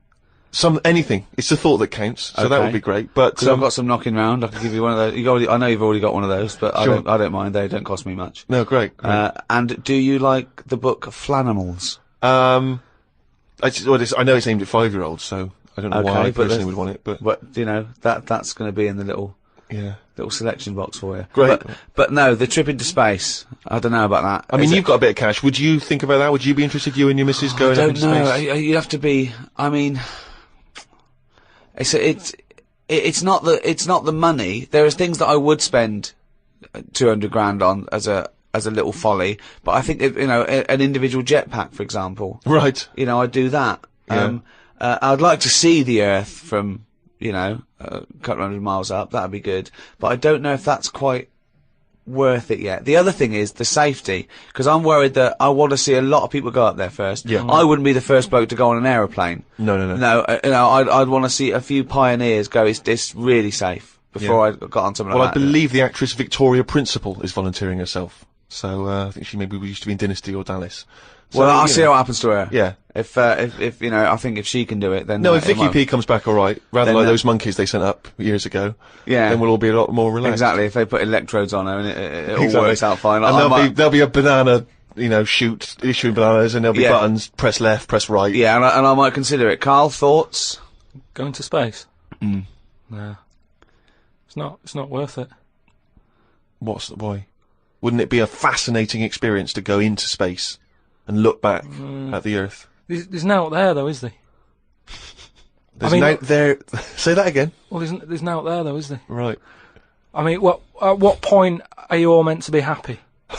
B: Anything. It's the thought that counts, so that
A: Okay.
B: would be great. But
A: Because I've got some knocking round. I can give you one of those. I know you've already got one of those, but
B: Sure.
A: I don't mind. They don't cost me much.
B: no, great.
A: And do you like the book Flanimals?
B: I know it's aimed at 5-year-olds, so I don't know why I
A: but
B: personally
A: there's-
B: would want it, but
A: But you know that's going to be in the little
B: yeah.
A: selection box for you.
B: Great.
A: But no, the trip into space. I don't know about that.
B: I mean, you've got a bit of cash. Would you think about that? Would you be interested, you and your missus, going
A: I
B: up
A: don't
B: into
A: know.
B: space?
A: You have to be. I mean, it's not the money. There are things that I would spend 200 grand on as a little folly, but I think an individual jetpack, for example.
B: Right.
A: I'd do that.
B: Yeah.
A: I'd like to see the Earth from a couple hundred miles up. That'd be good, but I don't know if that's quite worth it yet. The other thing is the safety, because I'm worried that I want to see a lot of people go up there first.
B: Yeah.
A: I wouldn't be the first bloke to go on an aeroplane.
B: No.
A: I'd want to see a few pioneers go. It's really safe before I got on something
B: Well,
A: like
B: I
A: that.
B: believe the actress Victoria Principal is volunteering herself. So I think she maybe used to be in Dynasty or Dallas. So,
A: Well, I'll
B: you
A: see
B: know.
A: what happens to her.
B: Yeah.
A: If I think if she can do it, then
B: No, if
A: it
B: Vicky
A: might-
B: P comes back all right, rather
A: Then,
B: like those monkeys they sent up years ago,
A: Yeah.
B: then we'll all be a lot more relaxed.
A: Exactly. If they put electrodes on her and it all
B: Exactly.
A: works out fine.
B: And there'll be a banana, shoot issuing bananas, and there'll be
A: Yeah.
B: buttons. Press left, press right.
A: Yeah, and I might consider it. Karl, thoughts?
C: Going to space? No. It's not worth it.
B: Why? Wouldn't it be a fascinating experience to go into space and look back at the Earth?
C: There's no out there, though, is there?
B: There's
C: mean-
B: no there. Say that again.
C: Well, there's no out there, though, is there?
B: Right.
C: I mean, at what point are you all meant to be happy? Do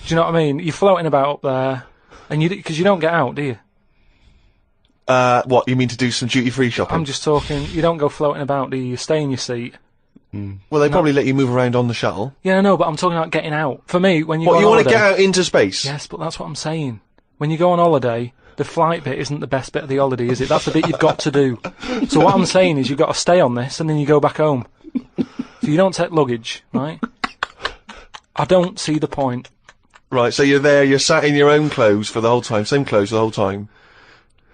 C: you know what I mean? You're floating about up there, and because you don't get out, do you?
B: What, you mean to do some duty-free shopping?
C: I'm just talking. You don't go floating about, do you? You stay in your seat.
B: Well, they probably let you move around on the shuttle.
C: Yeah, I know, but I'm talking about getting out. For me, when you go
B: What,
C: on
B: you want to
C: holiday,
B: get out into space?
C: Yes, but that's what I'm saying. When you go on holiday, the flight bit isn't the best bit of the holiday, is it? That's the bit you've got to do. So what I'm saying is you've got to stay on this and then you go back home. So you don't take luggage, right? I don't see the point.
B: Right, so you're there, you're sat in your own clothes for the whole time, same clothes the whole time.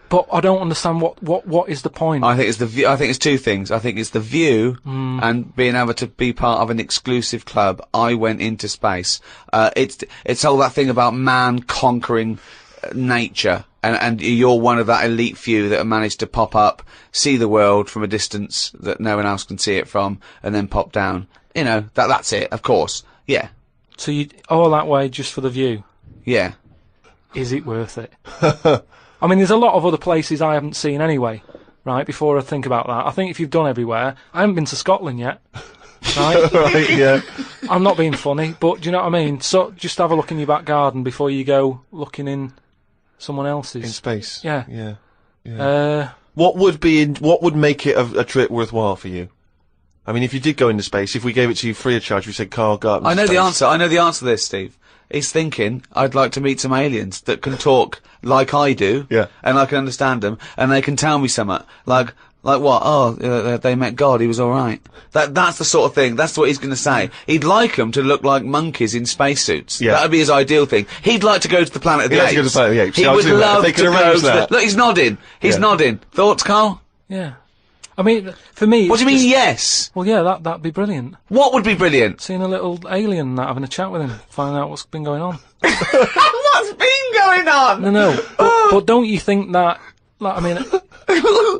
C: But I don't understand what is the point.
A: I think it's the view. I think it's two things. I think it's the view and being able to be part of an exclusive club. I went into space. It's all that thing about man conquering nature, and you're one of that elite few that have managed to pop up, see the world from a distance that no one else can see it from, and then pop down. That's it. Of course. Yeah.
C: So you all that way just for the view?
A: Yeah.
C: Is it worth it? I mean, there's a lot of other places I haven't seen anyway, right, before I think about that. I think if you've done everywhere, I haven't been to Scotland yet, right?
B: Right, yeah.
C: I'm not being funny, but do you know what I mean? So just have a look in your back garden before you go looking in someone else's.
B: In space.
C: Yeah.
B: Yeah. What would make it a trip worthwhile for you? I mean, if you did go into space, if we gave it to you free of charge, we said, Karl, go up into
A: I know
B: space.
A: the answer. I know the answer to this, Steve. He's thinking, I'd like to meet some aliens that can talk like I do,
B: Yeah.
A: and I can understand them, and they can tell me something. Like, Like what? Oh, they met God, he was alright. That's the sort of thing, that's what he's gonna say. He'd like them to look like monkeys in spacesuits.
B: Yeah.
A: That'd be his ideal thing. He'd like to go to the planet of the apes.
B: He'd like to go to the planet of the apes.
A: He
B: Yeah,
A: would
B: I'll do that.
A: love
B: If they
A: to
B: could
A: go
B: arrange
A: to the...
B: that.
A: Look, he's nodding. He's
B: Yeah.
A: nodding. Thoughts, Carl?
C: Yeah. I mean, for me...
A: What do you
C: it's
A: mean,
C: just-
A: yes?
C: Well, yeah, that'd be brilliant.
A: What would be brilliant?
C: Seeing a little alien and that, having a chat with him, finding out what's been going on.
A: What's been going on?
C: No, but don't you think that... Like, I mean,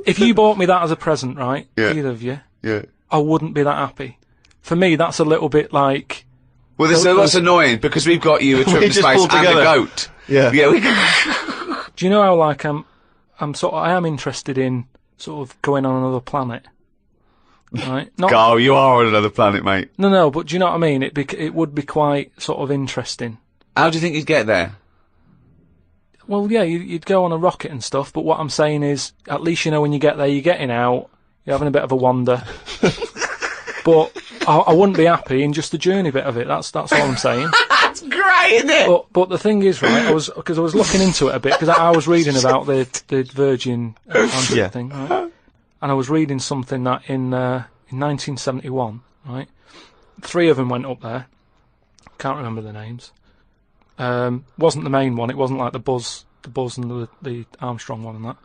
C: if you bought me that as a present, right,
A: Yeah.
C: either of you,
A: Yeah.
C: I wouldn't be that happy. For me, that's a little bit like...
A: Well, that's annoying, because we've got you a trip
B: We
A: to
B: just
A: space
B: pulled
A: and a
B: together.
A: goat.
B: Yeah.
A: Yeah, we
C: Do you know how, like, I am interested in sort of going on another planet, right? Not,
A: Carl, you are on another planet, mate.
C: no, but do you know what I mean? It would be quite sort of interesting.
A: How do you think you'd get there?
C: Well, yeah, you'd go on a rocket and stuff, but what I'm saying is, at least you know when you get there, you're getting out, you're having a bit of a wander. But I wouldn't be happy in just the journey bit of it. That's all I'm saying.
A: That's great, isn't it?
C: But the thing is, right? I was looking into it a bit because I was reading about the Virgin Atlantic
B: Yeah.
C: thing, right? And I was reading something that in 1971, right? 3 of them went up there. Can't remember the names. Wasn't the main one. It wasn't like the Buzz and the Armstrong one and that.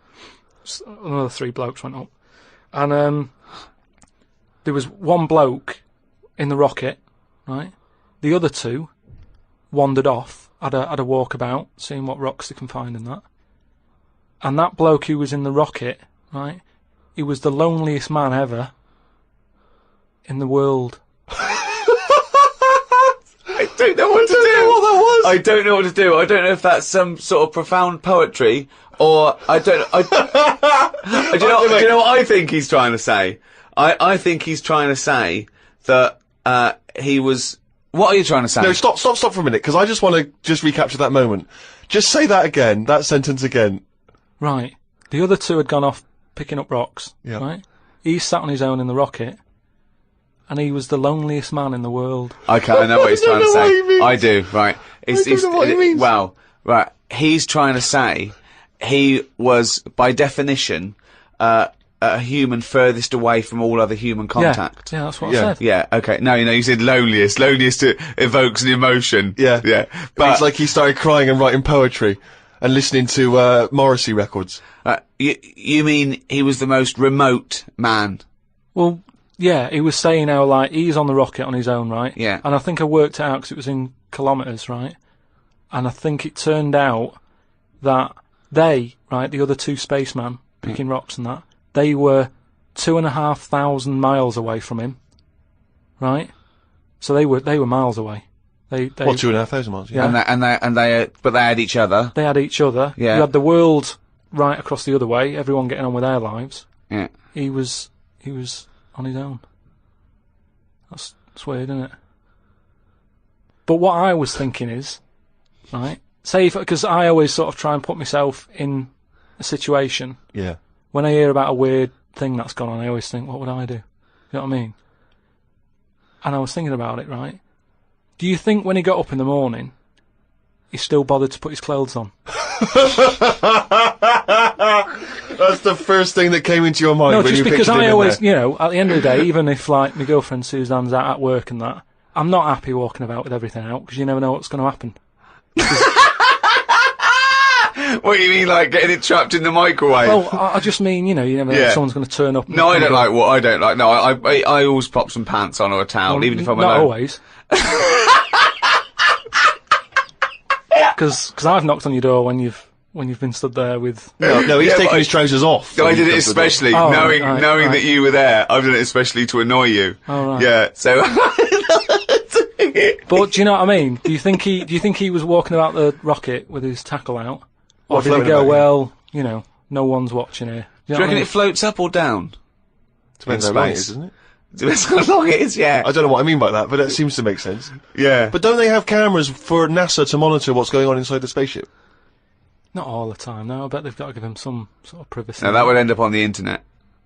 C: Just another 3 blokes went up, and there was one bloke in the rocket, right? The other 2 wandered off, had a walkabout, seeing what rocks they can find in that. And that bloke who was in the rocket, right? He was the loneliest man ever in the world.
A: I don't know what to do. I don't know what to do. I don't know if that's some sort of profound poetry, or I don't. Do you know what I think he's trying to say? I think he's trying to say that he was. What are you trying to say?
B: No, stop for a minute, because I just want to just recapture that moment. Just say that again, that sentence again.
C: Right. The other 2 had gone off picking up rocks.
B: Yeah.
C: Right. He sat on his own in the rocket, and he was the loneliest man in the world.
A: Okay, I know what he's trying to
B: know what he
A: say.
B: means.
A: I do. Right.
B: I don't know what he means.
A: Well, right. He's trying to say he was, by definition, a human furthest away from all other human contact.
C: Yeah, that's what
B: Yeah.
C: I said.
A: Yeah, okay. No, you said loneliest. Loneliest evokes an emotion.
B: Yeah.
A: Yeah.
B: But
A: But
B: it's like he started crying and writing poetry and listening to Morrissey records.
A: you mean he was the most remote man?
C: Well, yeah, he was saying how, like, he's on the rocket on his own, right?
A: Yeah.
C: And I think I worked it out because it was in kilometres, right? And I think it turned out that they, right, the other 2 spacemen picking rocks and that, they were 2,500 miles away from him, right? So they were miles away. They
B: What, 2,500 miles?
C: Yeah.
A: But they had each other.
C: They had each other.
A: Yeah.
C: You had the world right across the other way, everyone getting on with their lives.
A: Yeah.
C: He was on his own. That's weird, isn't it? But what I was thinking is, right, say because I always sort of try and put myself in a situation.
B: Yeah.
C: When I hear about a weird thing that's gone on, I always think, what would I do? You know what I mean? And I was thinking about it, right? Do you think when he got up in the morning, he still bothered to put his clothes on?
B: That's the first thing that came into your mind
C: No,
B: when
C: just
B: you
C: because
B: pictured him
C: I
B: in
C: always,
B: there.
C: you know, at the end of the day, even if, like, my girlfriend Suzanne's out at work and that, I'm not happy walking about with everything out, because you never know what's going to happen.
A: What do you mean, like getting it trapped in the microwave?
C: Well, I just mean, you know, you never know
A: Yeah.
C: if someone's going to turn up.
A: No, I don't like what I don't like. No, I always pop some pants on or a towel, even if I'm
C: not
A: alone.
C: always. Because I've knocked on your door when you've been stood there with.
B: No, he's
A: Yeah,
B: taking
A: but
B: his trousers off.
A: I
B: when
A: did
B: he
A: it
B: comes to the door.
A: especially
C: Oh,
A: knowing
C: right.
A: that you were there. I've done it especially to annoy you.
C: Oh, right.
A: Yeah. So.
C: But do you know what I mean? Do you think he was walking about the rocket with his tackle out, or
B: Or
C: did he
B: floating
C: go,
B: about, yeah.
C: well, you know, no one's watching here?
A: Do you reckon it floats up or down?
B: Depends
A: in
B: how long it
A: space?
B: is, doesn't it?
A: Depends how long it is. Yeah.
B: I don't know what I mean by that, but it seems to make sense.
A: Yeah.
B: But don't they have cameras for NASA to monitor what's going on inside the spaceship?
C: Not all the time, no. I bet they've got to give him some sort of privacy.
A: No, that would end up on the internet.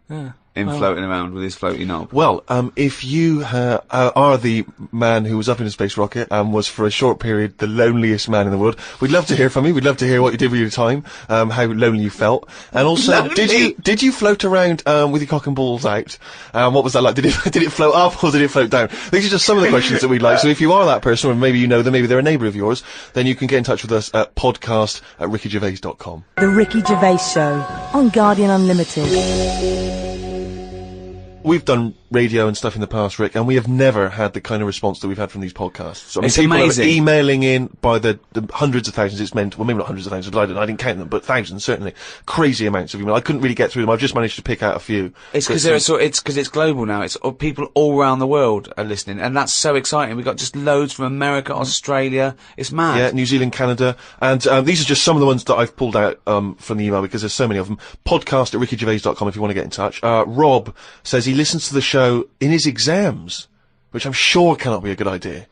C: Yeah.
A: him floating around with his floaty knob.
B: Well, if you are the man who was up in a space rocket and was for a short period the loneliest man in the world, we'd love to hear from you. We'd love to hear what you did with your time, how lonely you felt, and also did you float around with your cock and balls out? What was that like? Did it float up or did it float down? These are just some of the questions that we'd like. So if you are that person, or maybe you know them, maybe they're a neighbour of yours, then you can get in touch with us at podcast@rickygervais.com.
D: The Ricky Gervais Show on Guardian Unlimited.
B: We've done radio and stuff in the past, Rick, and we have never had the kind of response that we've had from these podcasts. So,
A: It's
B: people
A: amazing.
B: are emailing in by the hundreds of thousands. It's meant, well, maybe not hundreds of thousands, I didn't count them, but thousands, certainly. Crazy amounts of email. I couldn't really get through them. I've just managed to pick out a few.
A: It's because it's global now. It's people all around the world are listening, and that's so exciting. We've got just loads from America, Australia. It's mad.
B: Yeah, New Zealand, Canada, and these are just some of the ones that I've pulled out from the email because there's so many of them. Podcast@rickygervais.com if you want to get in touch. Rob says he listens to the show in his exams, which I'm sure cannot be a good idea.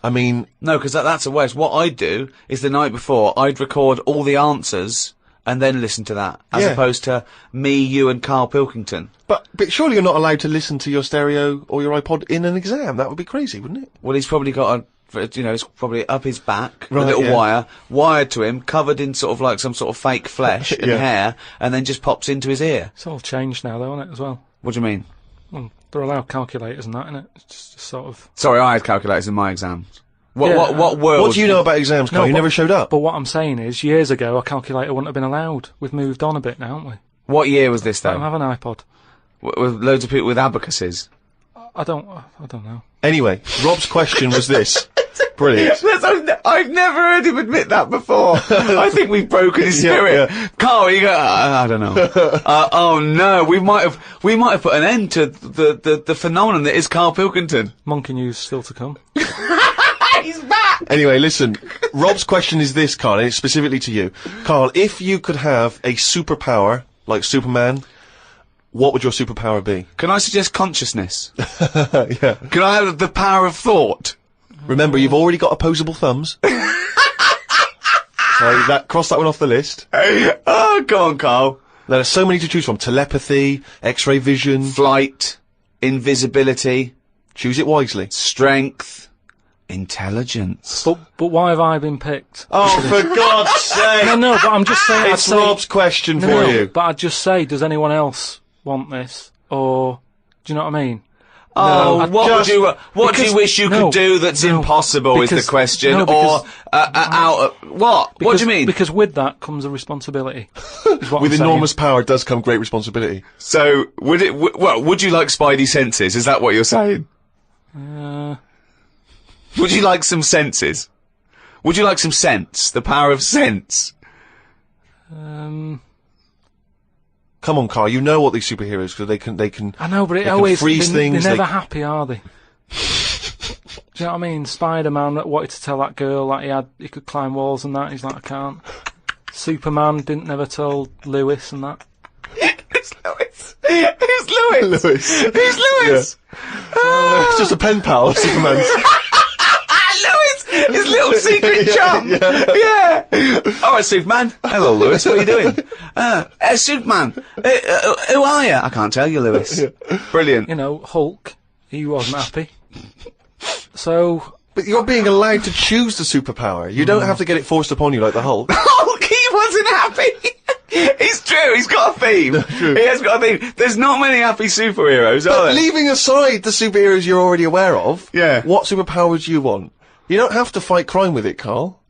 B: I mean...
A: No, because that's a waste. What I'd do is the night before, I'd record all the answers and then listen to that, as opposed to me, you and Karl Pilkington.
B: But surely you're not allowed to listen to your stereo or your iPod in an exam. That would be crazy, wouldn't it?
A: Well, he's probably got it's probably up his back,
B: Right,
A: a little
B: yeah.
A: wire, wired to him, covered in sort of like some sort of fake flesh and
B: Yeah.
A: hair, and then just pops into his ear.
C: It's all changed now, though, isn't it, as well?
A: What do you mean?
C: Well, they're allowed calculators and that, innit? It's just sort of...
A: Sorry, I had calculators in my exams. What
C: Yeah,
A: what world?
B: What do you know about exams, Carl?
C: No,
B: You
C: but-
B: never showed up.
C: But what I'm saying is, years ago, a calculator wouldn't have been allowed. We've moved on a bit now, haven't we?
A: What year was this
C: I don't
A: though?
C: have an iPod.
A: With loads of people with abacuses.
C: I don't know.
B: Anyway, Rob's question was this. Brilliant.
A: I've never heard him admit that before. I think we've broken his spirit.
B: Yeah.
A: Carl, you go. I don't know. Oh no, we might have put an end to the phenomenon that is Karl Pilkington.
C: Monkey news still to come.
A: He's back.
B: Anyway, listen. Rob's question is this, Carl, and it's specifically to you. Carl, if you could have a superpower, like Superman, what would your superpower be?
A: Can I suggest consciousness?
B: Yeah.
A: Can I have the power of thought?
B: Remember, you've already got opposable thumbs. So cross that one off the list.
A: Oh, go on, Carl.
B: There are so many to choose from. Telepathy, X-ray vision.
A: Flight, invisibility,
B: Choose it wisely.
A: strength, intelligence.
C: But why have I been picked?
B: Oh, for God's sake!
C: No, but I'm just saying.
B: It's Rob's question for you.
C: But I'd just say, does anyone else want this? Or, do you know what I mean?
A: Oh,
C: No,
A: what do you wish you
C: no,
A: could do that's
C: no,
A: impossible is the
C: because-
A: question,
C: no, because-
A: what? What do you mean?
C: Because with that comes a responsibility. is what
B: With
C: I'm saying.
B: enormous power does come great responsibility.
A: So, would you like Spidey senses? Is that what you're saying? Would you like some senses? Would you like some sense? The power of sense?
B: Come on, Carl, you know what these superheroes, because they can...
C: I know, but
B: they
C: it
B: can
C: always
B: freeze things,
C: They're never
B: they-
C: happy, are they? Do you know what I mean? Spider-Man wanted to tell that girl that he could climb walls and that. He's like, I can't. Superman didn't never tell Lewis and that.
A: Who's Lewis? Who's Lewis?
B: Lewis.
A: Who's Lewis?
B: It's just a pen pal of Superman's.
A: Lewis! His little secret chum! Yeah! Alright, Superman. Hello, Lewis. What are you doing? Superman. Who are you? I can't tell you, Lewis. Brilliant.
C: You know, Hulk, he wasn't happy. So,
B: But you're being allowed to choose the superpower. You don't have to get it forced upon you like the Hulk.
A: Hulk, he wasn't happy! It's true, he's got a theme. He has got a theme. There's not many happy superheroes, are
B: But
A: there?
B: leaving aside the superheroes you're already aware of,
A: Yeah.
B: what superpower do you want? You don't have to fight crime with it, Carl.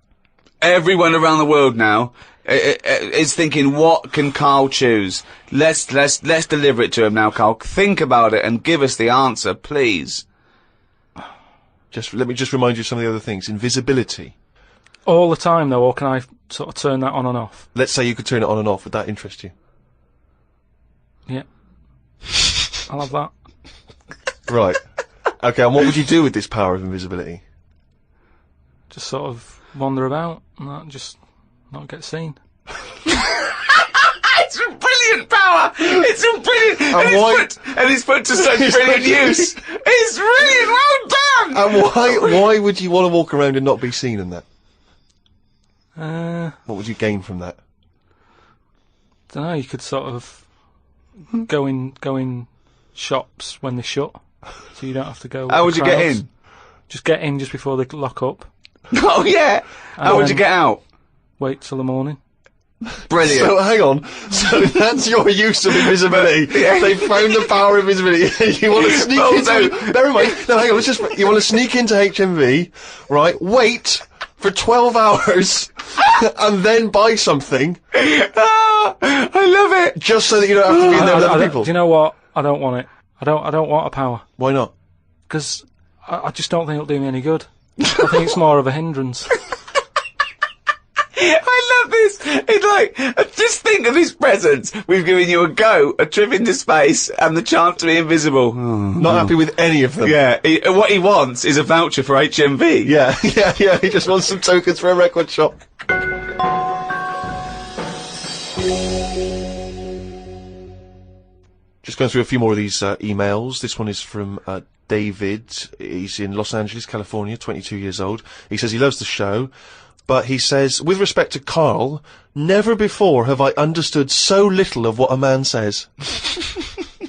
A: Everyone around the world now is thinking, what can Karl choose? Let's deliver it to him now, Karl. Think about it and give us the answer, please.
B: Let me just remind you of some of the other things. Invisibility.
C: all the time though, or can I sort of turn that on and off?
B: Let's say you could turn it on and off. Would that interest you?
C: Yeah. I'll have that.
B: Right. Okay, and what would you do with this power of invisibility?
C: Just sort of wander about and that, just not get seen.
A: It's a brilliant power! It's a brilliant... And it's put to such brilliant use! It's brilliant! Well done!
B: And why would you want to walk around and not be seen in that? What would you gain from that?
C: Don't know, you could sort of go in shops when they shut, so you don't have to go.
A: How
C: with
A: would
C: the
A: you get
C: crowds.
A: in?
C: Just get in just before they lock up.
A: Oh yeah. How would you get out?
C: Wait till the morning.
A: Brilliant.
B: So hang on. So that's your use of invisibility. They found the power of invisibility. You want to sneak into. Bear in mind. No, hang on. You want to sneak into HMV, right? Wait for 12 hours, and then buy something.
A: Ah, I love it.
B: Just so that you don't have to be in there with other people.
C: Do you know what? I don't want it. I don't want a power.
B: Why not?
C: Because I just don't think it'll do me any good. I think it's more of a hindrance.
A: I love this. It's like, just think of his presents. We've given you a trip into space, and the chance to be invisible.
B: Not happy with any of them.
A: Yeah, what he wants is a voucher for HMV.
B: Yeah. He just wants some tokens for a record shop. Just going through a few more of these emails. This one is from David. He's in Los Angeles, California, 22 years old. He says he loves the show, but he says, with respect to Karl, never before have I understood so little of what a man says.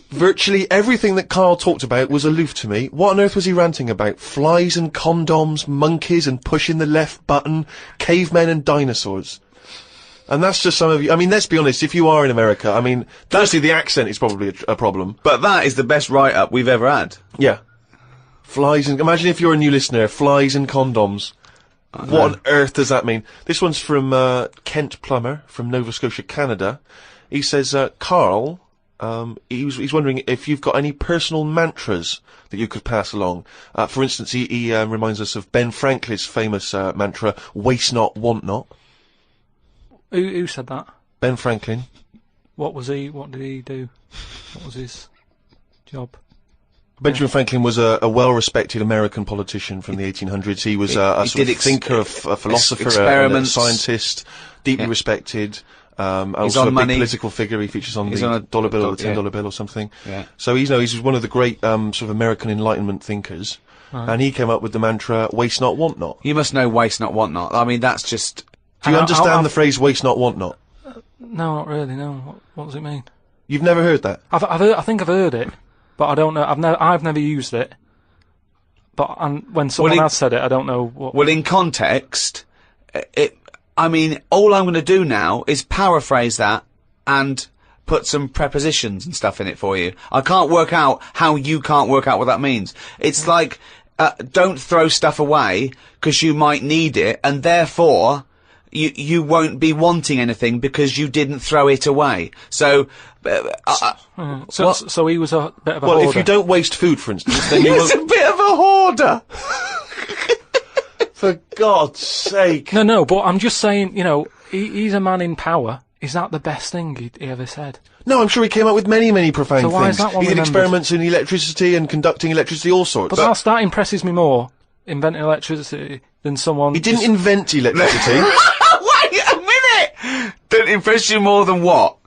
B: Virtually everything that Karl talked about was aloof to me. What on earth was he ranting about? Flies and condoms, monkeys and pushing the left button, cavemen and dinosaurs. And that's just some of you. I mean, let's be honest, if you are in America, I mean, firstly, the accent is probably a problem.
A: But that is the best write-up we've ever had.
B: Yeah. Flies and... Imagine if you're a new listener, flies and condoms. What on earth does that mean? This one's from Kent Plummer from Nova Scotia, Canada. He says, Karl, he's wondering if you've got any personal mantras that you could pass along. For instance, he reminds us of Ben Franklin's famous mantra, waste not, want not.
C: Who said that?
B: Ben Franklin.
C: What did he do? What was his job?
B: Benjamin Franklin was a well-respected American politician from the 1800s. He was a sort of thinker, a philosopher, a scientist, deeply respected. Also a big political figure. He features on the dollar bill or the $10 bill or something. Yeah. So he's one of the great sort of American Enlightenment thinkers. Right. And he came up with the mantra, waste not, want not.
A: You must know waste not, want not. I mean, that's just...
B: Do you understand the phrase waste not, want not?
C: No, not really, no. What does it mean?
B: You've never heard that?
C: I think I've heard it. But I don't know. I've never used it. But when someone has said it, I don't know what.
A: Well, in context, I mean, all I'm going to do now is paraphrase that and put some prepositions and stuff in it for you. I can't work out how you can't work out what that means. It's like, don't throw stuff away because you might need it, and therefore you won't be wanting anything because you didn't throw it away. So.
C: So he was a bit of a hoarder.
B: Well, if you don't waste food, for instance, then you
A: He's a bit of a hoarder!
B: For God's sake.
C: No, but I'm just saying, he's a man in power. Is that the best thing he ever said?
B: No, I'm sure he came up with many, many profound things.
C: Why is that one
B: he did experiments in electricity and conducting electricity, all sorts.
C: But that impresses me more, inventing electricity, than someone...
B: He didn't invent electricity.
A: Wait a minute! Didn't impress you more than what?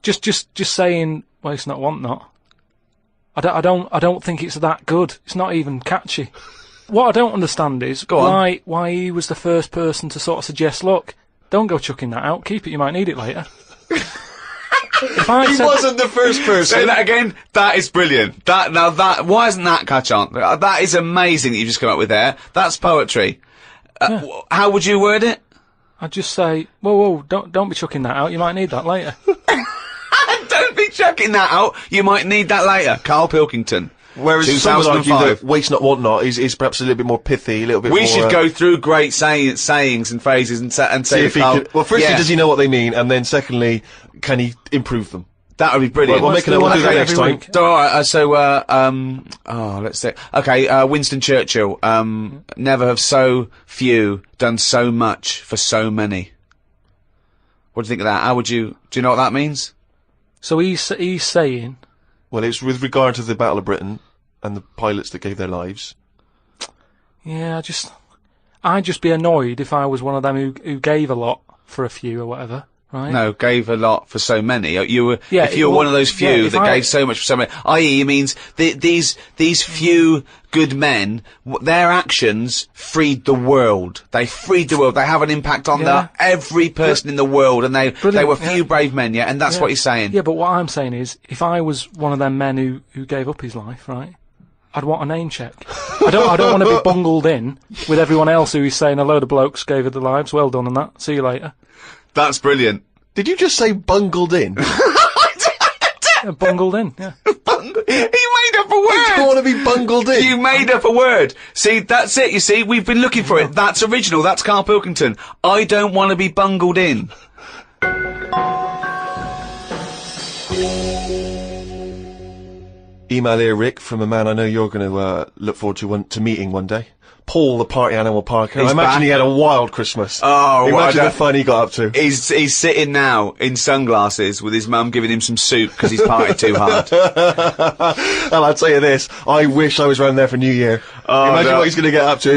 C: Just saying, waste not, want not. I don't think it's that good. It's not even catchy. What I don't understand is why he was the first person to sort of suggest, look, don't go chucking that out, keep it, you might need it later.
B: He wasn't the first person.
A: Say that again. That is brilliant. Why isn't that catch on? That is amazing that you've just come up with there. That's poetry. How would you word it?
C: I'd just say, whoa, don't be chucking that out, you might need that later.
A: Don't be chucking that out, you might need that later. Karl Pilkington.
B: Whereas some would argue that waste not, want not is perhaps a little bit more pithy, a little bit more...
A: We should go through great sayings and phrases and say if
B: Karl... Well, firstly, does he know what they mean? And then secondly, can he improve them?
A: That would be brilliant.
B: We'll do that next time.
A: Alright, let's see. Okay, Winston Churchill. Never have so few done so much for so many. What do you think of that? Do you know what that means?
C: So he's saying...
B: Well, it's with regard to the Battle of Britain and the pilots that gave their lives.
C: Yeah, I'd just be annoyed if I was one of them who gave a lot for a few or whatever. right?
A: No, gave a lot for so many. If you were
C: well,
A: one of those few that gave so much for so many, i.e., it means these few good men, their actions freed the world. They freed the world. They have an impact on every person in the world, and they were few brave men, and that's what he's saying.
C: Yeah, but what I'm saying is, if I was one of them men who gave up his life, right, I'd want a name check. I don't want to be bungled in with everyone else who is saying a load of blokes gave it their lives. Well done on that. See you later.
A: That's brilliant.
B: Did you just say bungled in?
C: Bungled in, yeah.
A: He made up a word!
B: I don't want to be bungled in.
A: You made up a word. See, that's it, you see, we've been looking for it. That's original, that's Karl Pilkington. I don't want to be bungled in.
B: Email here, Rick, from a man I know you're going to look forward to meeting one day. Paul, the party animal Parker. I imagine he had a wild Christmas.
A: Oh,
B: imagine the fun he got up to.
A: He's sitting now in sunglasses with his mum giving him some soup because he's partied too hard.
B: And I'll tell you this, I wish I was round there for New Year. Imagine what he's going to get up to.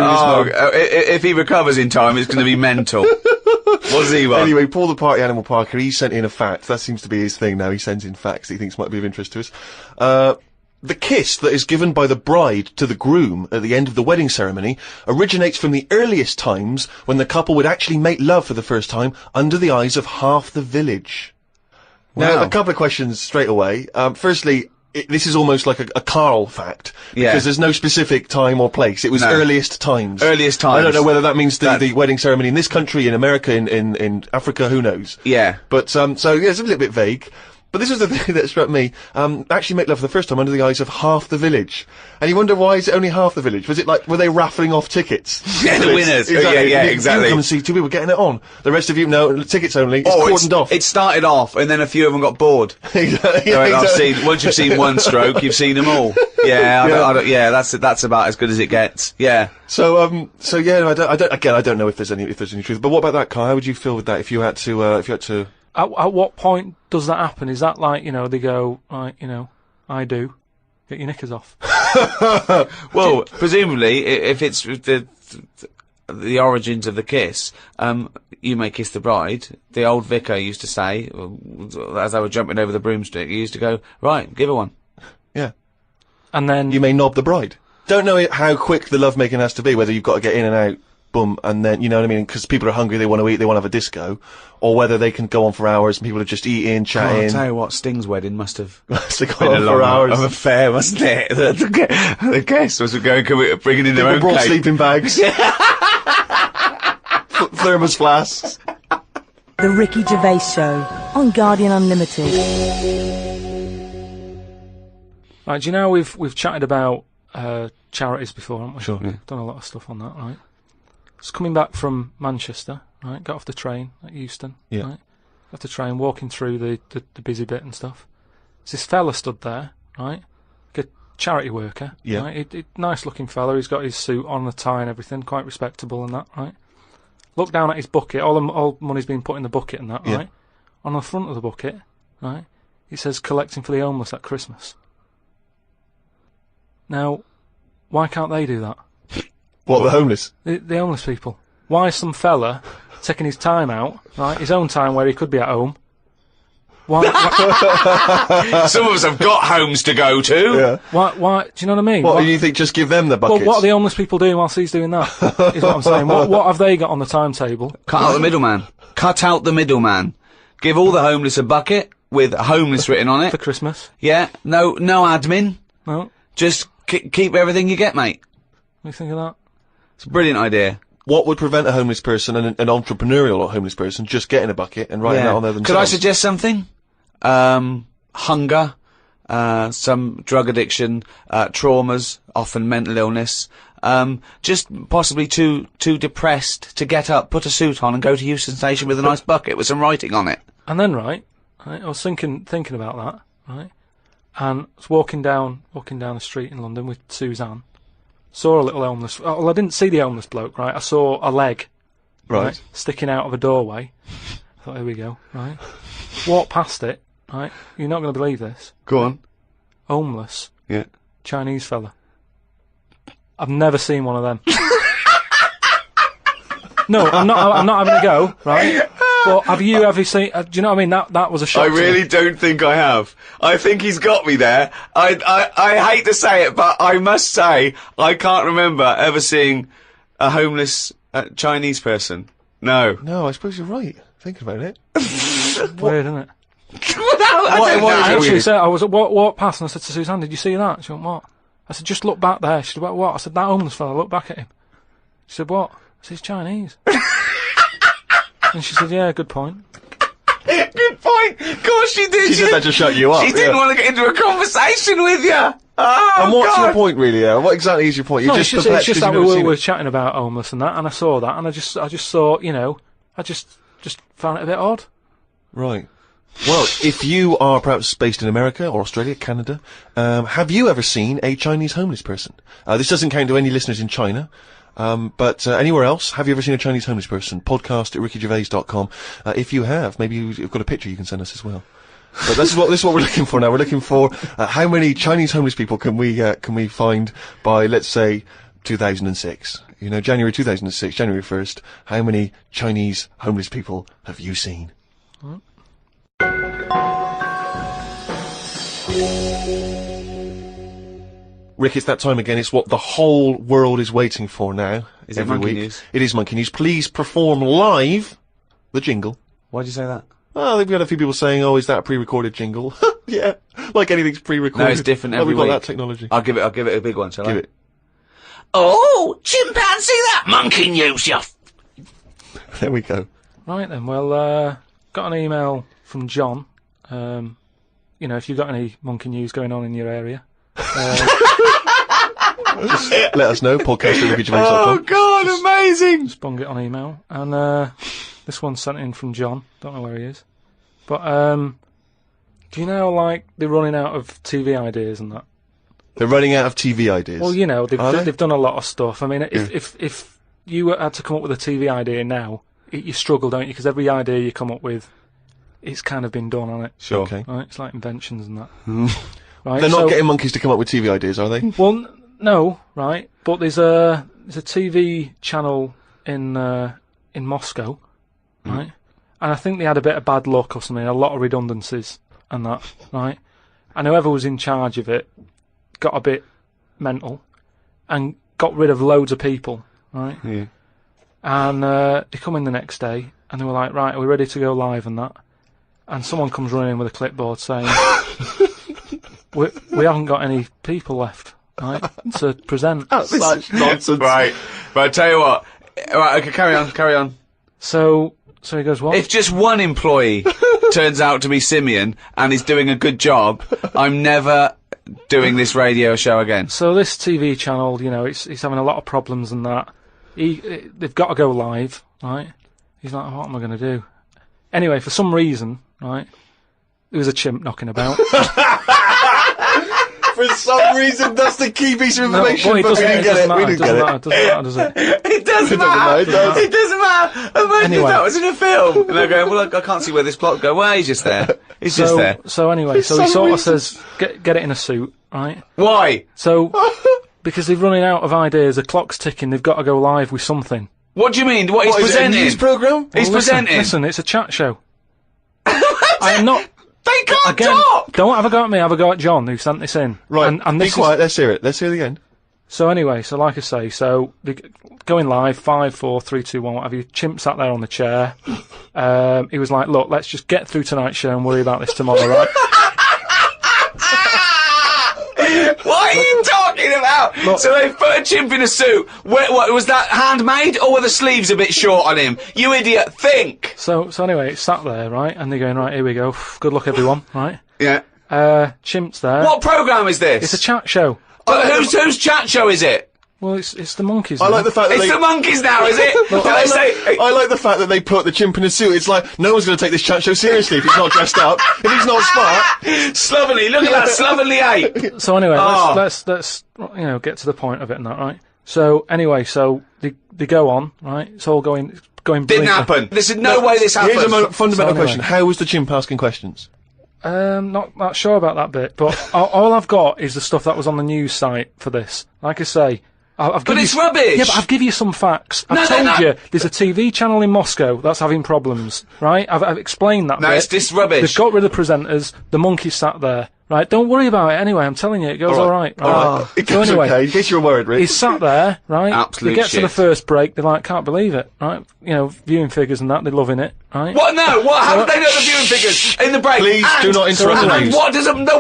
A: If he recovers in time, it's going to be mental. What's he want?
B: Anyway, Paul, the party animal Parker, he sent in a fact. That seems to be his thing now. He sends in facts that he thinks might be of interest to us. The kiss that is given by the bride to the groom at the end of the wedding ceremony originates from the earliest times when the couple would actually make love for the first time under the eyes of half the village. Now, a couple of questions straight away. Firstly, this is almost like a Karl fact, because there's no specific time or place. It was earliest times.
A: Earliest times.
B: I don't know whether that means the wedding ceremony in this country, in America, in Africa, who knows? Yeah. But, so, yeah, it's a little bit vague. But this was the thing that struck me. Actually make love for the first time under the eyes of half the village. And you wonder, why is it only half the village? Was it like, were they raffling off tickets?
A: Yeah, the winners.
B: Exactly.
A: Exactly.
B: You come and see two people getting it on. The rest of you, no, tickets only. It's cordoned off.
A: It started off, and then a few of them got bored.
B: Exactly.
A: Once you've seen one stroke, you've seen them all. Yeah, that's about as good as it gets. Yeah.
B: So yeah, I don't know if there's any truth. But what about that, Kai? How would you feel with that if you had to,
C: At what point does that happen? Is that like, they go, I do. Get your knickers off.
A: Well, presumably, if it's the origins of the kiss, you may kiss the bride. The old vicar used to say, as they were jumping over the broomstick, he used to go, right, give her one.
B: Yeah.
C: And then...
B: You may knob the bride. Don't know how quick the lovemaking has to be, whether you've got to get in and out, boom, and then, you know what I mean, because people are hungry, they want to eat, they want to have a disco, or whether they can go on for hours and people are just eating, chatting.
A: I'll tell you what, Sting's wedding must have
B: been a long hours
A: of affair, wasn't it? The guests was bringing in their own
B: brought
A: cake.
B: sleeping bags. Thermos flasks.
D: The Ricky Gervais Show on Guardian Unlimited.
C: Right, do you know we've chatted about charities before, haven't we?
B: Sure. Yeah.
C: Done a lot of stuff on that, right? Just coming back from Manchester, right? Got off the train at Euston, right? Got off the train, walking through the busy bit and stuff. There's this fella stood there, right? Like a charity worker, right? Nice looking fella. He's got his suit on, the tie and everything, quite respectable and that, right? Look down at his bucket. All money's been put in the bucket and that, right? On the front of the bucket, right? It says collecting for the homeless at Christmas. Now, why can't they do that?
B: What, the homeless?
C: The homeless people. Why is some fella taking his time out, right? His own time where he could be at home. Why
A: Some of us have got homes to go to.
C: Yeah. Why? Do you know what I mean?
B: What do you think? Just give them the buckets?
C: Well, what are the homeless people doing whilst he's doing that? Is what I'm saying. What have they got on the timetable?
A: Cut out the middleman. Cut out the middleman. Give all the homeless a bucket with homeless written on it.
C: For Christmas.
A: Yeah. No admin.
C: No.
A: Just keep everything you get, mate.
C: What do you think of that?
A: It's a brilliant idea.
B: What would prevent a homeless person and an entrepreneurial homeless person just getting a bucket and writing that on there themselves?
A: Could I suggest something? Hunger, some drug addiction, traumas, often mental illness, just possibly too depressed to get up, put a suit on and go to Euston Station with a nice bucket with some writing on it.
C: And then, right, I was thinking about that, right, and I was walking down the street in London with Suzanne. Saw a little homeless... Well, I didn't see the homeless bloke, right? I saw a leg, right, sticking out of a doorway. I thought, here we go, right? Walked past it, right? You're not going to believe this.
A: Go on.
C: Homeless.
A: Yeah.
C: Chinese fella. I've never seen one of them. No, I'm not having a go, right? But have you seen? Do you know what I mean? That was a shock.
F: I
C: to me.
F: really don't think I have. I think he's got me there. I hate to say it, but I must say I can't remember ever seeing a homeless Chinese person. No.
B: No, I suppose you're right. Thinking about it.
C: Weird, isn't it?
F: I
C: Actually, said I was walked past and I said to Suzanne, "Did you see that?" She went, "What?" I said, "Just look back there." She said, "What?" I said, "That homeless fella. Look back at him." She said, "What?" I said, "He's Chinese." And she said, "Yeah, good point."
F: Good point. Of course she did.
B: She said that to shut you up.
F: She didn't want to get into a conversation with you. Oh,
B: And what's
F: God.
B: your point, really? What exactly is your point? You're
C: No,
B: just
C: it's
B: perplexed
C: just
B: 'cause
C: that
B: you've
C: we
B: never seen
C: were
B: it.
C: chatting about homeless and that, and I saw that, and I just thought, I just found it a bit odd.
B: Right. Well, if you are perhaps based in America or Australia, Canada, have you ever seen a Chinese homeless person? This doesn't count to any listeners in China. But anywhere else, have you ever seen a Chinese homeless person? Podcast at rickygervais.com. If you have, maybe you've got a picture you can send us as well. But this is what we're looking for now. We're looking for how many Chinese homeless people can we find by, let's say, 2006. January 2006, January 1st. How many Chinese homeless people have you seen? Rick, it's that time again. It's what the whole world is waiting for now.
A: Is it
B: every
A: Monkey
B: week.
A: News?
B: It is Monkey News. Please perform live the jingle.
A: Why'd you say that?
B: Oh, they've got a few people saying, "Oh, is that a pre-recorded jingle?" Yeah, like anything's pre-recorded.
A: No, it's different
B: Oh,
A: every
B: we've got
A: week.
B: that technology.
A: I'll give it a big one, shall I?
B: Give it.
E: Oh, chimpanzee that monkey news, you
B: There we go.
C: Right then, well, got an email from John. If you've got any monkey news going on in your area,
B: Let us know. Podcast at
F: Oh,
B: rickygervais.com.
F: God, amazing.
C: just bung it on email. And this one's sent in from John. Don't know where he is. But do you know, like, they're running out of TV ideas and that?
B: They're running out of TV ideas.
C: Well,
B: Are they?
C: they've done a lot of stuff. I mean, if you had to come up with a TV idea now, you struggle, don't you? Because every idea you come up with, it's kind of been done on it.
F: Sure.
B: Okay.
C: Right? It's like inventions and that. Right?
B: They're not
C: so-
B: getting monkeys to come up with TV ideas, are they?
C: Well, no, right? But there's a TV channel in Moscow, right? And I think they had a bit of bad luck or something, a lot of redundancies and that, right? And whoever was in charge of it got a bit mental and got rid of loads of people, right?
F: Yeah.
C: And they come in the next day and they were like, "Right, are we ready to go live and that?" And someone comes running in with a clipboard saying, we haven't got any people left, right, to present.
B: Such nonsense.
F: Right. But I tell you what. Right, okay, carry on.
C: So he goes, "What?"
A: If just one employee turns out to be Simeon and is doing a good job, I'm never doing this radio show again.
C: So this TV channel, it's having a lot of problems and that. They've got to go live, right? He's like, "What am I going to do?" Anyway, for some reason, right, there was a chimp knocking about.
B: For some reason, that's the key piece of
C: No,
B: information,
C: boy, it
B: but we
C: doesn't
B: didn't get it.
C: matter,
B: We didn't get it.
C: doesn't matter, does it?
F: It doesn't
B: matter,
F: matter.
B: it does.
F: It doesn't matter. Imagine
C: Anyway.
F: if that was in a film. And they're going, well, I can't see where this plot go. Well, he's just there. He's just there.
C: So anyway, so he sort of says, get it in a suit, right?
F: Why?
C: So, because they're running out of ideas, the clock's ticking, they've got to go live with something.
F: What do you mean? What, he's
B: What, is it a
F: presenting?
B: news programme?
F: He's
C: Well,
F: presenting.
C: Listen, it's a chat show. I'm not...
F: They can't
C: Again,
F: talk!
C: don't have a go at me, have a go at John, who sent this in.
B: Right,
C: And
B: be
C: this
B: quiet, let's hear it. Let's hear it again.
C: So anyway, so like I say, so they going live, 5, 4, 3, 2, 1, what have you. Chimp sat there on the chair. He was like, "Look, let's just get through tonight's show and worry about this tomorrow, right?"
F: What are you talking about?
C: Look.
F: So they put a chimp in a suit. What was that handmade, or were the sleeves a bit short on him? You idiot! Think.
C: So anyway, it's sat there, right? And they're going, "Right, here we go. Good luck, everyone," right?
F: Yeah.
C: Chimp's there.
F: What programme is this?
C: It's a chat show.
F: Whose chat show is it?
C: Well, it's the monkeys.
B: I
C: now.
B: like the fact that
F: It's
B: they...
F: the monkeys now, is it? Do they say?
B: I like the fact that they put the chimp in a suit. It's like, no one's going to take this chat show seriously if he's not dressed up. If he's not smart.
F: Slovenly, look at that slovenly ape.
C: So anyway,
F: Oh.
C: let's get to the point of it and that, right? So anyway, so they go on, right? It's all going
F: Didn't
C: brilliantly.
F: happen. There's no way this happened.
B: Here's a fundamental
C: So anyway.
B: question. How was the chimp asking questions?
C: Not sure about that bit, but all I've got is the stuff that was on the news site for this. Like I say, But
F: it's rubbish!
C: Yeah, but I've given you some facts. I've told you there's a TV channel in Moscow that's having problems, right? I've explained that.
F: No,
C: bit.
F: it's this rubbish.
C: They've got rid of the presenters. The monkey sat there, right? Don't worry about it anyway. I'm telling you, it goes all right.
B: It goes okay. In case you're worried, Rick.
C: He's sat there, right?
F: Absolute
C: They get
F: shit.
C: to the first break, they're like, can't believe it, right? You know, viewing figures and that, they're loving it, right?
F: What? No, what? How did they know the viewing figures in the break?
B: Please do not interrupt the
F: And
B: news.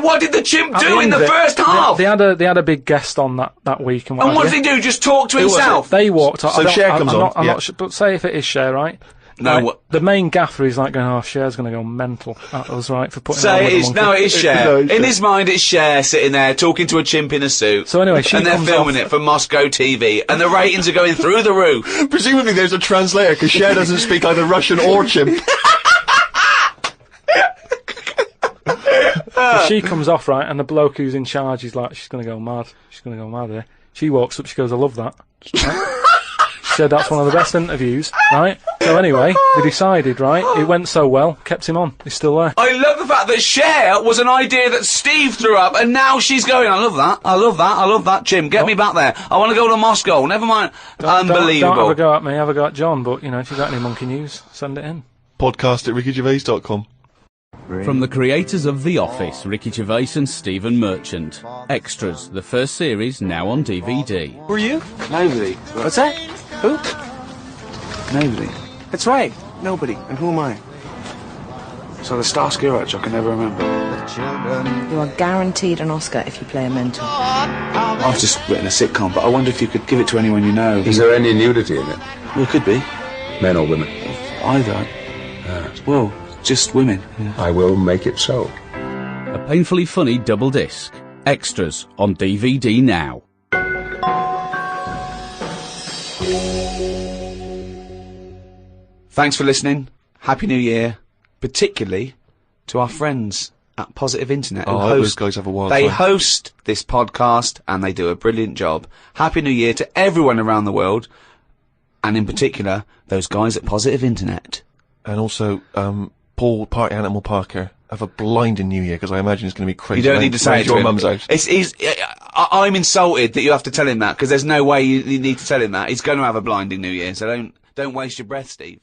F: what did the chimp
C: At
F: do in
C: end
F: the
C: of it,
F: first half?
C: They had a big guest on that week, and
F: And what did he do? Just talk to
B: was
F: himself?
C: They walked off.
B: So Cher comes on,
C: I'm
B: yeah.
C: not sure, but say if it is Cher, right?
F: No,
C: Right,
F: what?
C: the main gaffer is like going, oh, Cher's going to go mental. That was right for putting on
F: Say
C: with
F: it
C: the
F: is.
C: monkey.
F: No, it is Cher.
B: No, it's
F: In
B: Cher.
F: his mind, it's Cher sitting there talking to a chimp in a suit.
C: So anyway, she
F: and they're
C: comes
F: filming
C: off-
F: it for Moscow TV, and the ratings are going through the roof.
B: Presumably there's a translator, because Cher doesn't speak either Russian or chimp.
C: So she comes off, right, and the bloke who's in charge is like, she's going to go mad. She's going to go mad here. She walks up, she goes, I love that. Right? She said that's one of the best interviews, right? So anyway, they decided, right, it went so well, kept him on. He's still there.
F: I love the fact that Cher was an idea that Steve threw up, and now she's going, I love that, I love that, I love that, Jim, get me back there. I want to go to Moscow, never mind. Unbelievable.
C: Don't have a go at me, have a go at John, but, you know, if you've got any monkey news, send it in.
B: Podcast at rickygervais.com.
G: From the creators of The Office, Ricky Gervais and Stephen Merchant. Extras, the first series, now on DVD.
H: Who are you?
F: Nobody.
H: What's that? Who?
F: Nobody.
H: That's right. Nobody. And who am I?
F: So the Starsky Hutch, I can never remember.
I: You are guaranteed an Oscar if you play a mentor.
F: I've just written a sitcom, but I wonder if you could give it to anyone you know.
J: Is there any nudity in it?
F: Well, it could be.
J: Men or women?
F: Either. Well, just women. Yeah.
J: I will make it so.
G: A painfully funny double disc. Extras on DVD now.
F: Thanks for listening. Happy New Year. Particularly to our friends at Positive Internet.
B: Oh, I hope those guys have a wild
F: They
B: time.
F: host this podcast and they do a brilliant job. Happy New Year to everyone around the world. And in particular, those guys at Positive Internet.
B: And also, Paul Party Animal Parker, have a blinding New Year, because I imagine it's going to be crazy.
F: You don't need to say it to
B: your
F: him.
B: mum's house.
F: I'm insulted that you have to tell him that, because there's no way you need to tell him that. He's going to have a blinding New Year, so don't waste your breath, Steve.